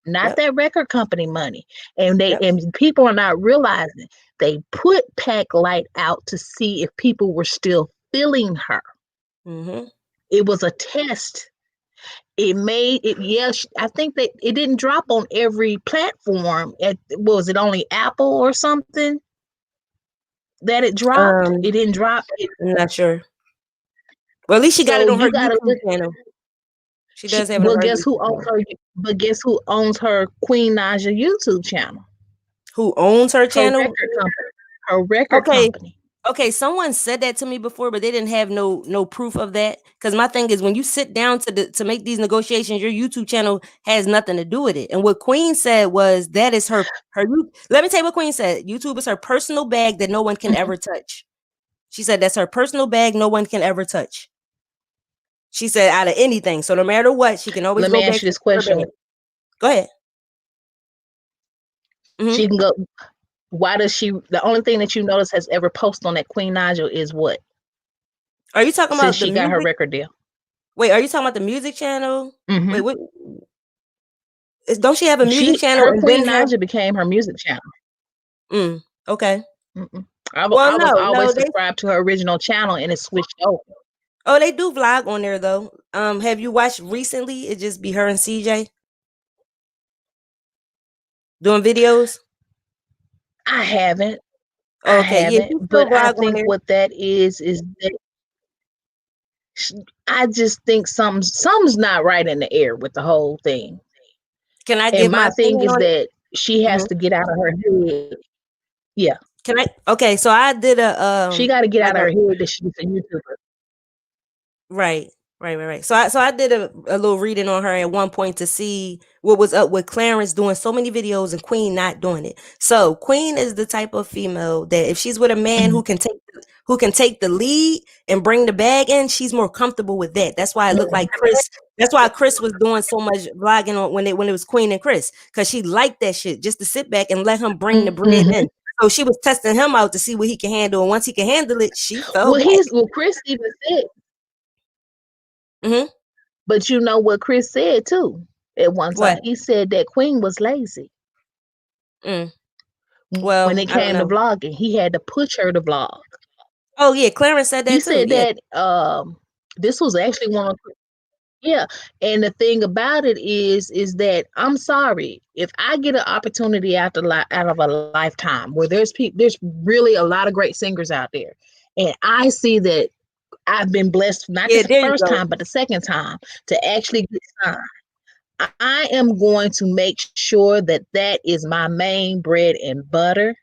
not that record company money. And and people are not realizing they put Pack Light out to see if people were still feeling her. Mm-hmm. It was a test. It made it. Yes, I think that it didn't drop on every platform. Was it only Apple or something that it dropped? It didn't drop. I'm not sure. Well, at least she got it on her YouTube channel. She does have it on her guess who owns her? But guess who owns her Queen Naja YouTube channel? Who owns her channel? Her record company. Okay, someone said that to me before, but they didn't have no proof of that. Because my thing is, when you sit down to make these negotiations, your YouTube channel has nothing to do with it. And what Queen said was that is her. Let me tell you what Queen said. YouTube is her personal bag that no one can ever touch. She said that's her personal bag no one can ever touch. She said out of anything. So no matter what, she can always Let go me back ask you this question. Go ahead. Mm-hmm. She can go. Why does she? The only thing that you notice has ever posted on that Queen Naja is what? Are you talking about she got her record deal? Wait, are you talking about the music channel? Mm-hmm. Wait, what? Don't she have a music channel? Her Queen Naja became her music channel. Okay. I was always subscribed to her original channel, and it switched over. Oh, they do vlog on there though. Have you watched recently? It just be her and CJ doing videos. I haven't. Okay, yeah, but I think what that is that I just think something's not right in the air with the whole thing. Can I give my thing is that she has to get out of her head. Yeah. Can I? Okay, so I did a. She got to get out of her head that she's a YouTuber. Right. So I did a little reading on her at one point to see what was up with Clarence doing so many videos and Queen not doing it. So Queen is the type of female that if she's with a man who can take the lead and bring the bag in, she's more comfortable with that. That's why it looked like Chris. That's why Chris was doing so much vlogging on when it was Queen and Chris, because she liked that shit, just to sit back and let him bring the bread in. So she was testing him out to see what he can handle, and once he can handle it, she felt. Well, Chris even said. Mm-hmm. But you know what Chris said too at one time? He said that Queen was lazy. Well, when it came to vlogging, he had to push her to vlog. Oh yeah, Clarence said that he too. Said that this was actually one of. Yeah, and the thing about it is that I'm sorry if I get an opportunity out of a lifetime where there's really a lot of great singers out there, and I see that I've been blessed not Yeah, just the there you first go. time, but the second time to actually get signed. I am going to make sure that that is my main bread and butter.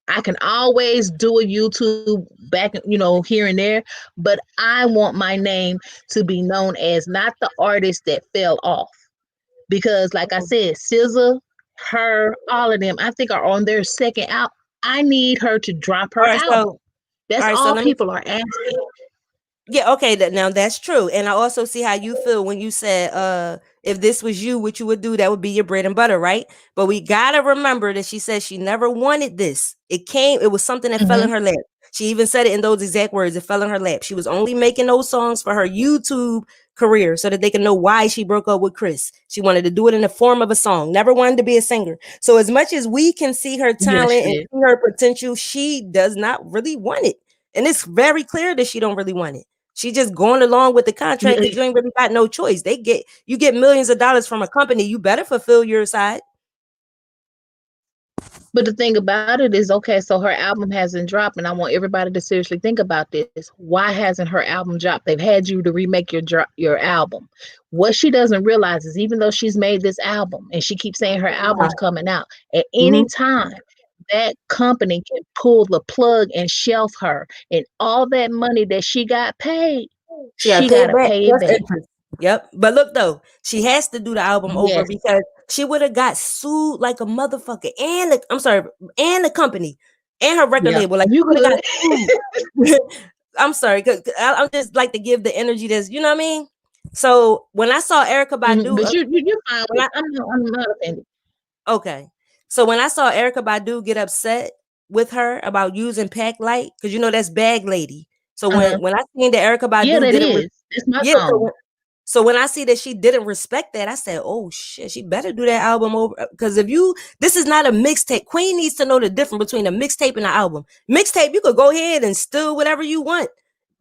I can always do a YouTube back, here and there, but I want my name to be known as not the artist that fell off. Because, like I said, SZA, her, all of them, I think are on their second album. I need her to drop All her right, so album. That's so all let me. people are asking. Yeah, okay, now that's true. And I also see how you feel when you said if this was you, what you would do, that would be your bread and butter, right? But we gotta remember that she said she never wanted this. It was something that fell in her lap. She even said it in those exact words, it fell in her lap. She was only making those songs for her YouTube career so that they can know why she broke up with Chris. She wanted to do it in the form of a song, never wanted to be a singer. So as much as we can see her Yes, talent she and did. see her potential, she does not really want it. And it's very clear that she don't really want it. She just going along with the contract because you ain't really got no choice. You get millions of dollars from a company. You better fulfill your side. But the thing about it is, okay, so her album hasn't dropped, and I want everybody to seriously think about this. Why hasn't her album dropped? They've had you to remake your album. What she doesn't realize is, even though she's made this album and she keeps saying her album's coming out, at any time that company can pull the plug and shelf her, and all that money that she got paid, She got she paid got to back pay it plus back. interest. Yep. But look though, she has to do the album over Yes. because she would have got sued like a motherfucker, and the company and her record Yeah. label. Like, You she would have got good. sued. I'm sorry, because I'm just like to give the energy that's, you know what I mean. So when I saw Erica Badu, But you're fine with it. I'm not offended. okay. So when I saw Erica Badu get upset with her about using Pack Light, because that's Bag Lady. So when I seen that Erica Yeah, Badu that didn't, is. That's my yeah. song. So when I see that she didn't respect that, I said, "Oh shit, she better do that album over." Because this is not a mixtape. Queen needs to know the difference between a mixtape and an album. Mixtape, you could go ahead and steal whatever you want,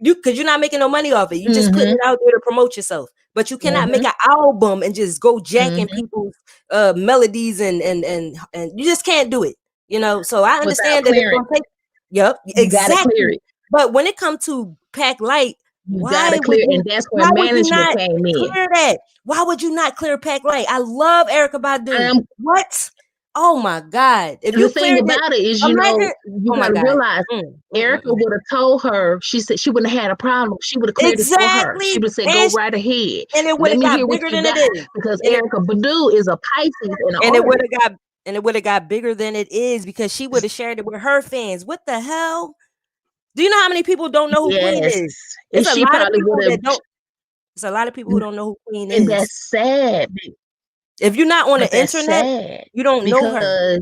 because you're not making no money off it. You just putting it out there to promote yourself. But you cannot make an album and just go jacking people's melodies and you just can't do it. So I Without understand that it's clearing. gonna take. Yep, You gotta clear exactly. it. But when it comes to Pack Light, You why gotta would clear it. you? And that's Why where would you management not came in. clear that? Why would you not clear Pack Light? I love Erica Badu. What? Oh my God! If The you thing cleared it, about it is, imagine. you Oh my gotta God! realize Erica would have told her, she said she wouldn't have had a problem. She would have cleared it for her. She Exactly, would have said, go right ahead. and it would Let have me got hear what bigger you than it got. is. Because And Erica Badu is a Pisces and an it would artist. have got bigger than it is because she would have shared it with her fans. What the hell? Do you know how many people don't know who Queen Yes. is? And It's a she lot of probably people would have. that don't. It's a lot of people who don't know who Queen And is. that's sad. If you're not on But the that's internet, sad. you don't know her. Because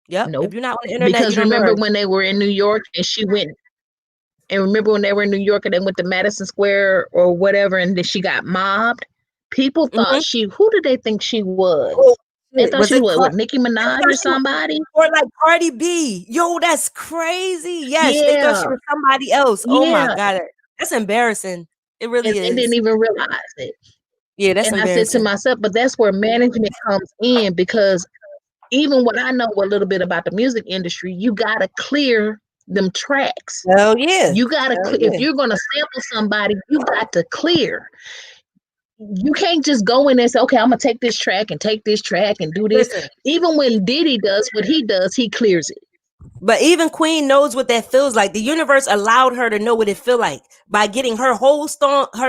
Yep. nope. If you're not on the internet, you Because don't know remember her. when they were in New York and she went, and remember when they were in New York and they went to Madison Square or whatever, and then she got mobbed? People thought who did they think she was? Oh, They thought was she it was what, Nicki Minaj or somebody? or like Cardi B? Yo, that's crazy. Yes, they thought she Yeah. was somebody else. Oh my Yeah. God, that's embarrassing. It really And they is. didn't even realize it. Yeah, that's And I said to embarrassing. myself, but that's where management comes in, because even what I know a little bit about the music industry, you gotta clear them tracks. Oh yeah. You gotta if you're gonna sample somebody, you got to clear. You can't just go in and say, okay, I'm gonna take this track and do this. Listen, Even when Diddy does what he does, he clears it. but even Queen knows what that feels like. The universe allowed her to know what it feel like by getting her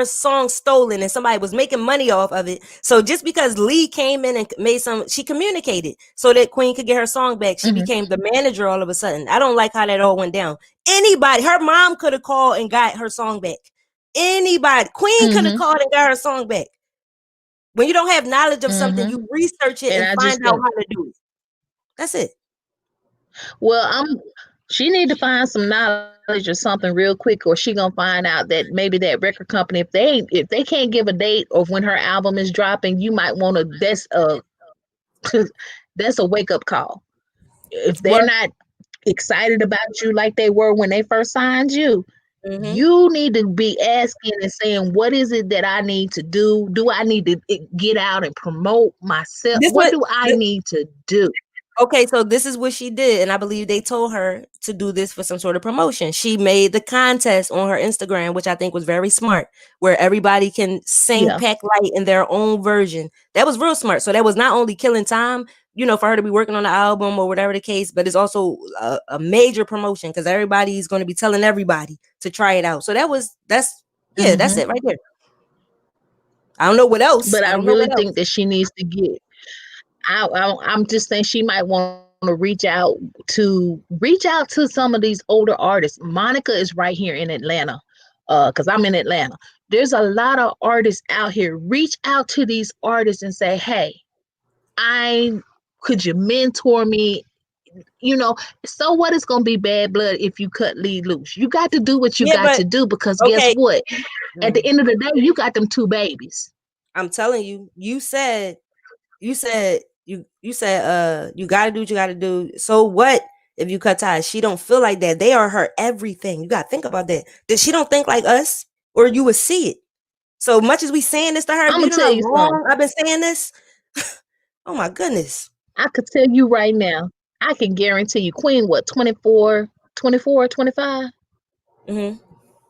song stolen, and somebody was making money off of it. So just because Lee came in and made she communicated so that Queen could get her song back. She became the manager all of a sudden. I don't like how that all went down. Her mom could have called and got her song back. Anybody, Queen could have called and got her song back. When you don't have knowledge of something, you research it and find out how to do it. That's it. Well, she need to find some knowledge or something real quick, or she gonna find out that maybe that record company, if they can't give a date of when her album is dropping, you might want to. That's a wake up call. If they're not excited about you like they were when they first signed you, you need to be asking and saying, what is it that I need to do? Do I need to get out and promote myself? What do I need to do? Okay, so this is what she did, and I believe they told her to do this for some sort of promotion. She made the contest on her Instagram, which I think was very smart, where everybody can sing Yeah. Pack Light in their own version. That was real smart. So that was not only killing time, for her to be working on the album or whatever the case, but it's also a major promotion because everybody's going to be telling everybody to try it out. So that's Mm-hmm. it right there. I don't know what else. But I I don't know really what else. think that she needs to get. I'm just saying she might want to reach out to some of these older artists. Monica is right here in Atlanta, because I'm in Atlanta. There's a lot of artists out here. Reach out to these artists and say, hey, could you mentor me? So what is gonna be bad blood if you cut lead loose? You got to do what you Yeah, got but to do, because guess okay. what? At the end of the day, you got them 2 babies. I'm telling you, you said you gotta do what you gotta do. So what if you cut ties? She don't feel like that. They are her everything. You gotta think about that. That she don't think like us, or you would see it. So much as we saying this to her, I'm you gonna know tell how you something. long I've been saying this? Oh my goodness. I could tell you right now, I can guarantee you, Queen, what, 24, 25? Mm-hmm.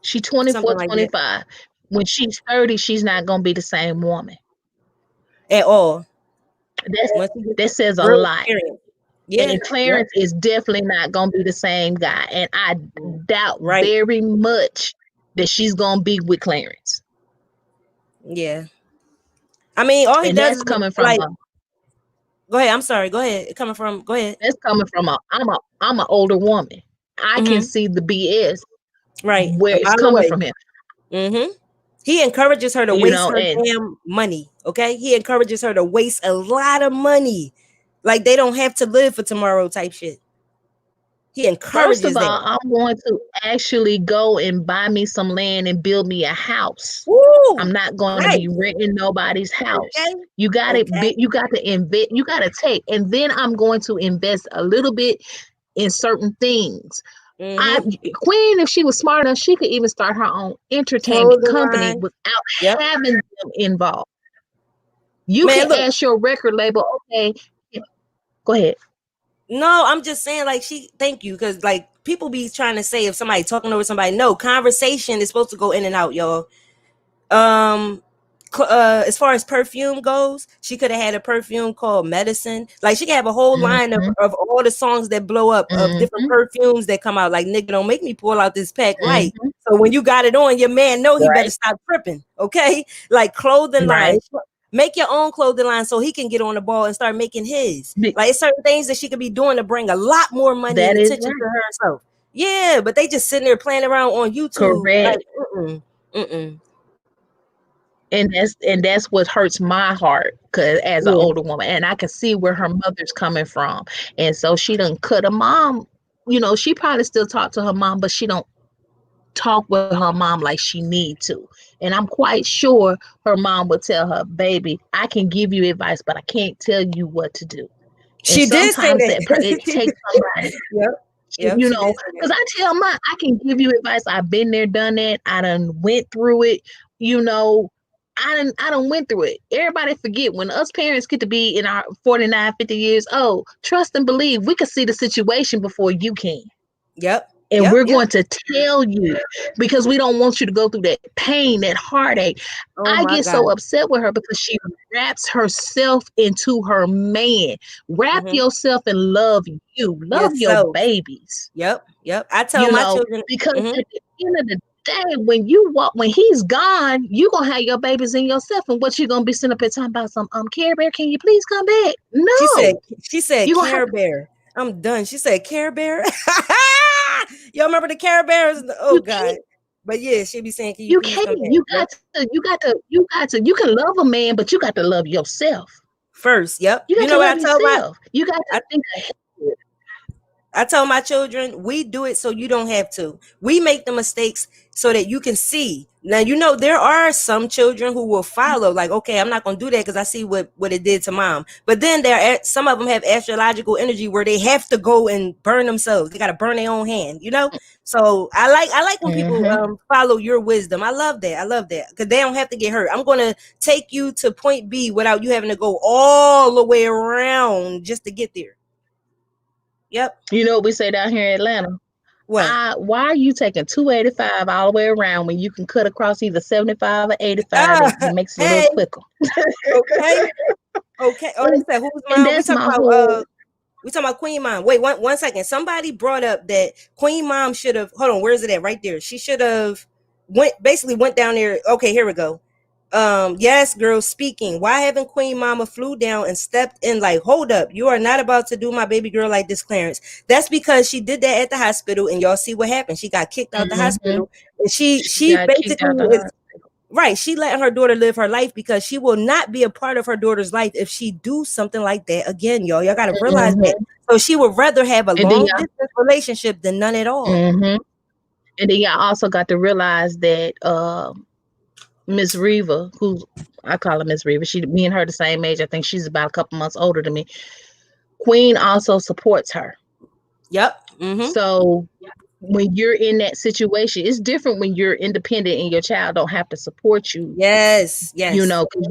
She 24, Something like that. 25. When she's 30, she's not gonna be the same woman. At all. That's Once you get that says a real lot. experience. Yeah. And Yep. Clarence is definitely not gonna be the same guy. And I doubt Right. very much that she's gonna be with Clarence. Yeah. I mean, all he And does that's is coming from like. Go ahead. I'm sorry. Go ahead. Go ahead. I'm an older woman. I can Mm-hmm. see the BS Right. where A it's mile coming away. from him. Mm-hmm. He encourages her to waste her And damn money. Okay. He encourages her to waste a lot of money. Like they don't have to live for tomorrow type shit. He first of encourages that. all, I'm going to actually go and buy me some land and build me a house. I'm Woo! not going to Right. be renting nobody's house. Okay. You got Okay. you got to invest, you got to take, and then I'm going to invest a little bit in certain things. Mm-hmm. Queen, if she was smart enough, she could even start her own entertainment Clothing company line. without Yep. having them involved. You Man, can look. ask your record label, okay, go ahead. No, I'm just saying, like, thank you, because like people be trying to say if somebody talking over somebody. No, conversation is supposed to go in and out, y'all. As far as perfume goes, she could have had a perfume called Medicine. Like she could have a whole line Mm-hmm. of all the songs that blow up of different Mm-hmm. perfumes that come out. Like, nigga, don't make me pull out this Pack Light. Mm-hmm. So when you got it on, your man know he better Right. stop tripping. Okay, like clothing Right. line. Make your own clothing line so he can get on the ball and start making his. Like it's certain things that she could be doing to bring a lot more money and That is attention right. to herself. Yeah, but they just sitting there playing around on YouTube. Correct. Like, mm-mm. And that's what hurts my heart, because as an Yeah. older woman, and I can see where her mother's coming from, and so she done cut her mom. She probably still talk to her mom, but she don't talk with her mom like she need to. And I'm quite sure her mom would tell her, baby, I can give you advice, but I can't tell you what to do. And She did say sometimes that. it takes somebody. Yep. She did say that. Because I tell mine, I can give you advice. I've been there, done that. I done went through it. I done went through it. Everybody forget, when us parents get to be in our 49, 50 years old, trust and believe we can see the situation before you can. Yep. And we're going to tell you, because we don't want you to go through that pain, that heartache. Oh I my get God. so upset with her because she wraps herself into her man. Wrap yourself and love you. Love your babies. Yep. I tell my children, because at the end of the day, when he's gone, you're gonna have your babies in yourself, and what you gonna be sitting up here talking about some Care Bear, can you please come back? No. She said Care Bear. I'm done. She said Care Bear. Y'all remember the Care Bears? Oh God. But yeah, she be saying, can you please come back? You can love a man, but you got to love yourself first. Yep. You got to love yourself. You got to think ahead. I tell my children, we do it so you don't have to. We make the mistakes so that you can see. Now, there are some children who will follow, like, okay, I'm not going to do that because I see what it did to mom. But then some of them have astrological energy where they have to go and burn themselves. They got to burn their own hand, So I like when people follow your wisdom. I love that because they don't have to get hurt. I'm going to take you to point B without you having to go all the way around just to get there. Yep. You know what we say down here in Atlanta? What? Why are you taking 285 all the way around when you can cut across either 75 or 85? It makes it a little Hey, quicker. okay. Okay. Oh, they said whose And mom? that's my whole. We talking about Queen Mom. Wait, one second. Somebody brought up that Queen Mom should have. Hold on, where is it at? Right there. She should have went down there. Okay, here we go. Yes, girl, speaking. Why haven't Queen Mama flew down and stepped in like, hold up, you are not about to do my baby girl like this, Clarence. That's because she did that at the hospital, and y'all see what happened. She got kicked out the hospital, and she got kicked basically out the is right. She letting her daughter live her life because she will not be a part of her daughter's life if she do something like that again, y'all. Y'all got to realize that. So she would rather have a long distance relationship than none at all. And then y'all also got to realize that Miss Reva, who I call her Miss Reva, me and her the same age. I think she's about a couple months older than me. Queen also supports her. Yep. So when you're in that situation, it's different when you're independent and your child don't have to support you. Yes. You know, because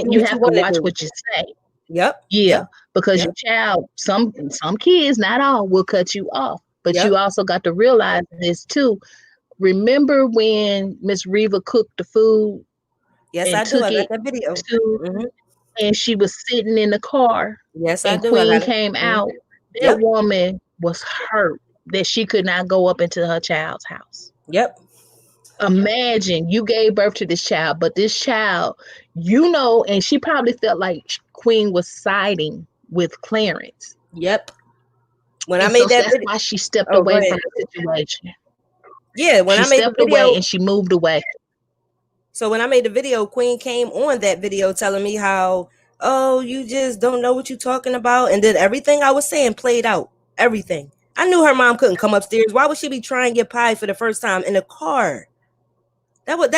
you have to watch what you say. Yep. Yeah. Because your child, some kids, not all, will cut you off. But you also got to realize this too. Remember when Miss Reva cooked the food? Yes, I do. I got that video. And she was sitting in the car. Yes, and I do. Queen came out. That woman was hurt that she could not go up into her child's house. Yep. Imagine you gave birth to this child, but this child, you know, and she probably felt like Queen was siding with Clarence. Yep. When I made that that's video, why she stepped away from the situation. Yeah, when she I made stepped the video, away and she moved away. So when I made the video, Queen came on that video telling me how, oh, you just don't know what you're talking about, and then everything I was saying played out. Everything. I knew her mom couldn't come upstairs. Why would she be trying to get pie for the first time in a car? That was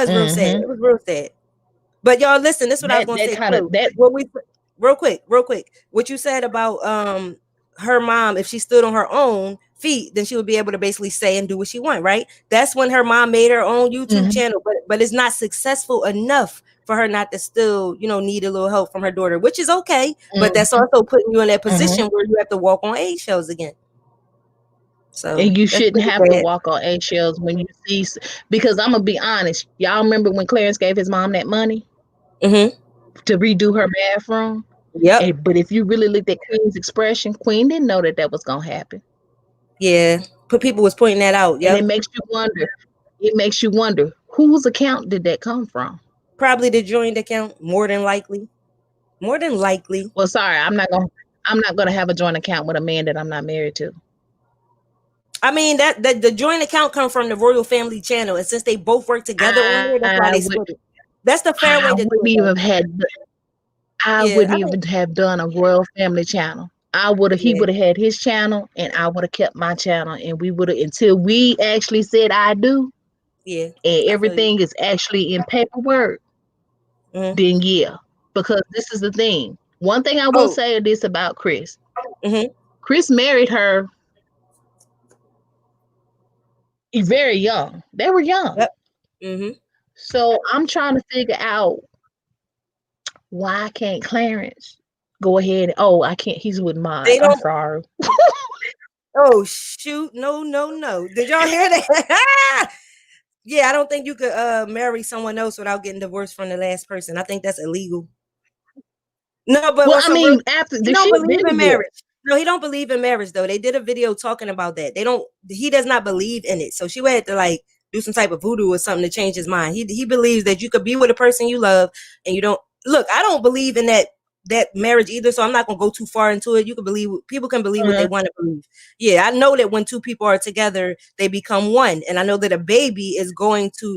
real sad. It was real sad. But y'all, listen, this is what I was going to say. Real quick, what you said about her mom, if she stood on her own feet, then she would be able to basically say and do what she want, right? That's when her mom made her own YouTube channel, but it's not successful enough for her not to still, need a little help from her daughter, which is okay. But that's also putting you in that position where you have to walk on eggshells again. So, and you shouldn't have to walk on eggshells when you see, because I'm gonna be honest, y'all remember when Clarence gave his mom that money to redo her bathroom? But if you really looked at Queen's expression, Queen didn't know that was gonna happen. Yeah, but people was pointing that out. And it makes you wonder whose account did that come from? Probably the joint account, more than likely. Well, sorry, I'm not gonna have a joint account with a man that I'm not married to. I mean, that the joint account comes from the Royal Family channel, and since they both work together on there, that's why they split it. That's the fair way to do it. I wouldn't even have done a Royal Family channel. He would have had his channel, and I would have kept my channel, and we would have, until we actually said I do. Yeah. And everything is actually in paperwork. Then because this is the thing. One thing I will say this about Chris. Chris married her very young. They were young. Yep. So I'm trying to figure out, why can't Clarence go ahead? I can't. He's with mine. I'm sorry. Oh shoot! No. Did y'all hear that? Yeah, I don't think you could marry someone else without getting divorced from the last person. I think that's illegal. No, but I mean, after he don't believe in marriage. No, he don't believe in marriage though. They did a video talking about that. He does not believe in it. So she would have to do some type of voodoo or something to change his mind. He believes that you could be with a person you love and you don't. Look, I don't believe in that marriage either, so I'm not gonna go too far into it. People can believe what they want to believe. Yeah, I know that when two people are together, they become one, and I know that a baby is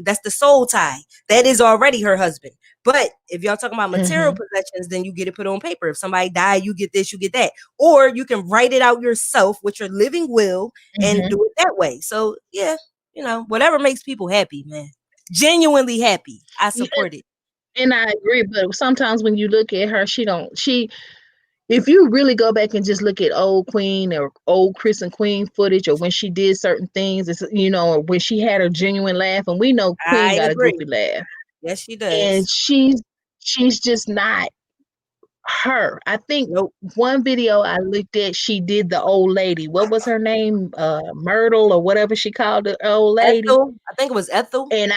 that's the soul tie. That is already her husband. But if y'all talking about material possessions, then you get it put on paper. If somebody died, you get this, you get that, or you can write it out yourself with your living will and do it that way. So yeah, whatever makes people happy, man, genuinely happy, I support it. And I agree, but sometimes when you look at her, if you really go back and just look at old Queen or old Chris and Queen footage, or when she did certain things, or when she had her genuine laugh, and we know Queen got a goofy laugh. Yes, she does. And she's just not Her. I think Nope. one video I looked at, she did the old lady. What was her name? Myrtle or whatever she called the old lady. Ethel. I think it was Ethel. And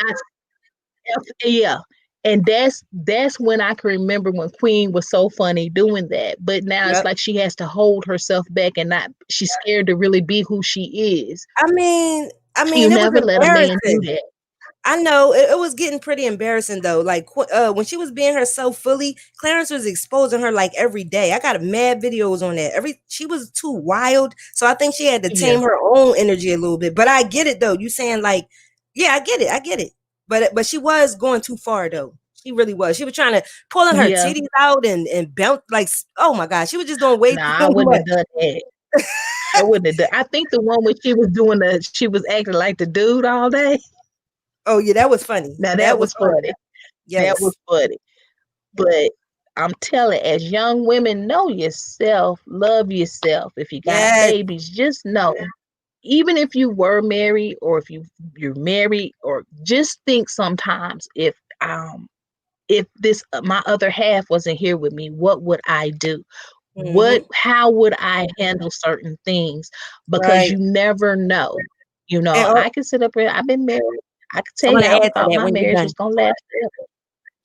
yeah. And that's when I can remember when Queen was so funny doing that. But now it's Yep. like she has to hold herself back and she's scared to really be who she is. I mean, You it was never let a man do embarrassing. that. I know it was getting pretty embarrassing though. Like when she was being herself fully, Clarence was exposing her like every day. I got mad videos on that. She was too wild, so I think she had to tame her own energy a little bit. But I get it though. You saying like, yeah, I get it. But she was going too far though. She really was. She was trying to pulling her titties out and bounce like, oh my God, she was just doing way too I wouldn't much. have done that. I wouldn't have done. I think the one when she was acting like the dude all day. Oh yeah, that was funny. Now that was funny. Yes. That was funny. But I'm telling, as young women, know yourself, love yourself. If you got babies, just know, even if you were married or if you're married, or just think sometimes if this my other half wasn't here with me, what would I do? How would I handle certain things? Because you never know. You know, I can sit up here, I've been married. I can tell you, I thought my marriage was gonna last forever.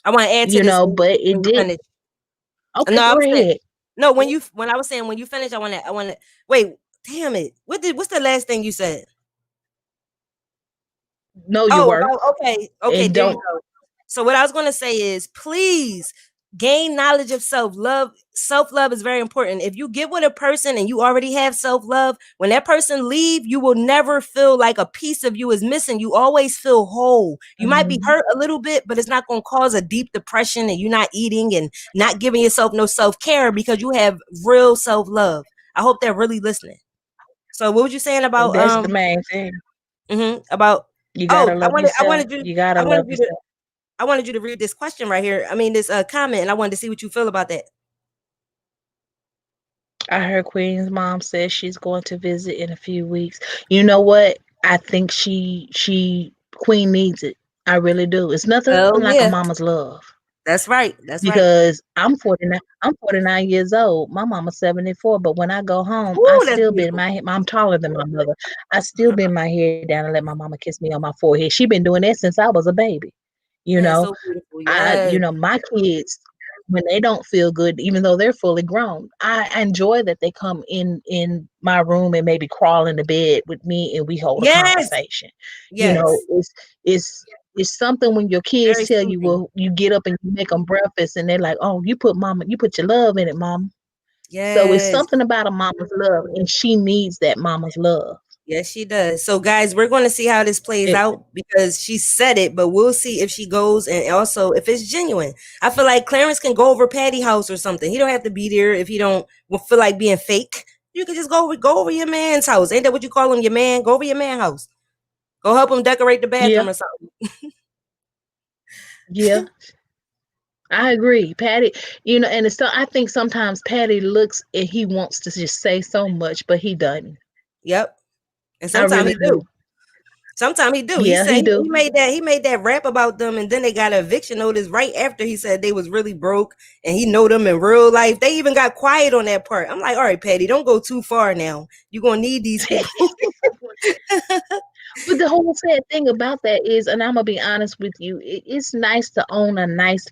I want to add to this, but it didn't. Okay, no, go ahead. No, when I was saying when you finish, I want to wait. Damn it! What's the last thing you said? No, you were okay. And there you go. So what I was going to say is, please gain knowledge of self-love. Self-love is very important. If you get with a person and you already have self-love, when that person leave, you will never feel like a piece of you is missing. You always feel whole. You might be hurt a little bit, but it's not going to cause a deep depression and you're not eating and not giving yourself no self-care because you have real self-love. I hope they're really listening. So what were you saying about that's the main thing. About you gotta love yourself. I wanted you to read this question right here. I mean, this comment, and I wanted to see what you feel about that. I heard Queen's mom says she's going to visit in a few weeks. You know what? I think Queen needs it. I really do. It's nothing like a mama's love. That's right. Because I'm 49. I'm 49 years old. My mama's 74. But when I go home, I still bend my head. I'm taller than my mother. I still bend my head down and let my mama kiss me on my forehead. She been doing that since I was a baby. You know, so beautiful. Yes. My kids, when they don't feel good, even though they're fully grown, I enjoy that they come in my room and maybe crawl into bed with me and we hold a conversation. Yes. You know, it's something when your kids tell you, well, you get up and you make them breakfast and they're like, oh, you put your love in it, mama. Yes. So it's something about a mama's love, and she needs that mama's love. Yes, she does. So, guys, we're going to see how this plays out because she said it, but we'll see if she goes and also if it's genuine. I feel like Clarence can go over Patty's house or something. He don't have to be there if he don't feel like being fake. You can just go over your man's house. Ain't that what you call him, your man? Go over your man's house. Go help him decorate the bathroom or something. Yeah. I agree, Patty. And it's I think sometimes Patty looks and he wants to just say so much, but he doesn't. Yep. And sometimes he do. Sometimes he do. Yeah, he do. He made that rap about them, and then they got an eviction notice right after he said they was really broke, and he know them in real life. They even got quiet on that part. I'm like, all right, Patty, don't go too far now. You're gonna need these people. But the whole sad thing about that is, and I'm gonna be honest with you, it's nice to own a nice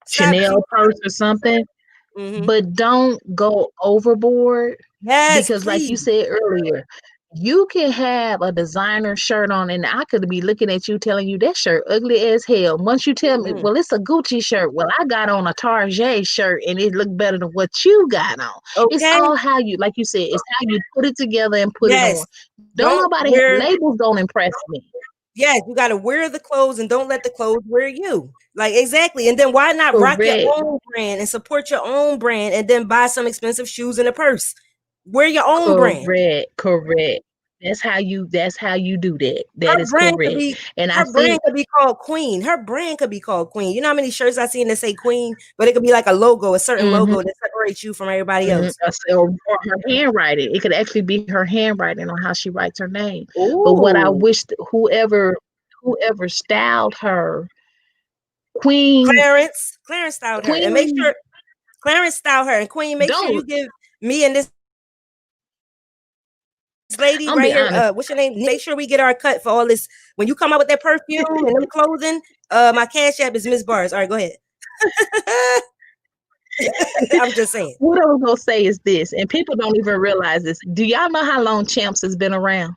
Chanel purse or something. But don't go overboard. Yes, because like you said earlier, you can have a designer shirt on and I could be looking at you telling you that shirt ugly as hell. Once you tell me, well, it's a Gucci shirt. Well, I got on a Target shirt and it looked better than what you got on. Okay. It's all how you, like you said, it's how you put it together and put it on. Labels don't impress me. Yes, you got to wear the clothes and don't let the clothes wear you. Like, exactly. And then why not rock your own brand and support your own brand and then buy some expensive shoes and a purse? Wear your own brand. Correct. That's how you do that. That is correct. Her brand could be called Queen. Her brand could be called Queen. You know how many shirts I've seen that say Queen, but it could be like a logo, a certain logo that separates you from everybody else. Or her handwriting. It could actually be her handwriting on how she writes her name. Ooh. But what I wish whoever styled her Queen Clarence styled her. And make Queen sure Clarence styled her. And Queen, make sure don't. you give me and this lady I'm right be here, honest. what's your name? Make sure we get our cut for all this. When you come out with that perfume and them clothing, my cash app is Miss Bars. All right, go ahead. I'm just saying. What I was gonna say is this, and people don't even realize this. Do y'all know how long Champs has been around?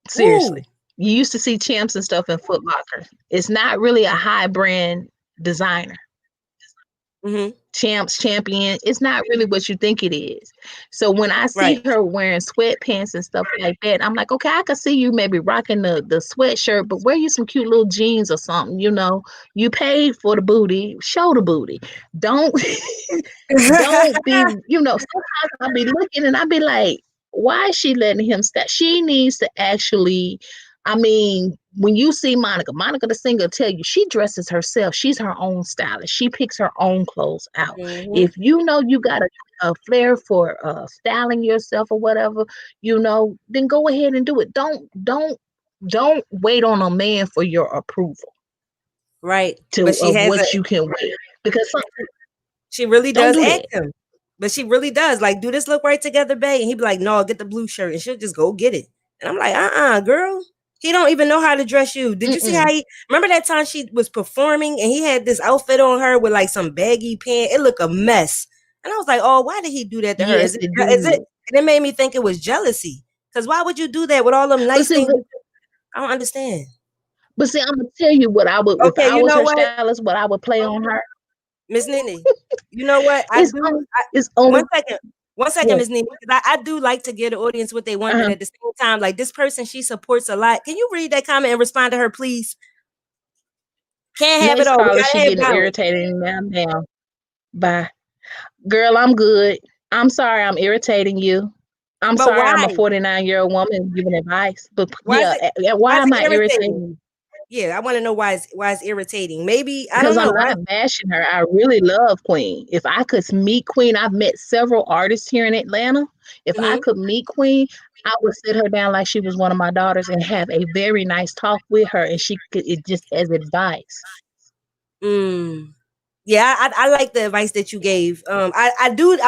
Seriously. Ooh. You used to see Champs and stuff in Foot Locker. It's not really a high brand designer. Mm-hmm. Champs, Champion, it's not really what you think it is. So when I see Right. her wearing sweatpants and stuff like that, I'm like, okay, I could see you maybe rocking the sweatshirt, but wear you some cute little jeans or something. You know, you paid for the booty, show the booty. Don't don't be, you know, sometimes I'll be looking and I'll be like, why is she letting him stop? She needs to actually, I mean, when you see Monica the singer tell you she dresses herself. She's her own stylist. She picks her own clothes out. Mm-hmm. If you know you got a flair for styling yourself or whatever, you know, then go ahead and do it. Don't wait on a man for your approval. Right. To But she of has what you can wear, because she really don't does do ask that. him. But she really does. Like, do this look right together, babe? And he'd be like, no, get the blue shirt. And she'll just go get it. And I'm like, girl. He don't even know how to dress you. Did you see how he remember that time she was performing and he had this outfit on her with like some baggy pants? It looked a mess. And I was like, oh, why did he do that to her? Yes, Is it? it do. And it made me think it was jealousy. Because why would you do that with all them But nice see, things? I don't understand. I'm gonna tell you what I would, if Okay, I you was know her what, stylist, what I would play on her. Miss Nene, you know what? It's on. One second, What? Miss Nene, because I do like to give the audience what they want, but at the same time, like this person, she supports a lot. Can you read that comment and respond to her, please? Can't have it Next all. We caller, gotta she have getting balance. irritating now. Bye. Girl, I'm good. I'm sorry I'm irritating you. I'm But sorry I'm a why? 49-year-old woman giving advice. But Why is why it am I irritating? irritating? Yeah, I want to know why it's irritating. Maybe I Because don't know I'm why. not bashing her. I really love Queen. If I could meet Queen, I've met several artists here in Atlanta. If I could meet Queen, I would sit her down like she was one of my daughters and have a very nice talk with her, and she could, it just as advice. Yeah, I like the advice that you gave. I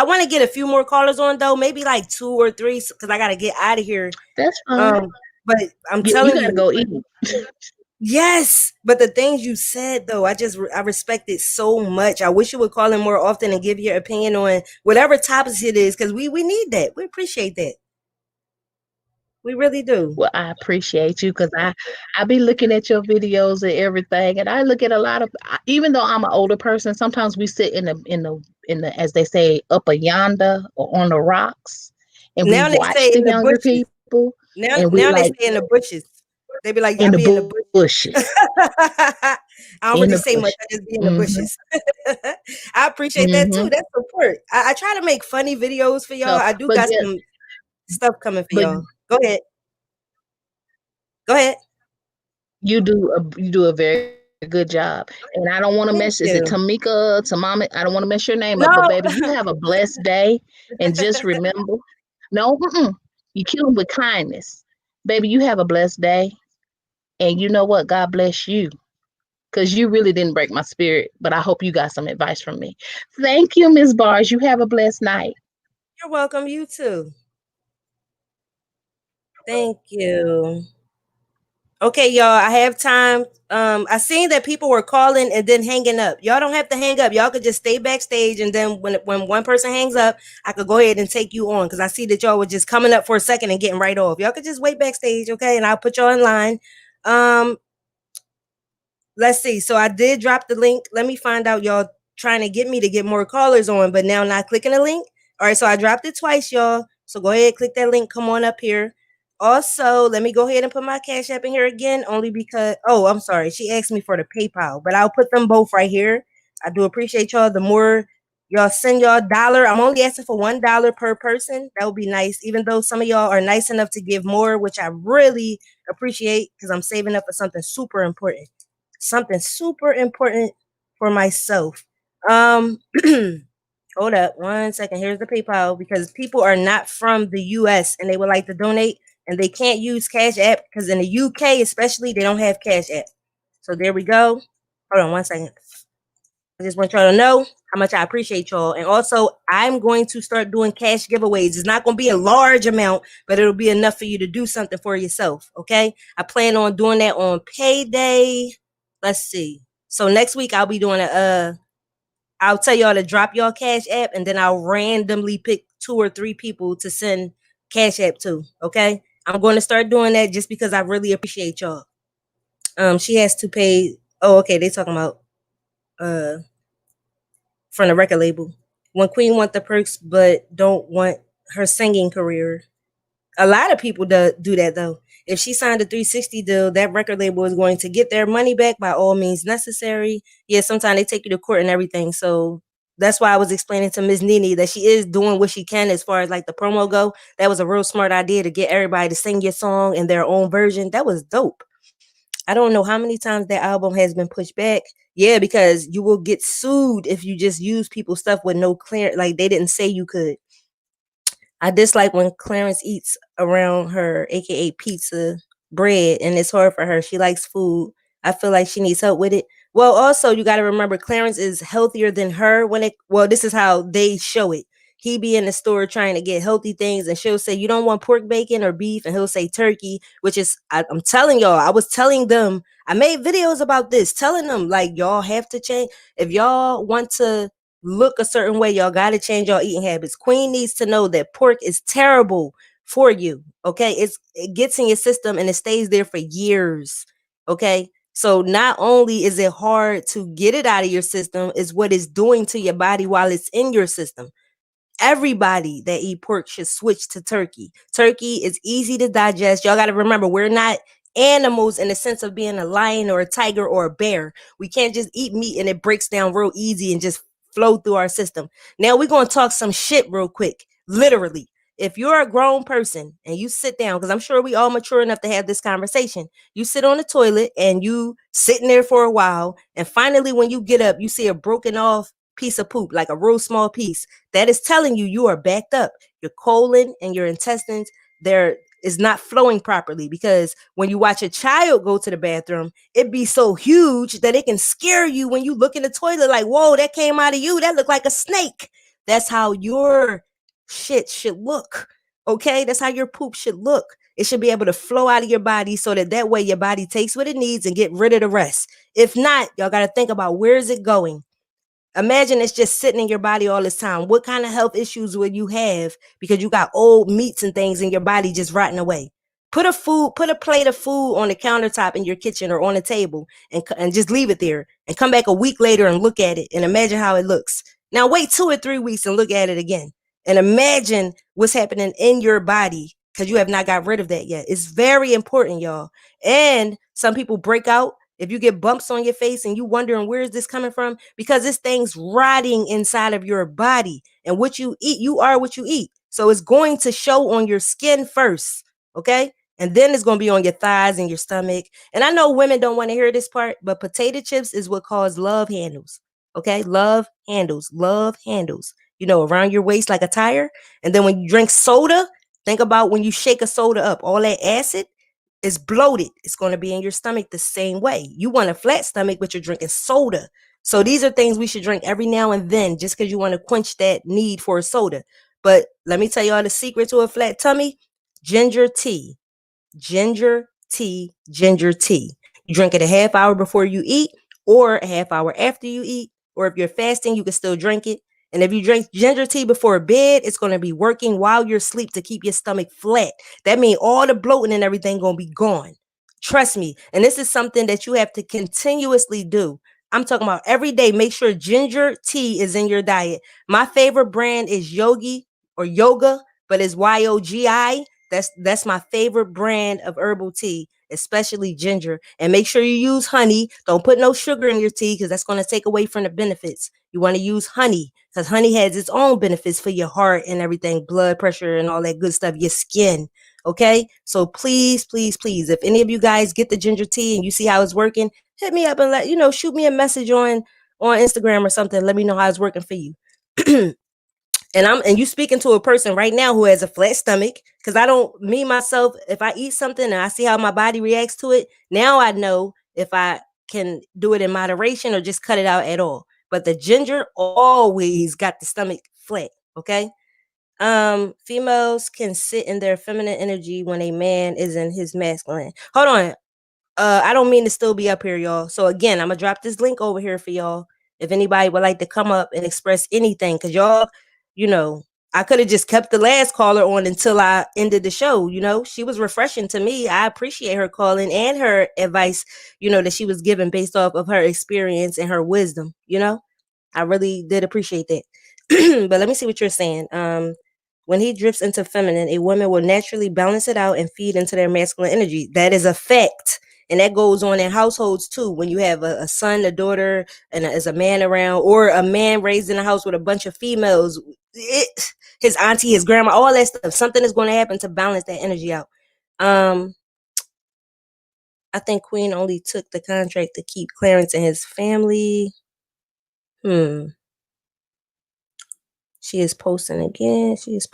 want to get a few more callers on though, maybe like 2 or 3, because I gotta get out of here. That's fine. But I'm You telling gotta you, go eat. yes. But the things you said though, I respect it so much. I wish you would call in more often and give your opinion on whatever topics it is, because we need that. We appreciate that. We really do. Well, I appreciate you because I be looking at your videos and everything, and I look at a lot of. Even though I'm an older person, sometimes we sit in the as they say up a yonder or on the rocks, and we Now they watch say the in the younger bushes. people, Now and we now they like say in the bushes. They be like, in I the be in the bushes. bushes, I don't in really the say much. bush. I just be in the Mm-hmm. bushes. I appreciate that too. Mm-hmm. That's support. I try to make funny videos for y'all. So, I do but got yeah, some stuff coming for but y'all. Go ahead. Go ahead. you do a very good job, and I don't want to Thank mess. Is it you. Tamika, Tamami? I don't want to mess your name up, but No. baby, you have a blessed day, and just remember, no, you kill them with kindness, baby. You have a blessed day, and you know what? God bless you, because you really didn't break my spirit. But I hope you got some advice from me. Thank you, Miss Bars. You have a blessed night. You're welcome. You too. Thank you. Okay, y'all. I have time. I seen that people were calling and then hanging up. Y'all don't have to hang up. Y'all could just stay backstage, and then when one person hangs up, I could go ahead and take you on, because I see that y'all were just coming up for a second and getting right off. Y'all could just wait backstage, okay? And I'll put y'all in line. Let's see. So I did drop the link. Let me find out y'all trying to get me to get more callers on, but now not clicking the link. All right, so I dropped it twice, y'all. So go ahead, click that link. Come on up here. Also, let me go ahead and put my Cash App in here again, only because, oh, I'm sorry. She asked me for the PayPal, but I'll put them both right here. I do appreciate y'all. The more y'all send y'all $1, I'm only asking for $1 per person. That would be nice, even though some of y'all are nice enough to give more, which I really appreciate, because I'm saving up for something super important. Something super important for myself. Hold up 1 second. Here's the PayPal, because people are not from the US and they would like to donate, and they can't use Cash App because in the UK especially they don't have Cash App. So there we go. Hold on 1 second. I just want y'all to know how much I appreciate y'all. And also, I'm going to start doing cash giveaways. It's not going to be a large amount, but it'll be enough for you to do something for yourself. Okay. I plan on doing that on payday. Let's see. So next week I'll be doing I'll tell y'all to drop y'all Cash App, and then I'll randomly pick 2 or 3 people to send Cash App to. Okay. I'm going to start doing that just because I really appreciate y'all. She has to pay. Oh, okay. They talking about from the record label. When Queen want the perks but don't want her singing career. A lot of people do that though. If she signed a 360 deal, that record label is going to get their money back by all means necessary. Yeah, sometimes they take you to court and everything. So that's why I was explaining to Ms. Nene that she is doing what she can as far as like the promo go. That was a real smart idea to get everybody to sing your song in their own version. That was dope. I don't know how many times that album has been pushed back. Yeah, because you will get sued if you just use people's stuff with no clear, like they didn't say you could. I dislike when Clarence eats around her, aka pizza bread, and it's hard for her. She likes food. I feel like she needs help with it. Well, also you got to remember Clarence is healthier than her this is how they show it. He be in the store trying to get healthy things, and she'll say, "You don't want pork bacon or beef," and he'll say turkey, which is I'm telling y'all, I was telling them, I made videos about this, telling them like y'all have to change if y'all want to look a certain way. Y'all got to change your eating habits. Queen needs to know that pork is terrible for you. Okay, it gets in your system and it stays there for years. Okay. So not only is it hard to get it out of your system, it's what it's doing to your body while it's in your system. Everybody that eat pork should switch to turkey. Turkey is easy to digest. Y'all got to remember, we're not animals in the sense of being a lion or a tiger or a bear. We can't just eat meat and it breaks down real easy and just flow through our system. Now we're going to talk some shit real quick. Literally, if you're a grown person and you sit down, because I'm sure we all mature enough to have this conversation, you sit on the toilet and you sitting there for a while, and finally when you get up, you see a broken off piece of poop, like a real small piece. That is telling you are backed up. Your colon and your intestines, there is not flowing properly, because when you watch a child go to the bathroom, it be so huge that it can scare you when you look in the toilet like, whoa, that came out of you. That looked like a snake. That's how your shit should look. Okay, that's how your poop should look. It should be able to flow out of your body so that way your body takes what it needs and get rid of the rest. If not, y'all got to think about, where is it going? Imagine it's just sitting in your body all this time. What kind of health issues would you have because you got old meats and things in your body just rotting away? Put a plate of food on the countertop in your kitchen or on the table and just leave it there and come back a week later and look at it and imagine how it looks. Now wait 2 or 3 weeks and look at it again and imagine what's happening in your body because you have not got rid of that yet. It's very important, y'all. And some people break out. If you get bumps on your face and you wondering where is this coming from, because this thing's rotting inside of your body, and what you eat, you are what you eat. So it's going to show on your skin first, okay? And then it's going to be on your thighs and your stomach. And I know women don't want to hear this part, but potato chips is what causes love handles, okay? Love handles, around your waist like a tire. And then when you drink soda, think about when you shake a soda up, all that acid, is bloated. It's going to be in your stomach the same way. You want a flat stomach, but you're drinking soda. So these are things we should drink every now and then, just because you want to quench that need for a soda. But let me tell y'all the secret to a flat tummy: ginger tea. Ginger tea. You drink it a half hour before you eat, or a half hour after you eat, or if you're fasting, you can still drink it. And if you drink ginger tea before bed, it's going to be working while you're asleep to keep your stomach flat. That means all the bloating and everything going to be gone. Trust me. And this is something that you have to continuously do. I'm talking about every day. Make sure ginger tea is in your diet. My favorite brand is Yogi or Yoga, but it's YOGI. That's my favorite brand of herbal tea, especially ginger. And make sure you use honey. Don't put no sugar in your tea because that's going to take away from the benefits. You want to use honey because honey has its own benefits for your heart and everything, blood pressure and all that good stuff, your skin. Okay. So please, please, please, if any of you guys get the ginger tea and you see how it's working, hit me up and shoot me a message on Instagram or something. Let me know how it's working for you. And you speaking to a person right now who has a flat stomach, because myself, if I eat something and I see how my body reacts to it, now I know if I can do it in moderation or just cut it out at all. But the ginger always got the stomach flat. Okay. Females can sit in their feminine energy when a man is in his masculine. Hold on. I don't mean to still be up here, y'all. So again, I'm gonna drop this link over here for y'all. If anybody would like to come up and express anything, because y'all, you know, I could have just kept the last caller on until I ended the show. You know, she was refreshing to me. I appreciate her calling and her advice, you know, that she was given based off of her experience and her wisdom. You know, I really did appreciate that. But let me see what you're saying. When he drifts into feminine, a woman will naturally balance it out and feed into their masculine energy. That is a fact. And that goes on in households too. When you have a son, a daughter, and as a man around, or a man raised in a house with a bunch of females, his auntie, his grandma, all that stuff, something is going to happen to balance that energy out. I think Queen only took the contract to keep Clarence and his family. She is posting again. She's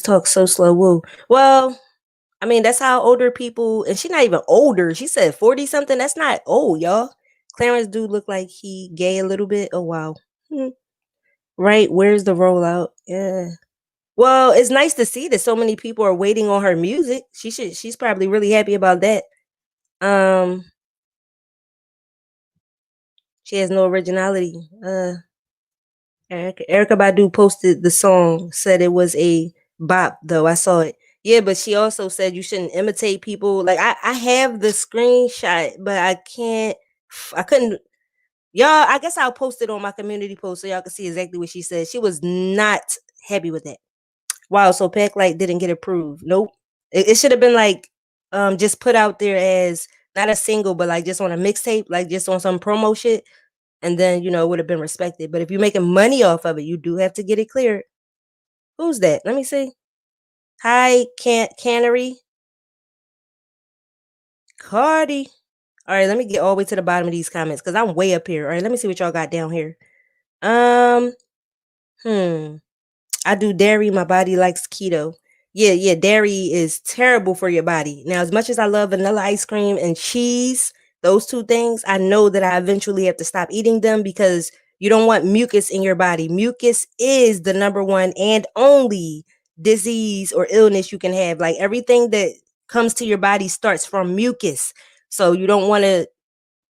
talked so slow. Woo. Well, I mean, that's how older people, and she's not even older. She said 40 something. That's not old, y'all. Clarence do look like he gay a little bit. Oh, wow. Right. Where's the rollout? Yeah. Well, it's nice to see that so many people are waiting on her music. She's probably really happy about that. She has no originality. Erica Badu posted the song, said it was a bop, though. I saw it. Yeah, but she also said you shouldn't imitate people. Like I have the screenshot, but I couldn't. Y'all, I guess I'll post it on my community post so y'all can see exactly what she said. She was not happy with that. Wow, so Pack Light didn't get approved. Nope. It should have been like just put out there as not a single, but like just on a mixtape, like just on some promo shit. And then, you know, it would have been respected. But if you're making money off of it, you do have to get it cleared. Who's that? Let me see. Hi, Cannery. Cardi. All right, let me get all the way to the bottom of these comments because I'm way up here. All right, let me see what y'all got down here. I do dairy. My body likes keto. Yeah, dairy is terrible for your body. Now, as much as I love vanilla ice cream and cheese, those two things, I know that I eventually have to stop eating them because you don't want mucus in your body. Mucus is the number one and only disease or illness you can have. Like everything that comes to your body starts from mucus. So you don't want to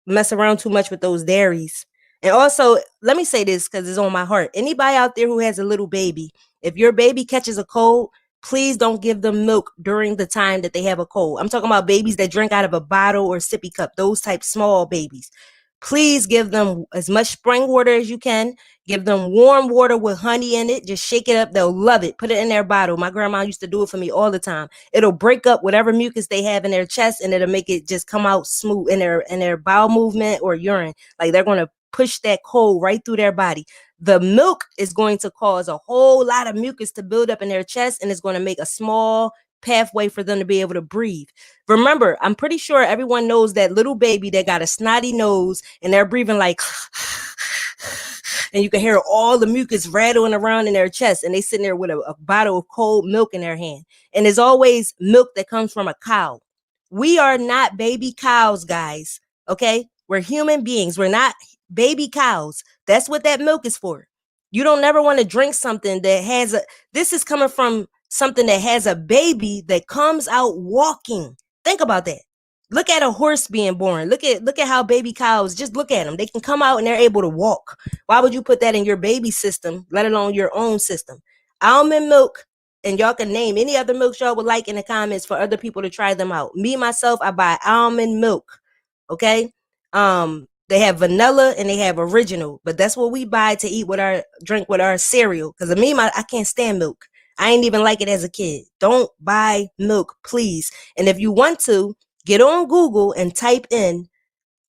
mess around too much with those dairies. And also, let me say this because it's on my heart. Anybody out there who has a little baby, if your baby catches a cold, please don't give them milk during the time that they have a cold. I'm talking about babies that drink out of a bottle or sippy cup, those type small babies. Please give them as much spring water as you can. Give them warm water with honey in it. Just shake it up. They'll love it. Put it in their bottle. My grandma used to do it for me all the time. It'll break up whatever mucus they have in their chest and it'll make it just come out smooth in their bowel movement or urine. Like they're going to push that cold right through their body. The milk is going to cause a whole lot of mucus to build up in their chest and it's going to make a small pathway for them to be able to breathe. Remember, I'm pretty sure everyone knows that little baby that got a snotty nose and they're breathing like and you can hear all the mucus rattling around in their chest and they sitting there with a bottle of cold milk in their hand. And there's always milk that comes from a cow. We are not baby cows, guys. Okay? We're human beings. We're not baby cows. That's what that milk is for. You don't never want to drink something that has this is coming from something that has a baby that comes out walking. Think about that. Look at a horse being born. Look at how baby cows, just look at them. They can come out and they're able to walk. Why would you put that in your baby system, let alone your own system? Almond milk, and y'all can name any other milks y'all would like in the comments for other people to try them out. Me, myself, I buy almond milk. Okay? They have vanilla and they have original, but that's what we buy to eat with our drink with our cereal. Because I can't stand milk. I ain't even like it as a kid. Don't buy milk, please. And if you want to, get on Google and type in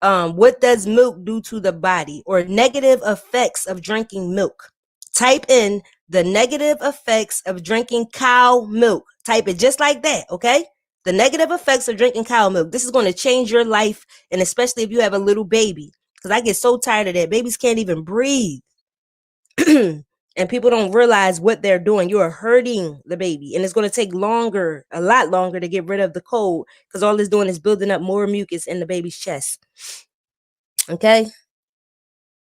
what does milk do to the body or negative effects of drinking milk. Type in the negative effects of drinking cow milk. Type it just like that, okay? The negative effects of drinking cow milk. This is going to change your life, and especially if you have a little baby, because I get so tired of that. Babies can't even breathe. And people don't realize what they're doing. You are hurting the baby, and it's going to take longer, a lot longer, to get rid of the cold, because all it's doing is building up more mucus in the baby's chest. Okay.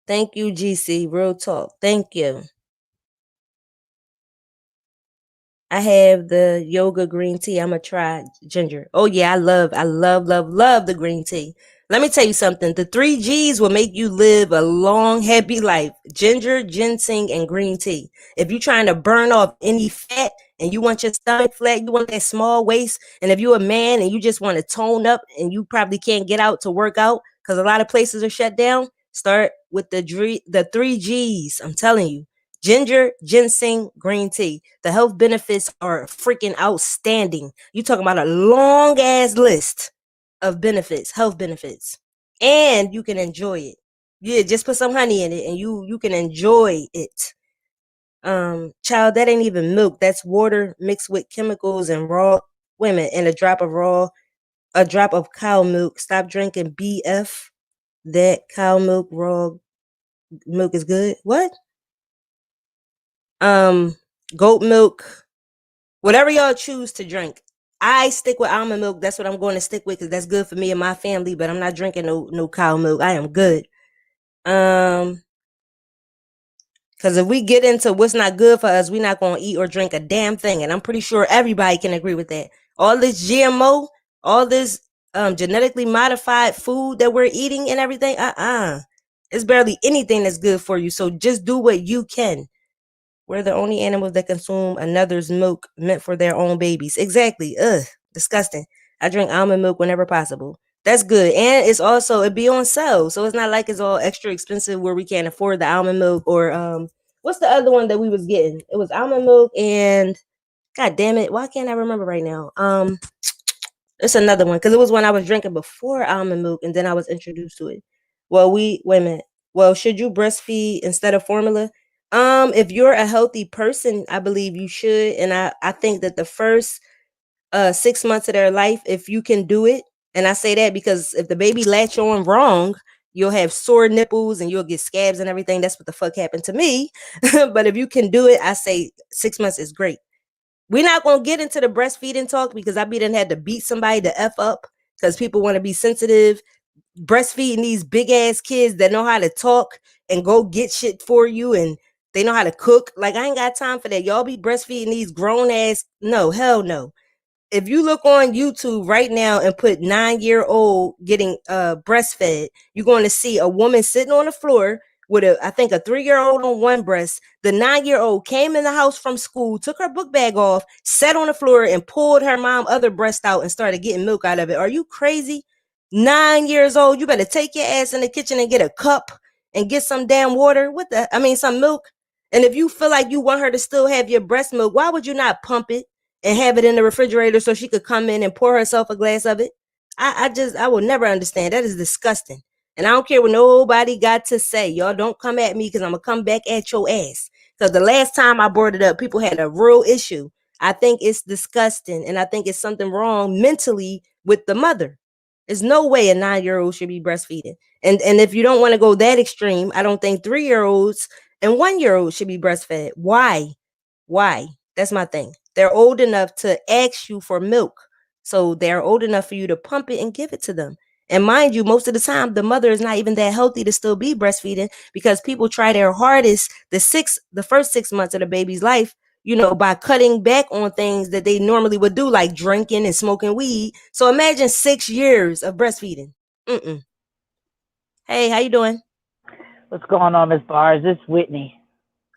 Thank you, GC. Real talk. Thank you. I have the yoga green tea. I'm gonna try ginger. Oh yeah, I love the green tea. Let me tell you something. The 3 G's will make you live a long, happy life. Ginger, ginseng, and green tea. If you're trying to burn off any fat and you want your stomach flat, you want that small waist, and if you're a man and you just want to tone up and you probably can't get out to work out because a lot of places are shut down, start with the 3 G's. I'm telling you. Ginger, ginseng, green tea. The health benefits are freaking outstanding. You talking about a long ass list of benefits, health benefits, and you can enjoy it. Yeah, just put some honey in it, and you can enjoy it. Child, that ain't even milk. That's water mixed with chemicals and raw women and a drop of cow milk. Stop drinking BF. That cow milk, raw milk is good. What? Goat milk, whatever y'all choose to drink. I stick with almond milk. That's what I'm going to stick with because that's good for me and my family. But I'm not drinking no cow milk. I am good. Because if we get into what's not good for us, we're not going to eat or drink a damn thing. And I'm pretty sure everybody can agree with that. All this GMO, all this genetically modified food that we're eating and everything, it's barely anything that's good for you. So just do what you can. We're the only animals that consume another's milk meant for their own babies. Exactly. Ugh, disgusting. I drink almond milk whenever possible. That's good. And it's also, it be on sale. So it's not like it's all extra expensive where we can't afford the almond milk or what's the other one that we was getting? It was almond milk and God damn it, why can't I remember right now? It's another one because it was one I was drinking before almond milk and then I was introduced to it. Well, wait a minute. Well, should you breastfeed instead of formula? If you're a healthy person, I believe you should. And I think that the first 6 months of their life, if you can do it, and I say that because if the baby latch on wrong, you'll have sore nipples and you'll get scabs and everything. That's what the fuck happened to me. But if you can do it, I say 6 months is great. We're not gonna get into the breastfeeding talk because I done had to beat somebody to F up because people want to be sensitive. Breastfeeding these big ass kids that know how to talk and go get shit for you and they know how to cook. Like, I ain't got time for that. Y'all be breastfeeding these grown ass. No, hell no. If you look on YouTube right now and put 9-year-old getting breastfed, you're going to see a woman sitting on the floor with I think a 3-year-old on one breast. The 9-year-old came in the house from school, took her book bag off, sat on the floor and pulled her mom other breast out and started getting milk out of it. Are you crazy? 9 years old, you better take your ass in the kitchen and get a cup and get some damn water. Some milk. And if you feel like you want her to still have your breast milk, why would you not pump it and have it in the refrigerator so she could come in and pour herself a glass of it? I will never understand. That is disgusting. And I don't care what nobody got to say. Y'all don't come at me because I'm going to come back at your ass. Because the last time I brought it up, people had a real issue. I think it's disgusting. And I think it's something wrong mentally with the mother. There's no way a 9-year-old should be breastfeeding. And if you don't want to go that extreme, I don't think 3-year-olds and 1-year-olds should be breastfed. Why? That's my thing. They're old enough to ask you for milk. So they're old enough for you to pump it and give it to them. And mind you, most of the time, the mother is not even that healthy to still be breastfeeding because people try their hardest the first 6 months of the baby's life, by cutting back on things that they normally would do, like drinking and smoking weed. So imagine 6 years of breastfeeding. Hey, how you doing? What's going on, Miss Bars? This is Whitney.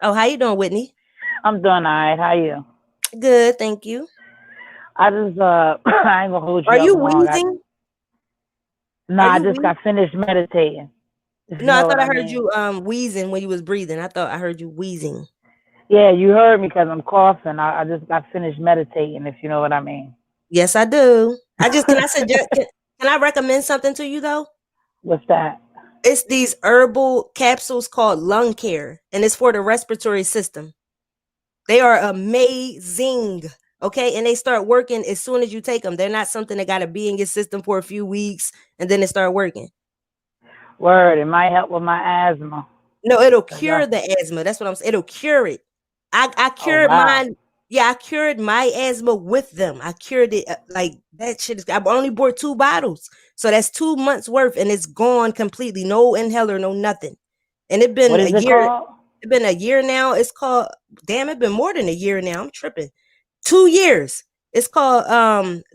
Oh, how you doing, Whitney? I'm doing all right. How you? Good, thank you. I just I ain't gonna hold you Are up you long. wheezing? I just got finished meditating. No, I thought I heard you wheezing when you was breathing. I thought I heard you wheezing. Yeah, you heard me because I'm coughing. I just got finished meditating, if you know what I mean. Yes, I do. Can I recommend something to you though? What's that? It's these herbal capsules called Lung Care, and it's for the respiratory system. They are amazing. Okay, and they start working as soon as you take them. They're not something that got to be in your system for a few weeks and then it start working. Word, it might help with my asthma. No, it'll cure the asthma. That's what I'm saying. It'll cure it. I cured mine. Yeah, I cured my asthma with them. I cured it like that shit. I only bought 2 bottles, so that's 2 months worth, and it's gone completely. No inhaler, no nothing. And it been What is a it year. called? It's been a year now. It's called. Damn, it's been more than a year now. I'm tripping. 2 years. It's called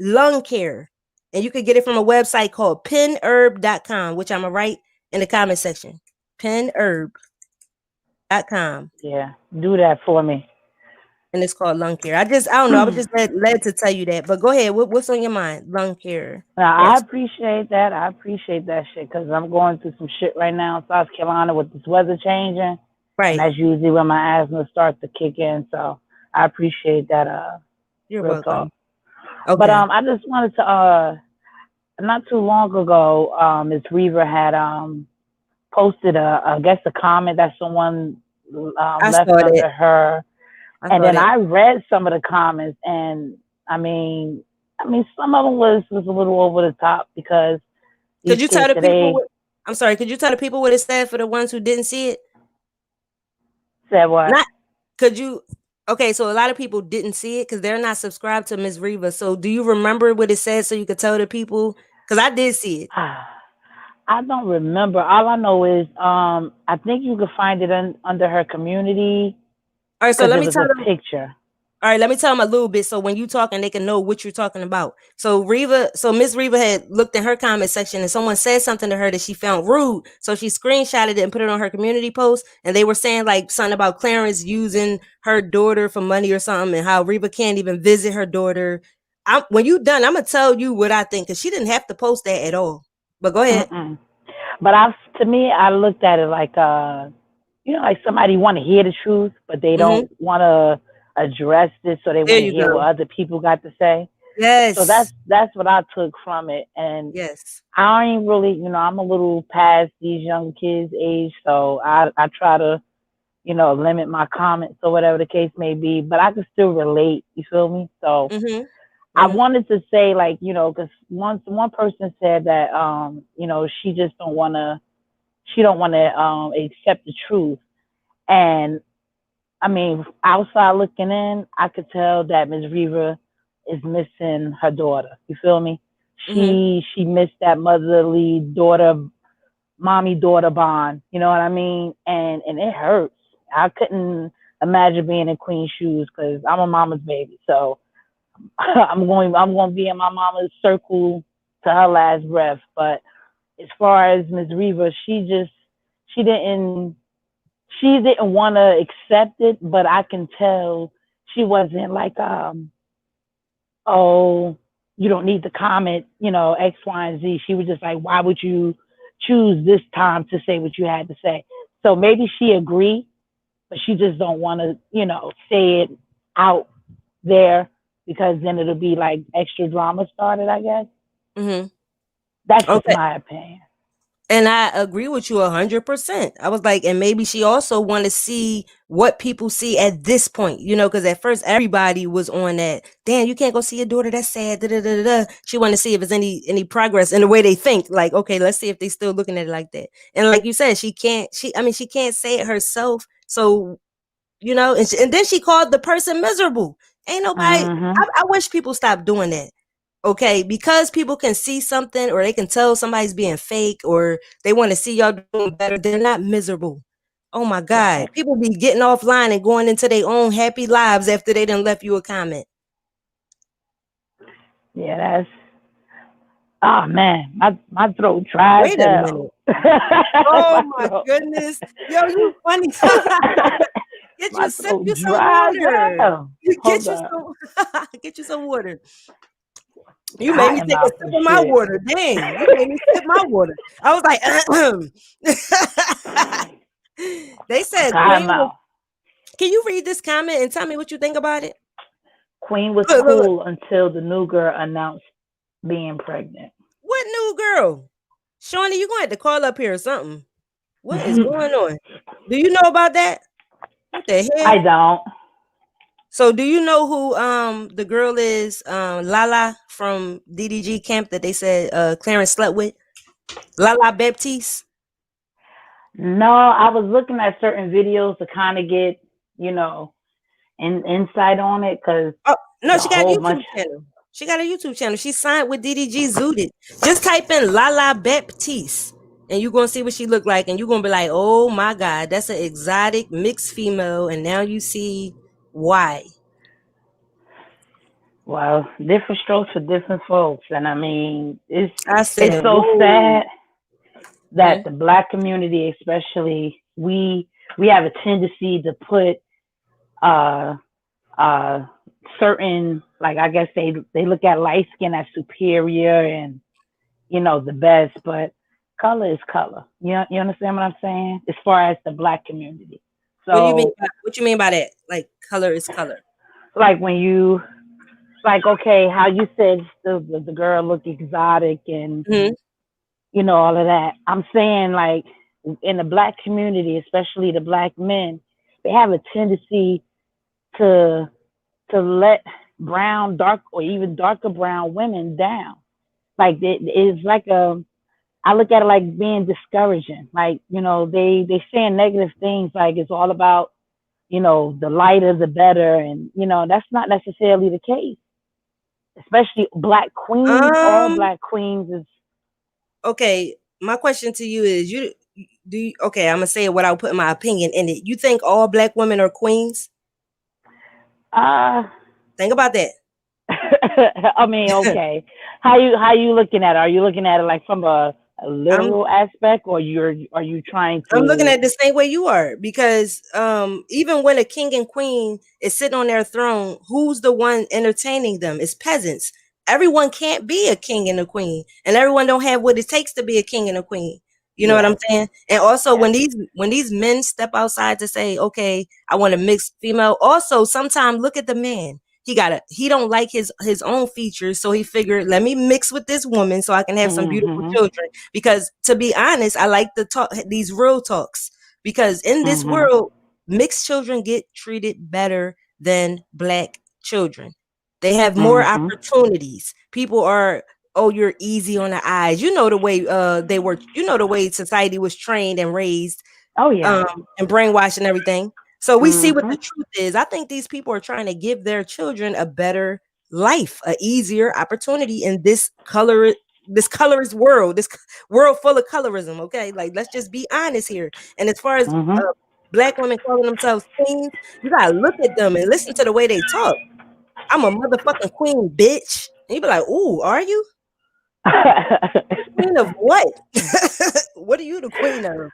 lung care, and you can get it from a website called penherb.com, which I'm gonna write in the comment section. Penherb.com. Yeah, do that for me. And it's called lung care. I don't know. I was just led to tell you that. But go ahead. What's on your mind? Lung care. Now, I Yes. appreciate that. I appreciate that shit because I'm going through some shit right now in South Carolina with this weather changing. And Right. that's usually when my asthma starts to kick in. So I appreciate that. You're real welcome. talk. Okay. But I just wanted to not too long ago, Ms. Reaver had posted I guess a comment that someone left saw under that. her. I And then saw that. I read some of the comments, and I mean, some of them was a little over the top because Could these you tell kids the today people I'm sorry, could you tell the people what it said for the ones who didn't see it? said what? Not could you Okay, so a lot of people didn't see it because they're not subscribed to Ms. Reva. So do you remember what it said so you could tell the people? Because I did see it. I don't remember. All I know is I think you could find it under her community. All right, so let me was tell a them. picture. All right, let me tell them a little bit so when you talking, they can know what you're talking about. So Miss Reva had looked in her comment section and someone said something to her that she found rude. So she screenshotted it and put it on her community post. And they were saying like something about Clarence using her daughter for money or something and how Reva can't even visit her daughter. When you done, I'm going to tell you what I think because she didn't have to post that at all. But go ahead. But to me, I looked at it like, like somebody want to hear the truth, but they don't want to address this, so they want to hear what other people got to say. Yes. So that's what I took from it. And yes, I ain't really, I'm a little past these young kids' age, so I try to, limit my comments or whatever the case may be. But I can still relate. You feel me? So I wanted to say, like, because one person said that, she just don't want to, accept the truth. And I mean, outside looking in, I could tell that Ms. Reva is missing her daughter. You feel me? She missed that motherly mommy daughter bond. You know what I mean? And it hurts. I couldn't imagine being in Queen's shoes because I'm a mama's baby. So I'm going to be in my mama's circle to her last breath. But as far as Ms. Reva, she didn't want to accept it, but I can tell she wasn't like, oh, you don't need to comment, X, Y, and Z. She was just like, why would you choose this time to say what you had to say? So maybe she agreed, but she just don't want to, say it out there because then it'll be like extra drama started, I guess. That's just my opinion. And I agree with you 100%. I was like, and maybe she also want to see what people see at this point, because at first everybody was on that. Damn, you can't go see your daughter. That's sad. Da, da, da, da. She want to see if there's any progress in the way they think. Like, okay, let's see if they still looking at it like that. And like you said, she can't say it herself. So, and then she called the person miserable. Ain't nobody. I wish people stop doing that. Okay, because people can see something or they can tell somebody's being fake or they want to see y'all doing better. They're not miserable. Oh my God. Right. People be getting offline and going into their own happy lives after they done left you a comment. Yeah, that's oh man, my throat dry. Wait a minute. Oh my goodness. Yo, you funny. Get you some water. Get you some water. You made me take a sip of my water. Dang, you made me sip my water. I was like, they said Queen can you read this comment and tell me what you think about it? Queen was cool until the new girl announced being pregnant. What new girl? Shawnee, you're going to have to call up here or something. What is going on? Do you know about that? What the hell? I don't. So do you know who the girl is, Lala from DDG camp that they said Clarence slept with? Lala Baptiste? No, I was looking at certain videos to kind of get, you know, an insight on it because Oh no, the she got a whole bunch. YouTube channel. She got a YouTube channel. She signed with DDG Zooted. Just type in Lala Baptiste, and you're gonna see what she look like, and you're gonna be like, oh my god, that's an exotic mixed female, and now you see why. Well, different strokes for different folks, and I mean, I it's said, so whoa. sad that the Black community, especially, we have a tendency to put uh uh certain, like, I guess they look at light skin as superior and, you know, the best, but color is color. You understand what I'm saying? As far as the Black community. What do you mean? So What you mean by that? Like color is color. like when you, like, okay, how you said the girl look exotic and, Mm-hmm. you know, all of that. I'm saying, like, in the Black community, especially the Black men, they have a tendency to let brown, dark, or even darker brown women down. Like, it's like I look at it like being discouraging. Like, you know, they saying negative things like it's all about, you know, the lighter the better, and, you know, that's not necessarily the case. Especially Black queens, all Um. Black queens is Okay. My question to you is: okay, I'm gonna say it without putting my opinion in it. You think all Black women are queens? uh Think about that. I mean, okay. How you looking at it? Are you looking at it like from a I'm literal aspect, or are you trying I'm looking to? at it the same way you are, because even when a king and queen is sitting on their throne, who's the one entertaining them? It's peasants. Everyone can't be a king and a queen, and everyone don't have what it takes to be a king and a queen. You know what Yes, I'm saying? And also yes. when these men step outside to say, okay, I want a mixed female, also sometimes look at the man. He don't like his own features, so he figured, let me mix with this woman so I can have some beautiful Mhm. children. Because to be honest, I like to talk these real talks, because in this Mhm. world, mixed children get treated better than Black children. They have more Mhm. opportunities. People are, oh, you're easy on the eyes. You know the way they were, you know the way society was trained and raised, Oh yeah. and brainwashed and everything. So we see what the Mhm. truth is. I think these people are trying to give their children a better life, a easier opportunity in this colorist world, this world full of colorism. Okay, like let's just be honest here. And as far as Mhm. Black women calling themselves queens, you gotta look at them and listen to the way they talk. I'm a motherfucking queen, bitch. And you be like, ooh, are you? Queen of what? What are you the queen of?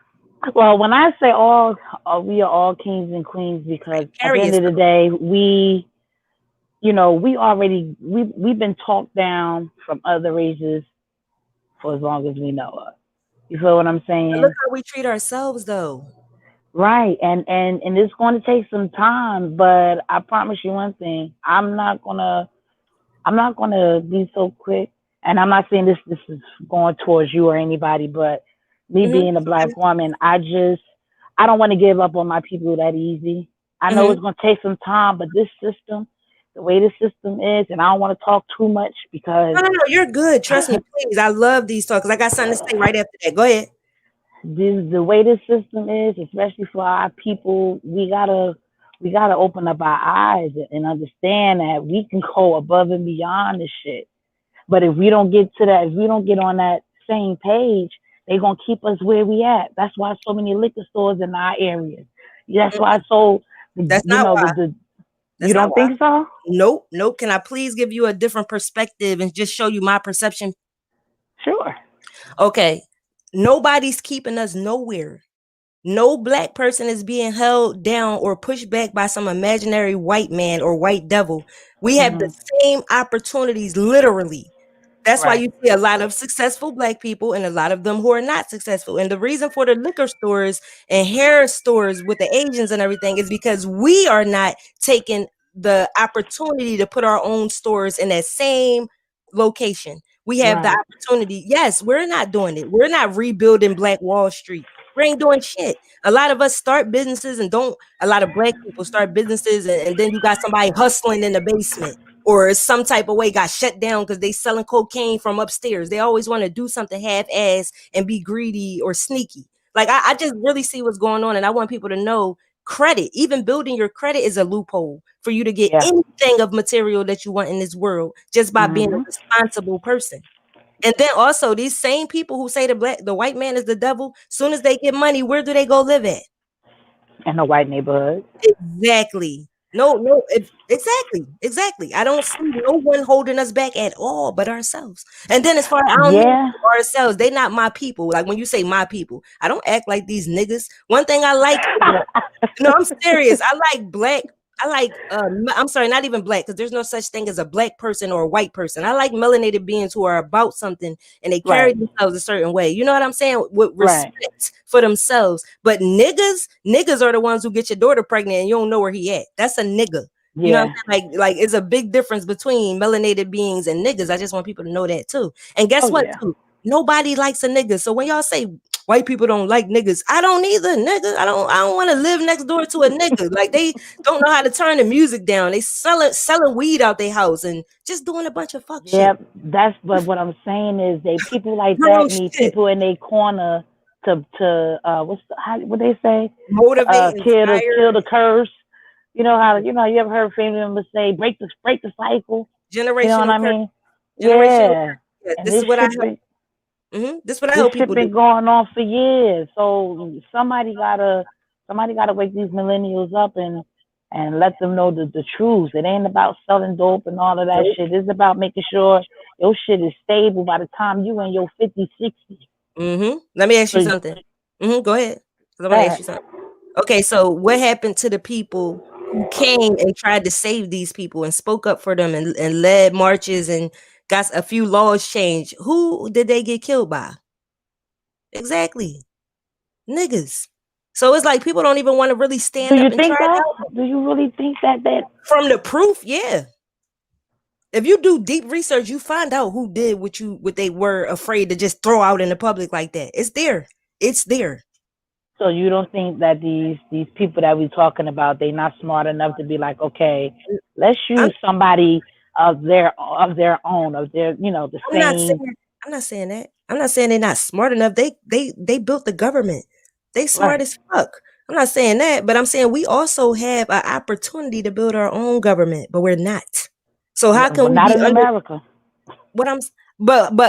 Well, when I say all, we are all kings and queens because at the Carry end of the yourself. day, you know, we've been talked down from other races for as long as we know of. You feel what I'm But look saying? how we treat ourselves, though. Right. And it's going to take some time, but I promise you one thing. I'm not gonna be so quick. And I'm not saying this is going towards you or anybody, but me Mhm, being a Black woman, I don't want to give up on my people that easy. I know mhm. it's gonna take some time, but this system, the way the system is, and I don't want to talk too much because No, no, no, you're good. Trust me, please. I love these talks. I got something to say right after that. Go ahead. the way this system is, especially for our people, we gotta open up our eyes and understand that we can go above and beyond this shit. But if we don't get to that, if we don't get on that same page, they're gonna keep us where we at. That's why so many liquor stores in our areas. That's why Mm-mm. so That's you not know why. the you That's not don't why. think so? Nope, nope. Can I please give you a different perspective and just show you my perception? Sure. Okay. Nobody's keeping us nowhere. No Black person is being held down or pushed back by some imaginary white man or white devil. We have the Mhm. same opportunities, literally. That's why Right. you see a lot of successful Black people and a lot of them who are not successful. And the reason for the liquor stores and hair stores with the Asians and everything is because we are not taking the opportunity to put our own stores in that same location. We have the Right. opportunity. Yes, we're not doing it. We're not rebuilding Black Wall Street. We ain't doing shit. A lot of us start businesses and don't, a lot of Black people start businesses, and then you got somebody hustling in the basement, or some type of way got shut down because they selling cocaine from upstairs. They always want to do something half-ass and be greedy or sneaky. Like I just really see what's going on, and I want people to know credit. Even building your credit is a loophole for you to get anything of material that you want in this world just by being a responsible person. And then also these same people who say the white man is the devil, soon as they get money, where do they go live at? In a white neighborhood. Exactly. No, exactly. I don't see no one holding us back at all but ourselves. And then as far as I don't mean ourselves, they not my people. Like when you say my people, I don't act like these niggas. One thing I like, no, I'm serious. I like black. I like, I'm sorry, not even black, because there's no such thing as a black person or a white person. I like melanated beings who are about something and they carry themselves a certain way. You know what I'm saying? With respect for themselves. But niggas are the ones who get your daughter pregnant and you don't know where he at. That's a nigga. You know what I'm saying? Like it's a big difference between melanated beings and niggas. I just want people to know that too. And guess what? Too? Nobody likes a nigga. So when y'all say white people don't like niggas, I don't either, nigga. I don't want to live next door to a nigga. Like they don't know how to turn the music down. They selling weed out their house and just doing a bunch of fuck shit. Yeah, that's what I'm saying is they people like that need people in their corner to what they say? Motivate, kill the curse. You know how you ever heard family members say break the cycle? Generational. You know what I mean? Yeah. This is what I heard. This is what I hope people been going on for years. So somebody gotta wake these millennials up and let them know the truth. It ain't about selling dope and all of that shit. It's about making sure your shit is stable by the time you in your 50s, 60s. Let me ask you something. Go ahead. I want to ask you something. Okay, so what happened to the people who came and tried to save these people and spoke up for them and led marches and got a few laws changed? Who did they get killed by? Exactly. Niggas. So it's like people don't even want to really stand up and try it out. Do you really think that from the proof? Yeah. If you do deep research, you find out who did what they were afraid to just throw out in the public like that. It's there. It's there. So you don't think that these people that we're talking about, they not smart enough to be like, okay, let's use somebody of their own, the same. I'm not saying that. I'm not saying they're not smart enough. They built the government. They smart as fuck. I'm not saying that, but I'm saying we also have an opportunity to build our own government, but we're not. So how can we not be in America? But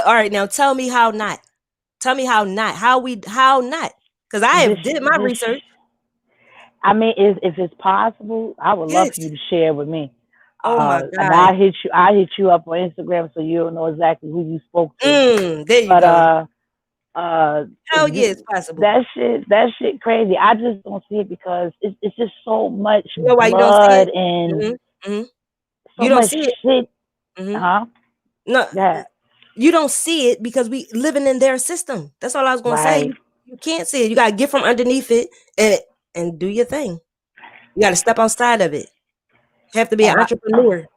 all right, now tell me how not. Tell me how not. How not? Because I did my research. I mean, if it's possible, I would love for you to share with me. Oh my God! And I hit you up on Instagram so you'll know exactly who you spoke to. There you go. Hell yeah, it's possible. That shit crazy. I just don't see it because it's just so much blood and so you don't see shit. No, you don't see it because we living in their system. That's all I was gonna say. You can't see it. You gotta get from underneath it and do your thing. You gotta step outside of it. You have to be an entrepreneur.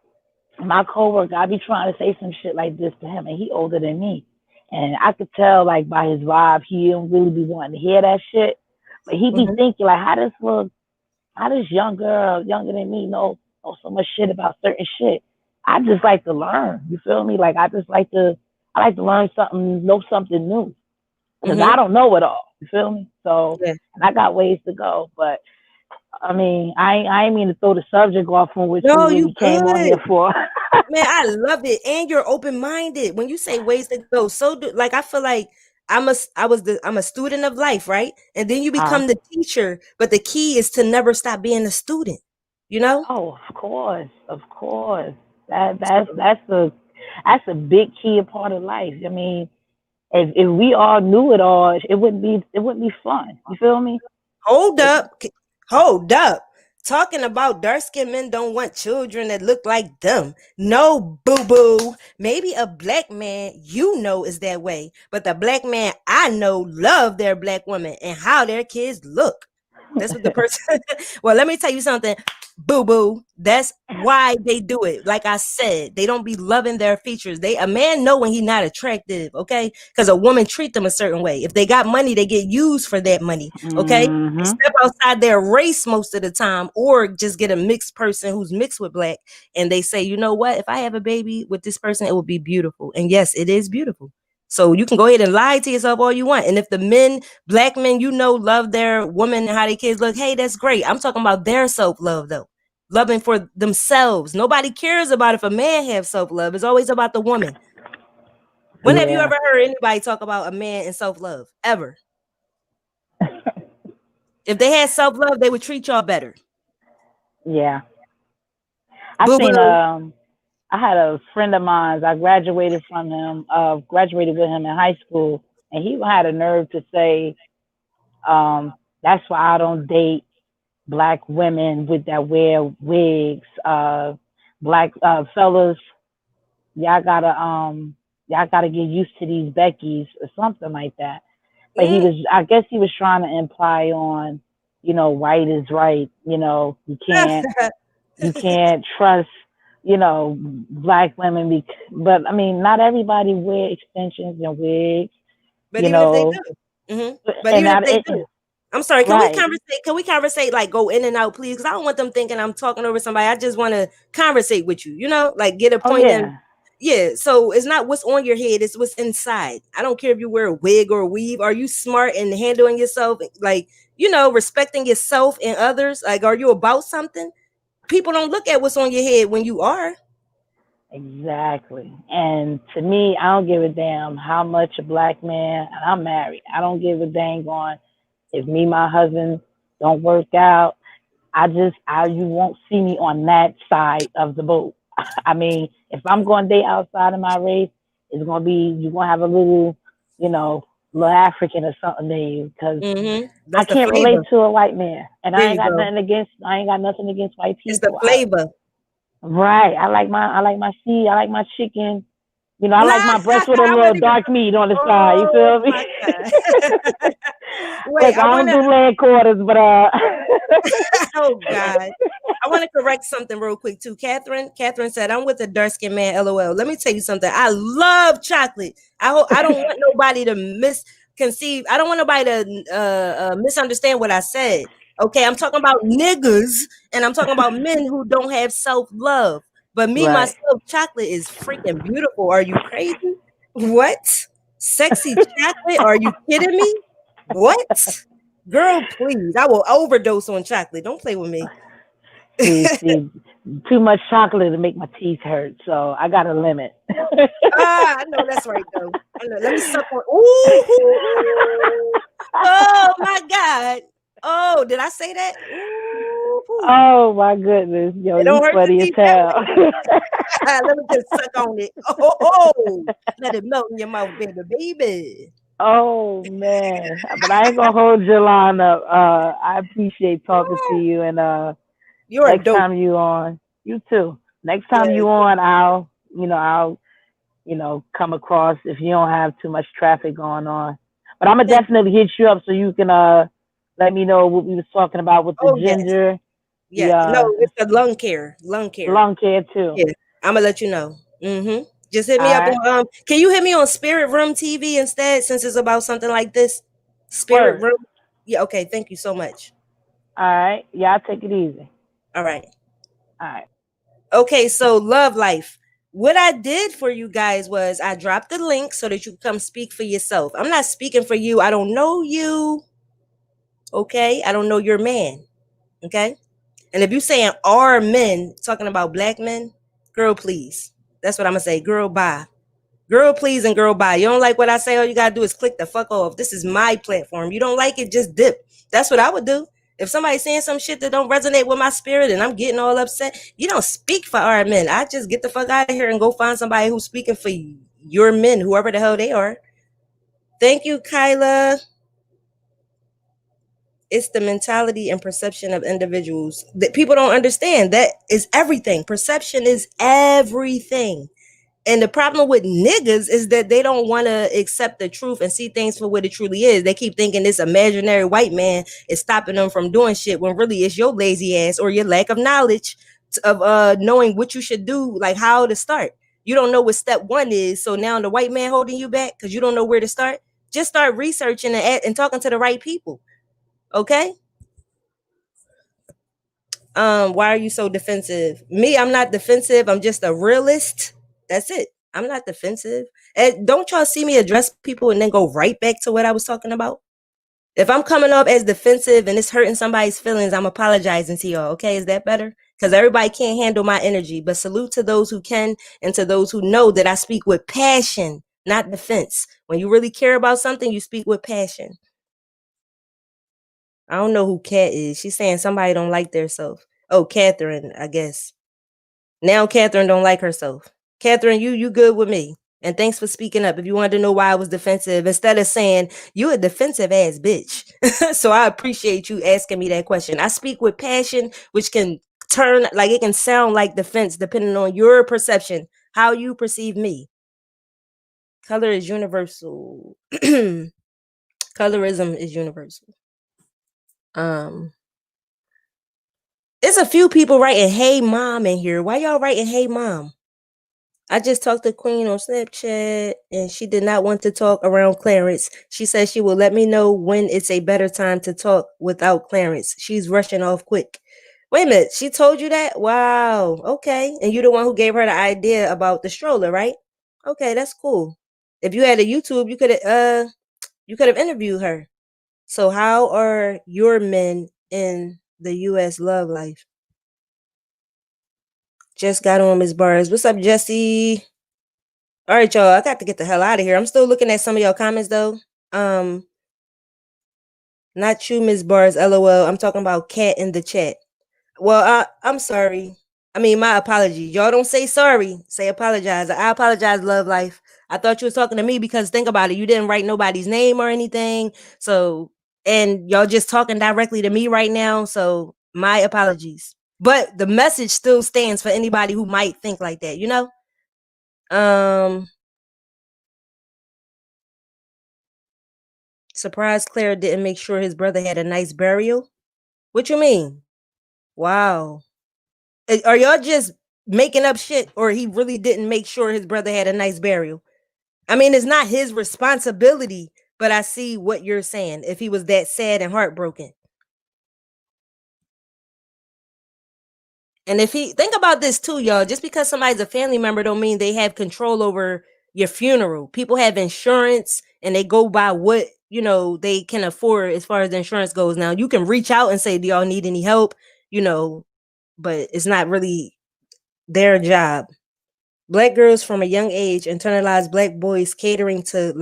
My coworker, I be trying to say some shit like this to him, and he older than me. And I could tell, like, by his vibe, he don't really be wanting to hear that shit. But he be thinking, like, how this young girl, younger than me, know so much shit about certain shit. I just like to learn. You feel me? Like, I like to learn something, know something new. Because I don't know it all. You feel me? So, and I got ways to go. But, I mean, I ain't mean to throw the subject off on which we really came on here for. Man, I love it. And you're open-minded. When you say ways to go, like, I feel like I'm a student of life, right? And then you become the teacher, but the key is to never stop being a student, you know? Oh, of course. That's a big key part of life. I mean, if we all knew it all, it wouldn't be fun. You feel me? Hold up. Talking about dark-skinned men don't want children that look like them. No, boo-boo. Maybe a black man is that way, but the black man I know love their black women and how their kids look. That's what the person. Well, let me tell you something. Boo-boo. That's why they do it. Like I said, they don't be loving their features. A man know when he's not attractive, okay? Because a woman treat them a certain way. If they got money, they get used for that money, okay? They step outside their race most of the time, or just get a mixed person who's mixed with black, and they say, you know what? If I have a baby with this person, it will be beautiful. And yes, it is beautiful. So you can go ahead and lie to yourself all you want. And if the men, black men, love their woman and how their kids look, hey, that's great. I'm talking about their self-love though. Loving for themselves. Nobody cares about if a man have self-love. It's always about the woman. When have you ever heard anybody talk about a man and self-love? Ever? If they had self-love, they would treat y'all better. Yeah. I had a friend of mine. I graduated with him in high school, and he had a nerve to say, that's why I don't date black women that wear wigs. Black fellas, y'all gotta get used to these Beckys or something like that. But I guess he was trying to imply on, white is right. You can't trust, black women. But I mean, not everybody wear extensions and wigs. But even if they do, but even if they do, I'm sorry. Can we conversate? Can we conversate? Like go in and out, please? Because I don't want them thinking I'm talking over somebody. I just want to conversate with you. Like get a point in. Yeah, so it's not what's on your head, it's what's inside. I don't care if you wear a wig or a weave. Are you smart in handling yourself? Like, respecting yourself and others? Like, are you about something? People don't look at what's on your head when you are. Exactly. And to me, I don't give a damn how much a black man, and I'm married, I don't give a dang on if me and my husband don't work out. You won't see me on that side of the boat. I mean, if I'm going to date outside of my race, you're going to have a little, little African or something there, because I can't relate to a white man. And I ain't got nothing against white people. It's the flavor. Right. I like my seed. I like my chicken. I like my breast with a little dark meat on the side. You feel me? Wait, I don't do leg quarters, but oh God. I want to correct something real quick too. Catherine said, I'm with a dark-skinned man, LOL. Let me tell you something. I love chocolate. I don't want nobody to misconceive. I don't want nobody to misunderstand what I said. Okay, I'm talking about niggas, and I'm talking about men who don't have self-love. But me, myself, chocolate is freaking beautiful. Are you crazy? What? Sexy chocolate? Are you kidding me? What? Girl, please. I will overdose on chocolate. Don't play with me. See, too much chocolate to make my teeth hurt. So I got a limit. I know that's right, though. Let me suck on. Ooh. Oh, my God. Oh, did I say that? Ooh. Oh, my goodness. Yo, you funny as hell. Let me just suck on it. Oh, let it melt in your mouth, baby. Oh, man. But I ain't going to hold your line up. I appreciate talking to you. And next time you on, you too. Next time you on, I'll come across if you don't have too much traffic going on. But I'm going to definitely hit you up so you can let me know what we was talking about with the ginger. Yeah, no, it's the lung care. Lung care too. Yeah, I'm gonna let you know. Just hit me up on. Can you hit me on Spirit Room TV instead, since it's about something like this? Spirit Room. Yeah. Okay. Thank you so much. All right. Yeah, I'll take it easy. All right. All right. Okay. So Love Life. What I did for you guys was I dropped the link so that you come speak for yourself. I'm not speaking for you. I don't know you. Okay. I don't know your man. Okay. And if you're saying our men, talking about black men, girl, please. That's what I'm going to say. Girl, bye. Girl, please, and girl, bye. You don't like what I say? All you got to do is click the fuck off. This is my platform. You don't like it? Just dip. That's what I would do. If somebody's saying some shit that don't resonate with my spirit and I'm getting all upset, you don't speak for our men. I just get the fuck out of here and go find somebody who's speaking for your men, whoever the hell they are. Thank you, Kyla. It's the mentality and perception of individuals that people don't understand. That is everything. Perception is everything. And the problem with niggas is that they don't want to accept the truth and see things for what it truly is. They keep thinking this imaginary white man is stopping them from doing shit, when really it's your lazy ass or your lack of knowledge of knowing what you should do, like how to start. You don't know what step one is. So now the white man holding you back because you don't know where to start. Just start researching and talking to the right people. Okay. Why are you so defensive? Me, I'm not defensive. I'm just a realist. That's it. I'm not defensive. And don't y'all see me address people and then go right back to what I was talking about? If I'm coming up as defensive and it's hurting somebody's feelings, I'm apologizing to y'all. Okay, is that better? Because everybody can't handle my energy. But salute to those who can and to those who know that I speak with passion, not defense. When you really care about something, you speak with passion. I don't know who Kat is. She's saying somebody don't like their self. Oh, Catherine, I guess. Now Catherine don't like herself. Catherine, you good with me. And thanks for speaking up. If you wanted to know why I was defensive, instead of saying, you a defensive ass bitch. So I appreciate you asking me that question. I speak with passion, which can turn, like it can sound like defense depending on your perception, how you perceive me. Color is universal. Colorism is universal. There's a few people writing, hey mom in here. Why y'all writing, hey mom? I just talked to Queen on Snapchat and she did not want to talk around Clarence. She said she will let me know when it's a better time to talk without Clarence. She's rushing off quick. Wait a minute. She told you that? Wow. Okay. And you're the one who gave her the idea about the stroller, right? Okay, that's cool. If you had a YouTube, you could have interviewed her. So how are your men in the US love life? Just got on Miss Bars. What's up, Jesse? All right, y'all. I got to get the hell out of here. I'm still looking at some of y'all comments though. Not you, Miss Bars. LOL. I'm talking about Cat in the chat. Well, I'm sorry. I mean, my apologies. Y'all don't say sorry. Say apologize. I apologize, love life. I thought you was talking to me because think about it. You didn't write nobody's name or anything. So, and y'all just talking directly to me right now. So my apologies. But the message still stands for anybody who might think like that, you know? Surprised Claire didn't make sure his brother had a nice burial. What you mean? Wow. Are y'all just making up shit or he really didn't make sure his brother had a nice burial? I mean, it's not his responsibility, but I see what you're saying. If he was that sad and heartbroken. And if he, think about this too, y'all, just because somebody's a family member don't mean they have control over your funeral. People have insurance and they go by what, you know, they can afford as far as the insurance goes. Now you can reach out and say, do y'all need any help? You know, but it's not really their job. Black girls from a young age internalize black boys catering to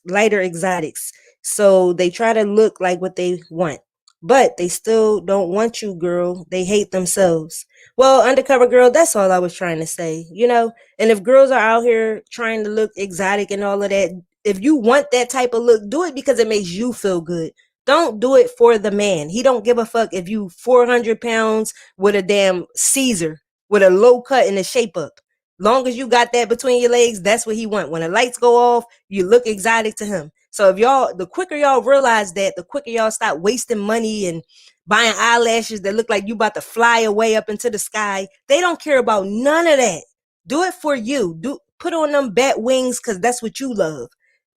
lighter exotics. So they try to look like what they want. But they still don't want you, girl. They hate themselves. Well, undercover girl, that's all I was trying to say, you know? And if girls are out here trying to look exotic and all of that, if you want that type of look, do it because it makes you feel good. Don't do it for the man. He don't give a fuck if you 400 pounds with a damn Caesar, with a low cut and a shape up. Long as you got that between your legs, that's what he want. When the lights go off, you look exotic to him. So if y'all, the quicker y'all realize that, the quicker y'all stop wasting money and buying eyelashes that look like you about to fly away up into the sky. They don't care about none of that. Do it for you. Put on them bat wings because that's what you love.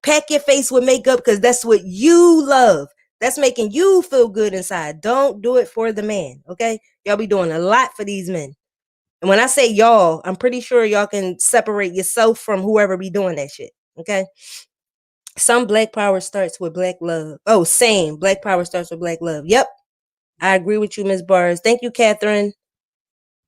Pack your face with makeup because that's what you love. That's making you feel good inside. Don't do it for the man, okay? Y'all be doing a lot for these men. And when I say y'all, I'm pretty sure y'all can separate yourself from whoever be doing that shit, okay? Some black power starts with black love. Oh, same. Black power starts with black love. Yep. I agree with you, Ms. Bars. Thank you, Catherine.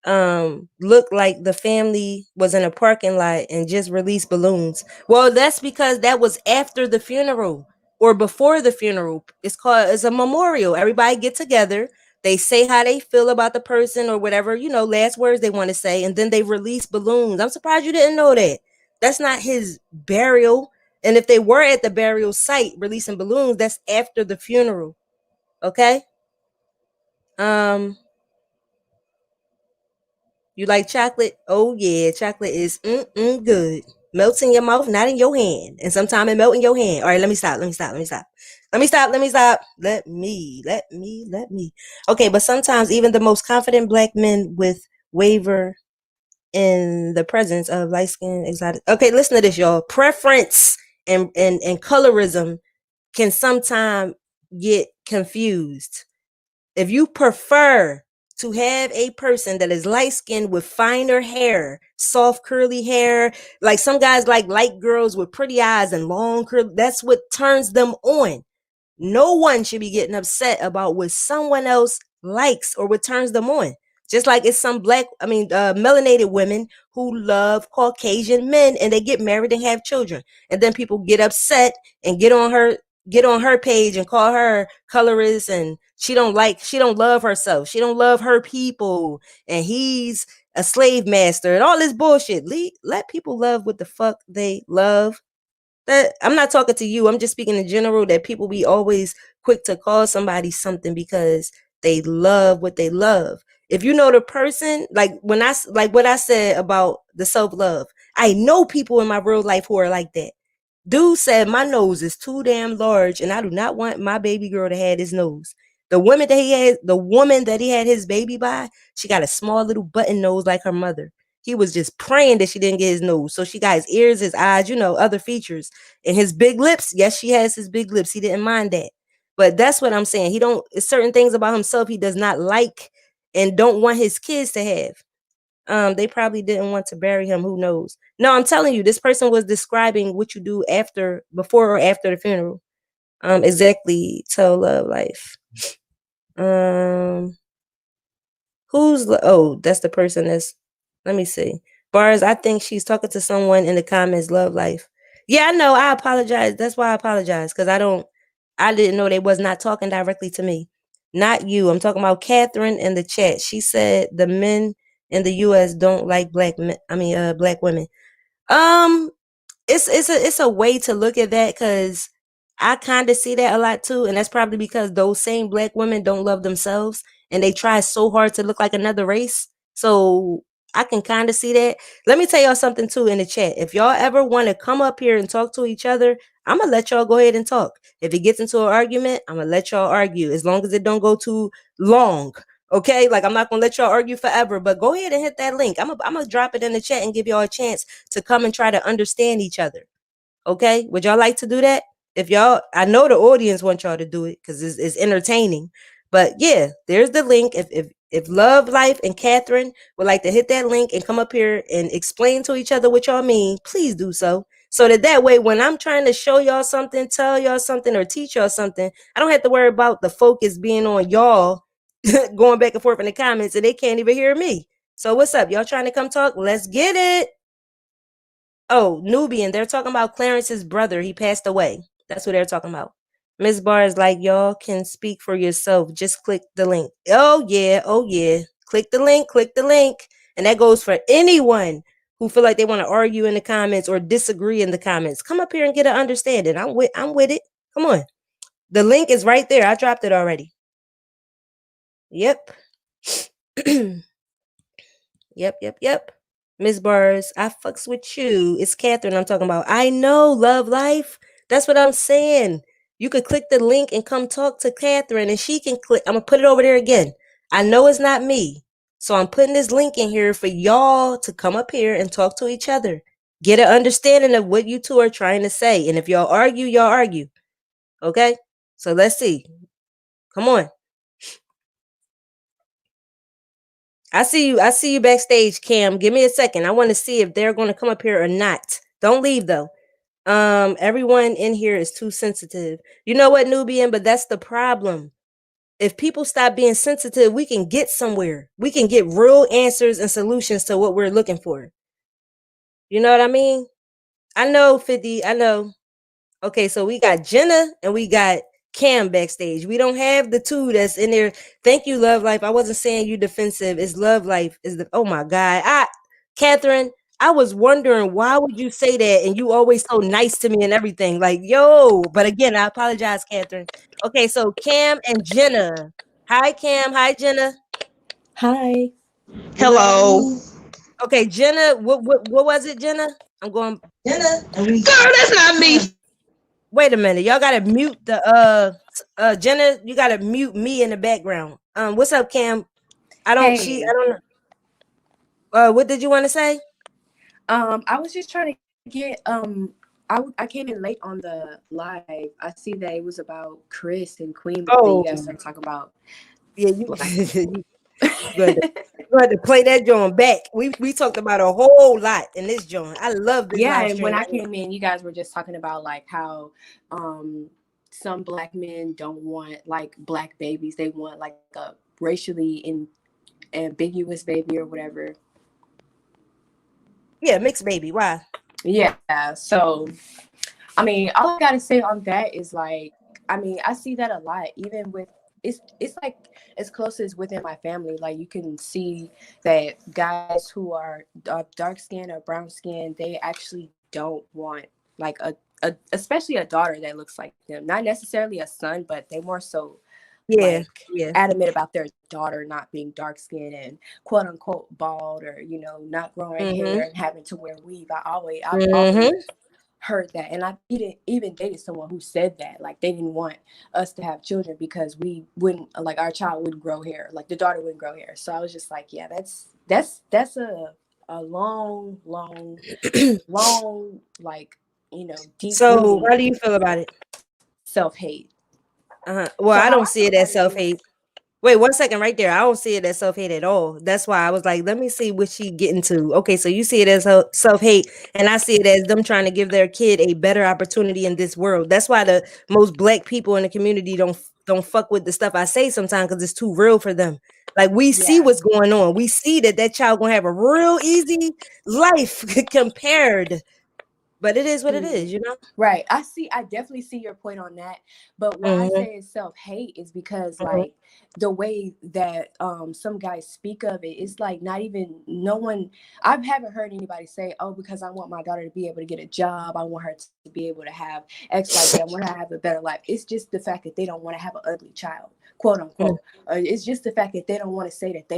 Looked like the family was in a parking lot and just released balloons. Well, that's because that was after the funeral or before the funeral. It's a memorial. Everybody get together. They say how they feel about the person or whatever, you know, last words they want to say. And then they release balloons. I'm surprised you didn't know that. That's not his burial. And if they were at the burial site releasing balloons, that's after the funeral. Okay. You like chocolate? Oh yeah, chocolate is good. Melts in your mouth, not in your hand. And sometimes it melt in your hand. All right, let me stop. Okay, but sometimes even the most confident black men with waver in the presence of light skin exotic. Okay, listen to this, y'all. Preference and colorism can sometimes get confused. If you prefer to have a person that is light skinned with finer hair, soft curly hair. Like some guys like light girls with pretty eyes and long curly. That's what turns them on. No one should be getting upset about what someone else likes or what turns them on. Just like it's some melanated women who love Caucasian men and they get married and have children. And then people get upset and get on her page and call her colorist, and she don't love herself. She don't love her people. And he's a slave master and all this bullshit. Let people love what the fuck they love. That I'm not talking to you. I'm just speaking in general, that people be always quick to call somebody something because they love what they love. If you know the person, like what I said about the self-love, I know people in my real life who are like that. Dude said my nose is too damn large and I do not want my baby girl to have his nose. The woman that he had his baby by, she got a small little button nose like her mother. He was just praying that she didn't get his nose. So she got his ears, his eyes, other features. And his big lips. Yes, she has his big lips. He didn't mind that. But that's what I'm saying. Certain things about himself he does not like and don't want his kids to have. They probably didn't want to bury him. Who knows? No, I'm telling you, this person was describing what you do before or after the funeral. Exactly. Tell love life. That's the person let me see. Bars, I think she's talking to someone in the comments, love life. Yeah, I know. I apologize. That's why I apologize. Because I didn't know they was not talking directly to me. Not you. I'm talking about Catherine in the chat. She said the men in the US don't like black women. It's a way to look at that, because I kind of see that a lot too, and that's probably because those same black women don't love themselves and they try so hard to look like another race. So I can kind of see that. Let me tell y'all something too in the chat. If y'all ever want to come up here and talk to each other, I'm gonna let y'all go ahead and talk. If it gets into an argument, I'm gonna let y'all argue, as long as it don't go too long. Okay, like I'm not gonna let y'all argue forever, but go ahead and hit that link. I'm gonna drop it in the chat and give y'all a chance to come and try to understand each other. Okay, would y'all like to do that? I know the audience wants y'all to do it because it's entertaining. But yeah, there's the link. If Love Life and Catherine would like to hit that link and come up here and explain to each other what y'all mean, please do so. So that way, when I'm trying to show y'all something, tell y'all something, or teach y'all something, I don't have to worry about the focus being on y'all going back and forth in the comments and they can't even hear me. So what's up? Y'all trying to come talk? Let's get it. Oh, Nubian. They're talking about Clarence's brother. He passed away. That's what they're talking about. Miss Barr is like, y'all can speak for yourself. Just click the link. Oh, yeah. Oh, yeah. Click the link. Click the link. And that goes for anyone who feel like they want to argue in the comments or disagree in the comments. Come up here and get an understanding. I'm with it. Come on. The link is right there. I dropped it already. Yep. Yep. Miss Bars, I fucks with you. It's Catherine I'm talking about. I know, love life. That's what I'm saying. You could click the link and come talk to Catherine, and she can click. I'm going to put it over there again. I know it's not me. So I'm putting this link in here for y'all to come up here and talk to each other. Get an understanding of what you two are trying to say. And if y'all argue, y'all argue. Okay? So let's see. Come on. I see you backstage, Cam. Give me a second. I want to see if they're going to come up here or not. Don't leave though. Everyone in here is too sensitive. You know what, Nubian? But that's the problem. If people stop being sensitive, we can get somewhere. We can get real answers and solutions to what we're looking for. You know what I mean? I know, 50. I know. Okay, so we got Jenna and we got Cam backstage. We don't have the two that's in there. Thank you, Love Life. I wasn't saying you defensive. It's Love Life. Oh my God. Catherine, I was wondering, why would you say that? And you always so nice to me and everything. Like, yo. But again, I apologize, Catherine. Okay, so Cam and Jenna. Hi, Cam. Hi, Jenna. Hi. Hello. Okay, Jenna. What was it, Jenna? I'm going. Jenna. Girl, that's not me. Wait a minute. Y'all gotta mute the Jenna, you gotta mute me in the background. What's up, Cam? I don't know. What did you want to say? I was just trying to get I came in late on the live. I see that it was about Chris and Queen, but then you guys started talking about yeah, You're going to play that joint back. We talked about a whole lot in this joint. I love this Yeah, live and when stream. I came in, you guys were just talking about like how some black men don't want like black babies. They want like a racially ambiguous baby or whatever. Yeah, mixed baby. Why? Yeah. So, I mean, all I gotta say on that is like, I mean, I see that a lot, even with it's like as close as within my family. Like you can see that guys who are dark skinned or brown skinned, they actually don't want like a especially a daughter that looks like them. Not necessarily a son, but they more so Yeah, like yeah. adamant about their daughter not being dark skinned and quote unquote bald, or not growing hair and having to wear weave. I've always heard that, and I even dated someone who said that, like they didn't want us to have children because we wouldn't, like our child wouldn't grow hair, like the daughter wouldn't grow hair. So I was just like, yeah, that's a long like deep So rooted how do you feel about it? self-hate. Well, So I how don't I see feel it about as it is, self-hate. Wait, 1 second right there. I don't see it as self-hate at all. That's why I was like, let me see what she getting to. Okay, so you see it as self-hate, and I see it as them trying to give their kid a better opportunity in this world. That's why the most black people in the community don't fuck with the stuff I say sometimes, because it's too real for them. Like we see yeah. what's going on. We see that child gonna have a real easy life compared, but it is what it is, you know. Right. I definitely see your point on that. But why I Mm-hmm, say it's self-hate is because mm-hmm. like the way that some guys speak of it, it's like not even no one I haven't heard anybody say, oh, because I want my daughter to be able to get a job, I want her to be able to have XYZ, I want her to have a better life. It's just the fact that they don't want to have an ugly child, quote unquote. It's just the fact that they don't want to say that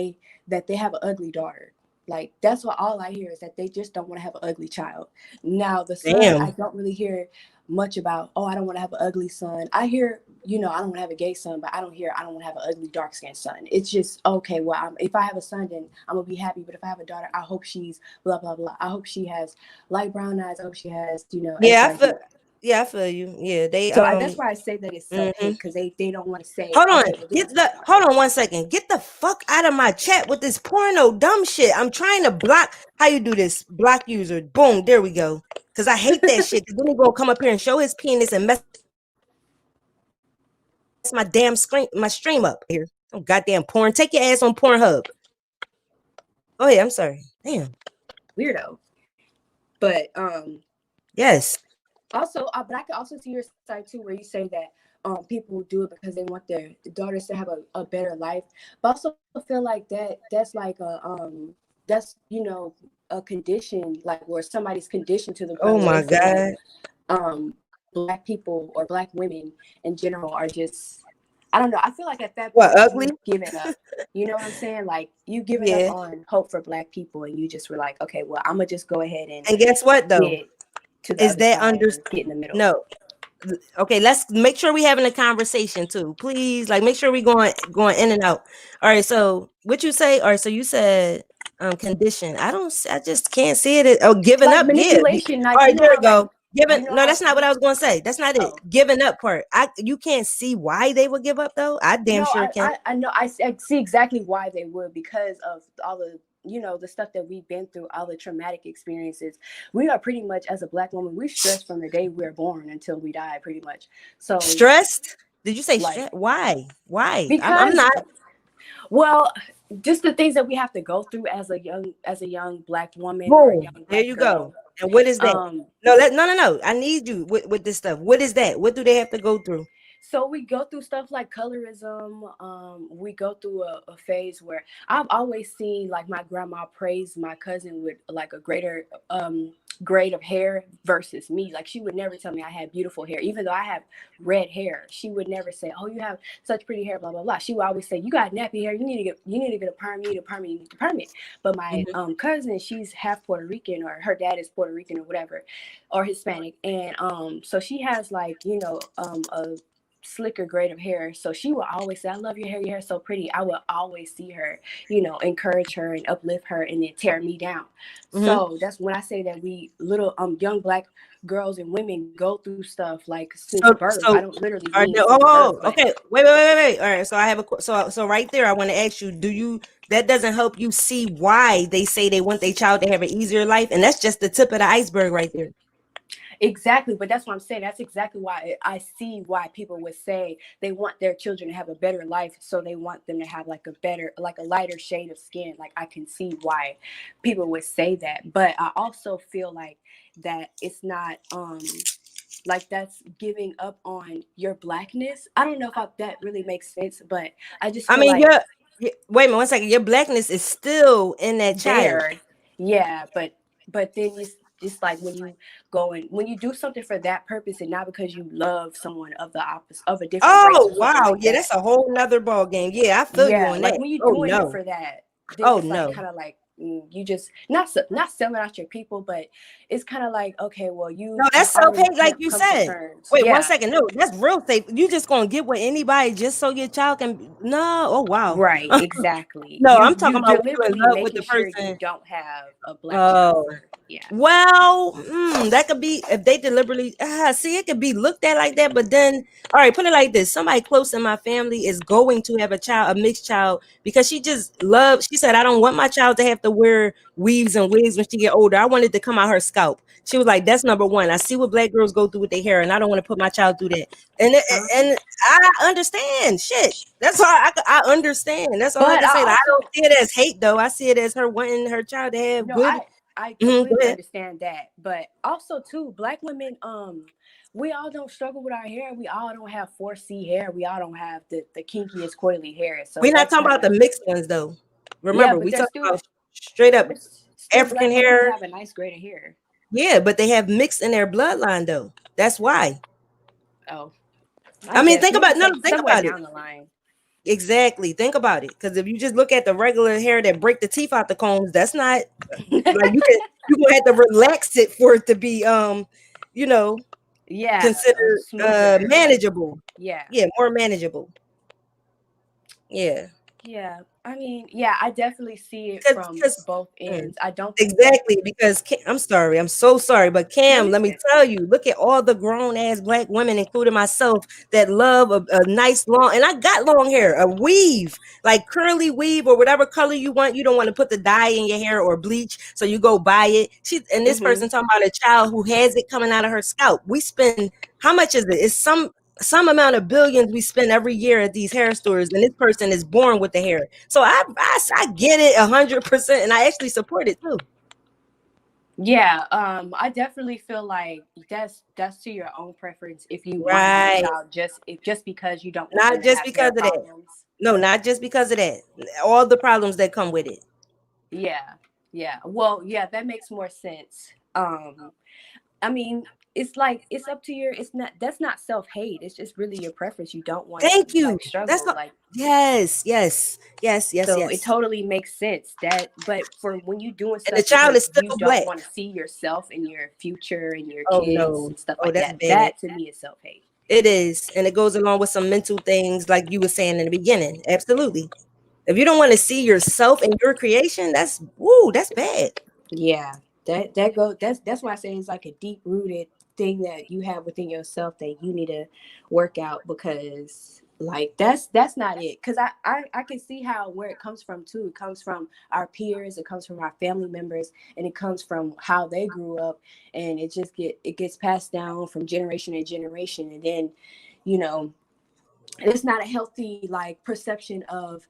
they have an ugly daughter. Like that's what all I hear is that they just don't want to have an ugly child. Now the son, I Damn. don't really hear much about, oh, I don't want to have an ugly son. I hear, I don't want to have a gay son, but I don't want to have an ugly dark skinned son. It's just, okay, well, if I have a son, then I'm gonna be happy. But if I have a daughter, I hope she's blah blah blah. I hope she has light brown eyes. I hope she has, Yeah, XYZ. I feel you. Yeah, they So that's why I say that it's self mhm. hate, because they don't want to say, Hold on. okay, well, this is my daughter. Hold on 1 second. Get the fuck out of my chat with this porno dumb shit. I'm trying to block. How you do this? Block user. Boom. There we go. Cause I hate that shit. Cause then he gonna come up here and show his penis and mess my damn stream up here. Oh goddamn porn. Take your ass on Pornhub. Oh yeah, I'm sorry. Damn. Weirdo. But Yes. also, but I can also see your side too, where you say that people do it because they want their daughters to have a better life. But I also feel like that's like that's a condition, like where somebody's conditioned to the Oh point where my they feel like god. black people or black women in general are just, I don't know. I feel like at that What, point ugly? you've given up. You know what I'm saying? Like you given up Yeah. on hope for black people, and you just were like, okay, well, I'm gonna just go ahead and And guess what though? get to the Is other that side or get in the middle. No. Okay, let's make sure we having a conversation too, please. Like, make sure we going in and out. All right. So, what you say? All right. So you said condition. I just can't see it. Oh, giving Like up. Yeah. manipulation, like All right. There we go. like, Giving. No, that's not what I was going to say. That's not it. Oh. Giving up part. You can't see why they would give up though. I damn sure can. I know. I see exactly why they would, because of all the the stuff that we've been through, all the traumatic experiences. We are pretty much, as a black woman, we're stressed from the day we're born until we die, pretty much. So stressed. Did you say like, stress? Why? Because I'm not. Well, just the things that we have to go through as a young black woman. Boom. Or a young black There you girl. go. And what is that? No. I need you with this stuff. What is that? What do they have to go through? So we go through stuff like colorism. We go through a phase where I've always seen like my grandma praise my cousin with like a greater grade of hair versus me. Like she would never tell me I had beautiful hair, even though I have red hair. She would never say, "Oh, you have such pretty hair," blah blah blah. She would always say, "You got nappy hair. You need to get a perm. You need a perm. You need to perm it." But my cousin, she's half Puerto Rican, or her dad is Puerto Rican or whatever, or Hispanic, and so she has like slicker grade of hair. So she will always say, I love your hair. Your hair's so pretty. I will always see her, you know, encourage her and uplift her and then tear me down. So that's when I say that we little young Black girls and women go through stuff like since birth. I don't literally mean since birth, okay. Wait. All right. So I have so right there, I want to ask you, that doesn't help you see why they say they want their child to have an easier life? And that's just the tip of the iceberg right there. Exactly, but that's what I'm saying. That's exactly why I see why people would say they want their children to have a better life, so they want them to have like a lighter shade of skin. Like I can see why people would say that, but I also feel like that it's not like that's giving up on your Blackness. I don't know if that really makes sense, but I just feel like wait a minute, 1 second. Your Blackness is still in that child. Yeah, but then it's just like when you go and when you do something for that purpose and not because you love someone of the opposite of a different race. Oh wow, yeah, that's a whole nother ball game. Yeah, I feel you on like that. When you're doing it for that, then it's like kind of like you just not selling out your people, but it's kind of like, okay, well, that's self-hate, like you said. Wait, 1 second. No, that's real safe. You just gonna get with anybody just so your child can oh wow. Right, exactly. No, I'm talking about deliberately love making with the sure person. you don't have a Black child. Yeah. Well, that could be if they deliberately see, it could be looked at like that, but then all right, put it like this. Somebody close in my family is going to have a mixed child because she said, I don't want my child to have to wear weaves and wigs when she get older. I wanted to come out her scalp. She was like, that's number one. I see what Black girls go through with their hair and I don't want to put my child through that. And I understand shit. That's why I understand. That's all I can say. I don't see it as hate though. I see it as her wanting her child to have good. I completely understand that, but also too, Black women, we all don't struggle with our hair. We all don't have 4C hair. We all don't have the kinkiest coily hair. So we're not talking about the mixed ones though. Remember, we talking about straight up African hair. Have a nice grade of hair. Yeah, but they have mixed in their bloodline though. That's why. Oh, I mean, think about it. Down the line. Exactly. Think about it. Because if you just look at the regular hair that break the teeth out the combs, that's not like you gonna have to relax it for it to be considered manageable. Yeah, more manageable. Yeah, I mean, I definitely see it from both ends. I don't exactly because I'm sorry, I'm so sorry, but Cam, let me tell you, look at all the grown ass Black women, including myself, that love a nice long, and I got long hair, a weave, like curly weave or whatever color you want. You don't want to put the dye in your hair or bleach, so you go buy it. This person talking about a child who has it coming out of her scalp. We spend, how much is it? It's some amount of billions we spend every year at these hair stores, and this person is born with the hair. So I get it 100%, and I actually support it too. Yeah, I definitely feel like that's to your own preference. If you want a child, just because you don't want not just because of that. No, not just because of that. All the problems that come with it. Yeah. Well, yeah, that makes more sense. I mean, it's like it's up to that's not self-hate. It's just really your preference. You don't want to struggle. That's not, yes. So it totally makes sense but for when you're doing stuff, and the child is still you Black. don't want to see yourself and your future and your kids and stuff like that. Bad. That to me is self-hate. It is, and it goes along with some mental things, like you were saying in the beginning. Absolutely. If you don't want to see yourself and your creation, that's bad. Yeah, that's why I say it's like a deep-rooted thing that you have within yourself that you need to work out, because like that's not it. Because I can see where it comes from too. It comes from our peers, it comes from our family members, and it comes from how they grew up, and it gets passed down from generation to generation, and then it's not a healthy like perception of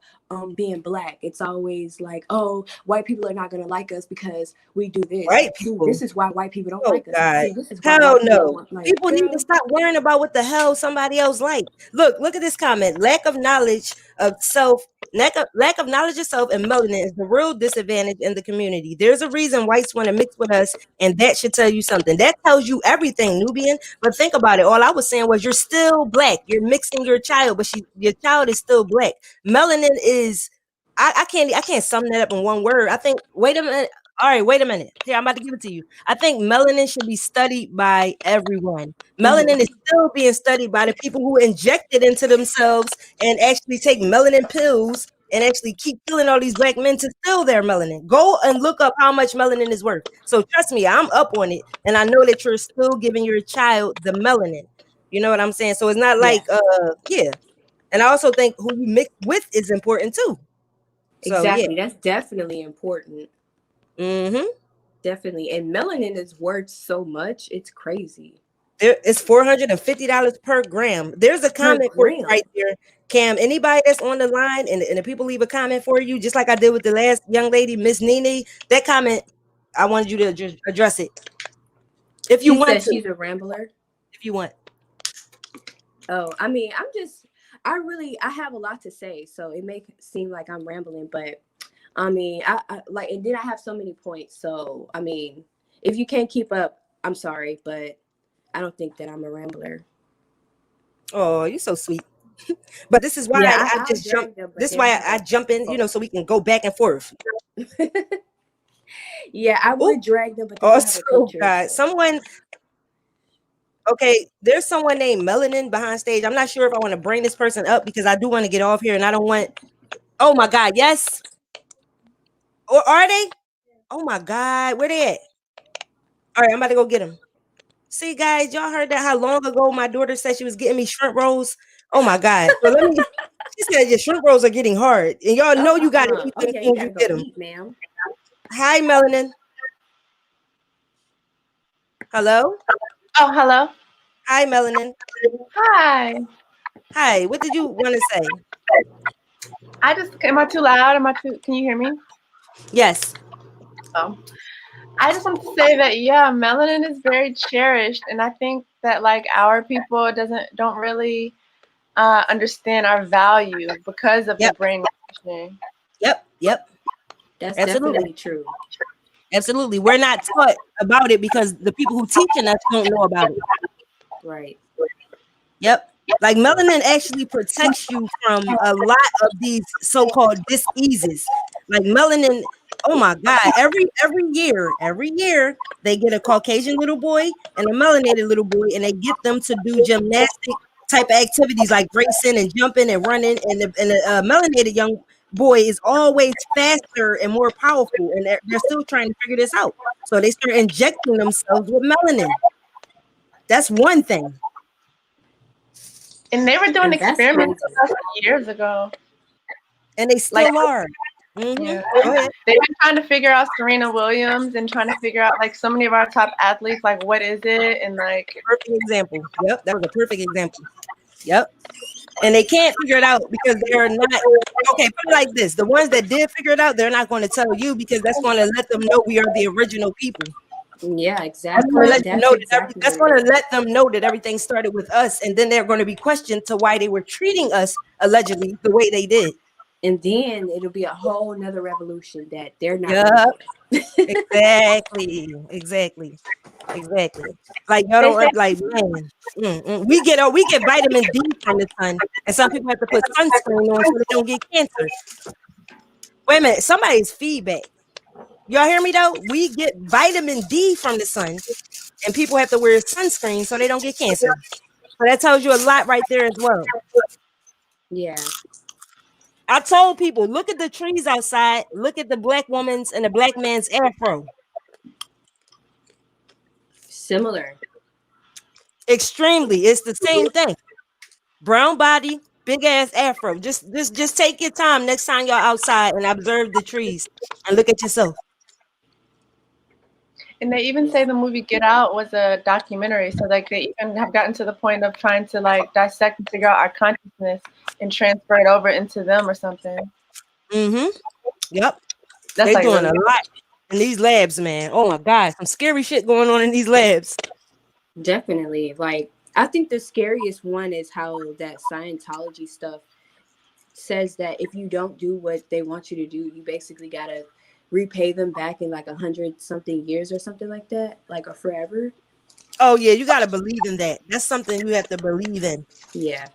being Black. It's always like, oh, white people are not going to like us because we do this. White people. This is why white people don't like us. God. This is why hell no. People need to stop worrying about what the hell somebody else like. Look at this comment. Lack of knowledge of self and melanin is the real disadvantage in the community. There's a reason whites want to mix with us, and that should tell you something. That tells you everything, Nubian. But think about it. All I was saying was you're still Black. You're mixing your child, but your child is still Black. Melanin is I can't sum that up in one word. I think, wait a minute. All right, wait a minute. Here, I'm about to give it to you. I think melanin should be studied by everyone. Melanin is still being studied by the people who inject it into themselves and actually take melanin pills and actually keep killing all these black men to steal their melanin. Go and look up how much melanin is worth. So trust me, I'm up on it. And I know that you're still giving your child the melanin. You know what I'm saying? So it's not like, yeah. And I also think who you mix with is important too. So, Exactly. yeah. That's definitely important. Mm-hmm. Definitely. And melanin is worth so much. It's crazy. It's $450 per gram. There's a comment for you right there, Cam. Anybody that's on the line and the people leave a comment for you, just like I did with the last young lady, Miss Nene, that comment, I wanted you to just address it. If you want to. She's a rambler. If you want. Oh, I mean, I have a lot to say, so it may seem like I'm rambling, but I mean, I like, and then I have so many points. So, I mean, if you can't keep up, I'm sorry, but I don't think that I'm a rambler. Oh, you're so sweet. But this is why I just jump. This is why I jump in, you know, so we can go back and forth. Yeah, I would drag them, but God, someone. Okay, there's someone named Melanin behind stage. I'm not sure if I want to bring this person up because I do want to get off here and I don't want. Oh my God, yes. Or are they? Oh my God, where they at? All right, I'm about to go get them. See, guys, y'all heard that how long ago my daughter said she was getting me shrimp rolls? Oh my God. So let me. She said your shrimp rolls are getting hard. And y'all know you got to eat them okay, things you get them. Ma'am. Hi, Melanin. Hello? Oh, hello. Hi, Melanin. Hi. Hi, what did you want to say? Am I too loud? Can you hear me? Yes. Oh. I just want to say that, yeah, melanin is very cherished. And I think that like our people don't really understand our value because of the brainwashing. Yep. That's definitely true. Absolutely. We're not taught about it because the people who teaching us don't know about it. Right. Yep. Like melanin actually protects you from a lot of these so-called diseases. Like melanin, oh my God, every year they get a Caucasian little boy and a melanated little boy, and they get them to do gymnastic type of activities like racing and jumping and running, and the melanated young boy is always faster and more powerful, and they're still trying to figure this out. So they start injecting themselves with melanin. That's one thing. And they were doing experiments with us years ago. And they still are. Mm-hmm. Yeah. They've been trying to figure out Serena Williams and trying to figure out like so many of our top athletes, like what is it? And like perfect example. Yep, that was a perfect example. Yep. And they can't figure it out because they're not okay. Put it like this: the ones that did figure it out, they're not going to tell you because that's going to let them know we are the original people. Yeah, exactly. That's going to let them know that everything started with us, and then they're going to be questioned to why they were treating us allegedly the way they did. And then it'll be a whole nother revolution that they're not. Exactly. Like y'all don't like, man. We get vitamin D from the sun, and some people have to put sunscreen on so they don't get cancer. Wait a minute, somebody's feedback. Y'all hear me though? We get vitamin D from the sun, and people have to wear sunscreen so they don't get cancer. So that tells you a lot right there as well. Yeah. I told people, look at the trees outside. Look at the black woman's and the black man's afro. Similar. Extremely. It's the same thing. Brown body, big ass afro. Just take your time next time y'all outside and observe the trees and look at yourself. And they even say the movie Get Out was a documentary. So like they even have gotten to the point of trying to like dissect and figure out our consciousness and transfer it over into them or something. Mm-hmm. Yep. They're like doing a lot in these labs, man. Oh my God. Some scary shit going on in these labs. Definitely. Like, I think the scariest one is how that Scientology stuff says that if you don't do what they want you to do, you basically got to repay them back in like 100-something years or something like that, like a forever. Oh yeah, you got to believe in that. That's something you have to believe in. Yeah.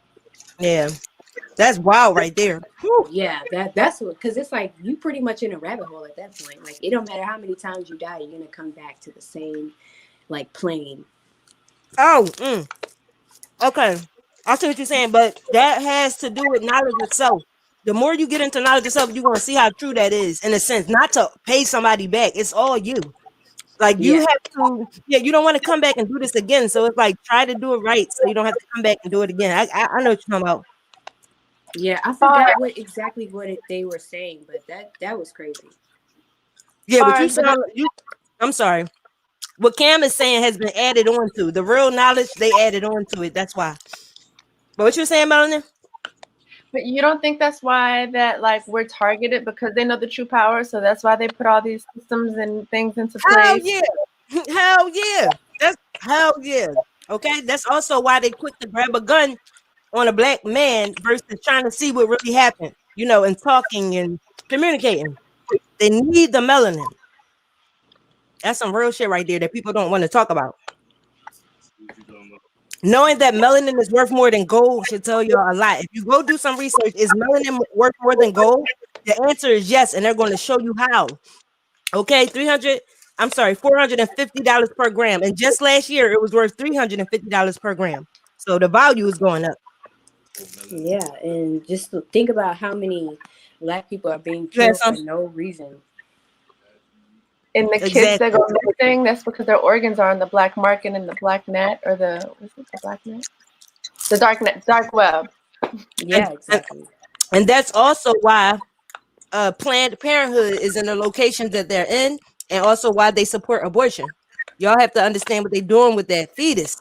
That's wild right there. Whew. Yeah, that's what, because it's like you pretty much in a rabbit hole at that point. Like it don't matter how many times you die, you're gonna come back to the same like plane. Oh, okay. I see what you're saying, but that has to do with knowledge of self. The more you get into knowledge of self, you're gonna see how true that is. In a sense, not to pay somebody back. It's all you. Like you Yeah, have to. Yeah, you don't want to come back and do this again. So it's like try to do it right, so you don't have to come back and do it again. I know what you're talking about. yeah. I forgot exactly what they were saying, but that was crazy. Yeah, but you Bars, but sound you. I'm sorry. What Cam is saying has been added on to the real knowledge. They added on to it. That's why. But what you saying, Melanie? But you don't think that's why that like we're targeted because they know the true power, so that's why they put all these systems and things into Hell place. yeah. Hell yeah. That's hell yeah. Okay. That's also why they quick to grab a gun on a black man versus trying to see what really happened, and talking and communicating. They need the melanin. That's some real shit right there that people don't want to talk about. Knowing that melanin is worth more than gold should tell you a lot. If you go do some research, is melanin worth more than gold? The answer is yes, and they're going to show you how. Okay, $450 per gram. And just last year, it was worth $350 per gram. So the value is going up. Yeah, and just think about how many black people are being You had killed for some? no reason. And the kids that Exactly. go missing, that's because their organs are on the black market and the black net or the black net? The dark net, dark web. Yeah, exactly. And that's also why Planned Parenthood is in the locations that they're in, and also why they support abortion. Y'all have to understand what they're doing with that fetus.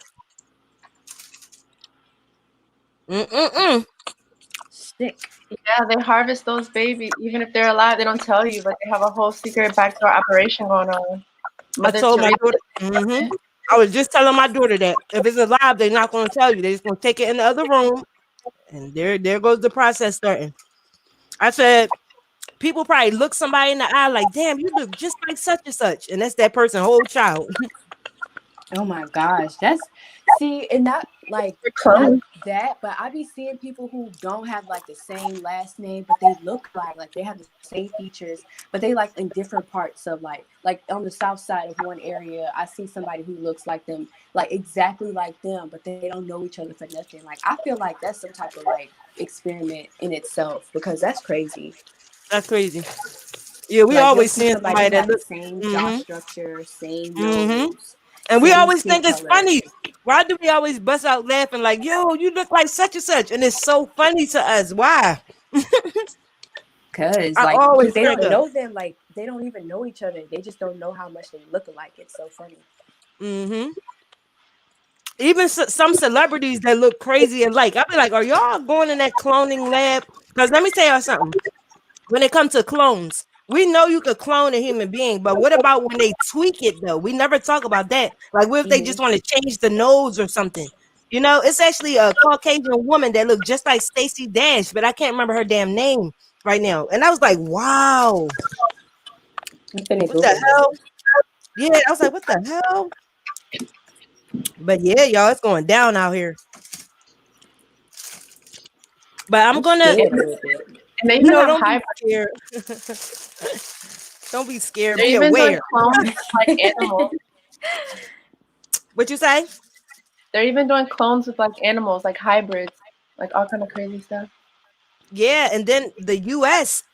Sick. Yeah, they harvest those babies. Even if they're alive, they don't tell you, but they have a whole secret backdoor operation going on. I Mother told my Teresa. daughter. I was just telling my daughter that if it's alive, they're not going to tell you. They're just going to take it in the other room, and there goes the process starting. I said, people probably look somebody in the eye like, damn, you look just like such and such. And that's that person's whole child. Oh my gosh, and that like not that, but I be seeing people who don't have like the same last name, but they look like they have the same features, but they like in different parts of like on the south side of one area. I see somebody who looks like them, like exactly like them, but they don't know each other for nothing. Like I feel like that's some type of like experiment in itself because that's crazy. That's crazy. Yeah, we Like you'll always see seeing somebody somebody who that have the looks. same jaw structure, same Mm-hmm. nose, And we same always skin think it's color. funny. Why do we always bust out laughing like, yo, you look like such and such? And it's so funny to us. Why? Because I because always they crack don't up. know them, like they don't even know each other. They just don't know how much they look alike. It's so funny. Mm-hmm. Even some celebrities that look crazy alike. I be like, are y'all going in that cloning lab? Because let me tell y'all something. When it comes to clones, we know you could clone a human being, but what about when they tweak it though? We never talk about that. Like, what if they just want to change the nose or something? It's actually a Caucasian woman that looked just like Stacey Dash, but I can't remember her damn name right now. And I was like, wow, what the hell? Yeah, I was like, what the hell? But yeah, y'all, it's going down out here. But I'm gonna, scared a little bit. And they even have don't be hybrid. scared. Don't be scared. They're Be even doing aware. clones with like animals. What you say? They're even doing clones with like animals, like hybrids, like all kind of crazy stuff. Yeah, and then the U.S.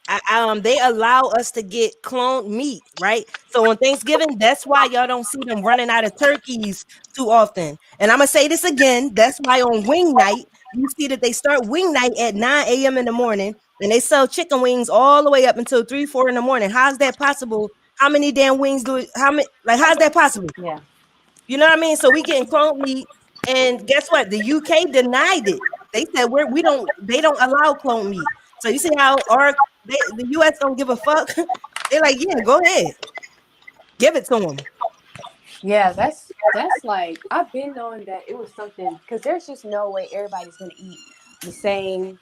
They allow us to get cloned meat, right? So on Thanksgiving, that's why y'all don't see them running out of turkeys too often. And I'm gonna say this again. That's why on wing night, you see that they start wing night at 9 a.m. in the morning, and they sell chicken wings all the way up until 3, 4 in the morning. How's that possible? How many damn wings do it? How many? Like, how's that possible? Yeah. You know what I mean? So we getting cloned meat, and guess what? The UK denied it. They said they don't allow clone meat. So you see how the US don't give a fuck? They're like, yeah, go ahead, give it to them. Yeah, that's like I've been knowing that it was something because there's just no way everybody's gonna eat the same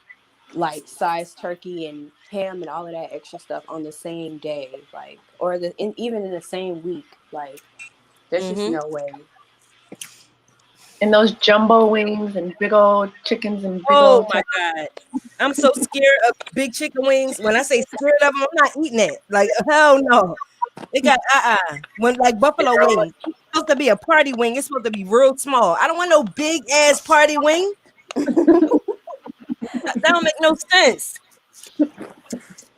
like size turkey and ham and all of that extra stuff on the same day, like or even in the same week. Like there's just no way. And those jumbo wings and big old chickens and big Oh old my God. I'm so scared of big chicken wings. When I say scared of them, I'm not eating it. Like, hell no. It got when like buffalo wings. It's supposed to be a party wing. It's supposed to be real small. I don't want no big ass party wing. That don't make no sense.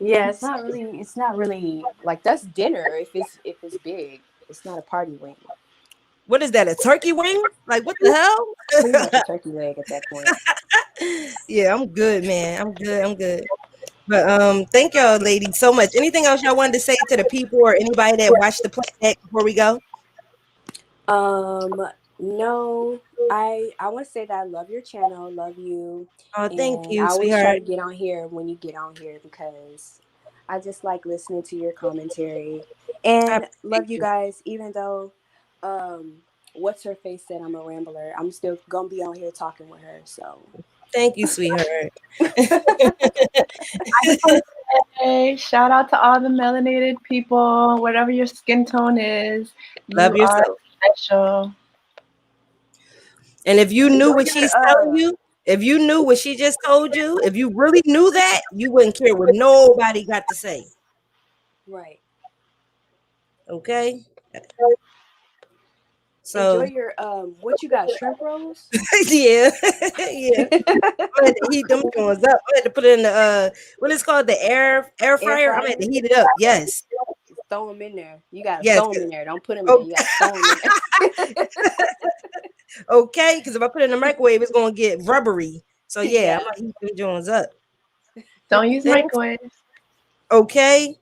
Yeah, it's not really like that's dinner if it's big. It's not a party wing. What is that? A turkey wing? Like what the hell? Pretty much a turkey leg at that point. Yeah, I'm good, man. I'm good. But thank y'all ladies so much. Anything else y'all wanted to say to the people or anybody that watched the playback before we go? No, I want to say that I love your channel, love you. Oh, thank And you, I always try sweetheart. to get on here when you get on here because I just like listening to your commentary. And love you guys, even though what's her face said I'm a rambler. I'm still gonna be on here talking with her. So thank you, sweetheart. Hey, shout out to all the melanated people, whatever your skin tone is. Love You are yourself. special. And if you knew what she's telling you, if you knew what she just told you, if you really knew that, you wouldn't care what nobody got to say. right. Okay. So Enjoy your what you got, shrimp rolls? yeah. Yeah. I had to heat them ones up. I had to put it in the what is called the air fryer. I'm had to heat it up. Yes. Throw them in there. You gotta Yes. throw them in there. Don't put them in. You gotta throw them in there. Okay, because if I put it in the microwave, it's gonna get rubbery. So yeah, I'm Yeah. gonna heat them joints up. Don't use microwaves. Okay.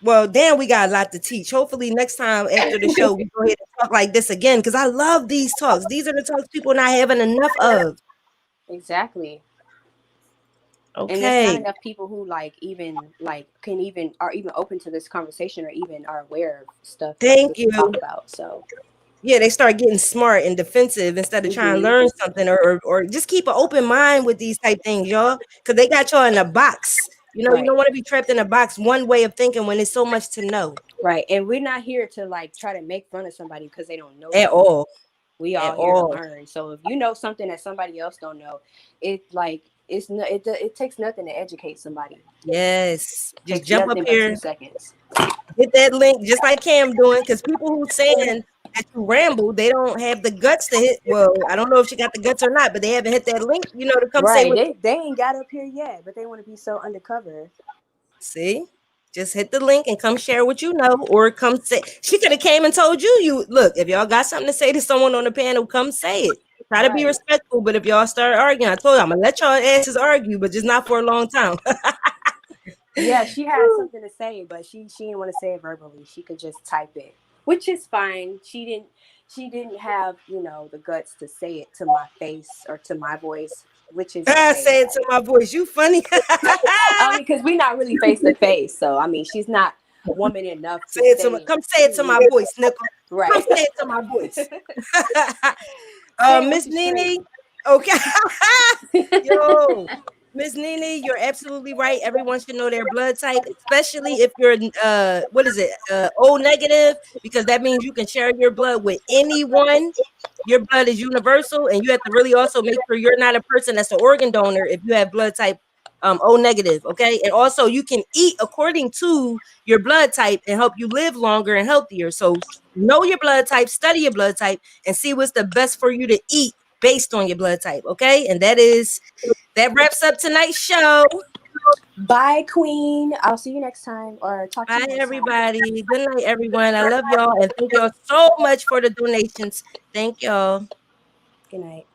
Well, Dan, we got a lot to teach. Hopefully, next time after the show, we go ahead and talk like this again because I love these talks. These are the talks people not having enough of. Exactly. Okay. And there's not enough people who are even open to this conversation or even are aware of stuff. Thank you. Talk about so. Yeah, they start getting smart and defensive instead of trying to learn something or just keep an open mind with these type things, y'all, because they got y'all in a box. You know, you don't want to be trapped in a box, one way of thinking when there's so much to know. Right. And we're not here to like try to make fun of somebody because they don't know at all. We all here to learn. So if you know something that somebody else don't know, it takes nothing to educate somebody. Yes. Just jump up here. 2 seconds. Hit that link just like Cam doing, because people who saying that you ramble, they don't have the guts to hit. Well, I don't know if she got the guts or not, but they haven't hit that link, to come say what they ain't got up here yet, but they want to be so undercover. See? Just hit the link and come share what you know, or come say. She could have came and told you. Look, if y'all got something to say to someone on the panel, come say it. Try to be respectful, but if y'all start arguing, I told you I'm gonna let y'all asses argue, but just not for a long time. Yeah, she had something to say, but she didn't want to say it verbally. She could just type it, which is fine. She didn't have the guts to say it to my face or to my voice, which is okay. Say it to my voice. You funny. because we're not really face to face, so I mean, she's not woman enough to come say it to my voice, nickel. Right. Come say it to my voice. Miss Nene. Okay. Yo. Miss Nene, you're absolutely right. Everyone should know their blood type, especially if you're O negative, because that means you can share your blood with anyone. Your blood is universal, and you have to really also make sure you're not a person that's an organ donor if you have blood type O negative. Okay, and also you can eat according to your blood type and help you live longer and healthier. So know your blood type, study your blood type, and see what's the best for you to eat based on your blood type. Okay, and that wraps up tonight's show. Bye, Queen. I'll see you next time. Or talk to you next everybody. Time. Good night, everyone. I love y'all and thank y'all so much for the donations. Thank y'all. Good night.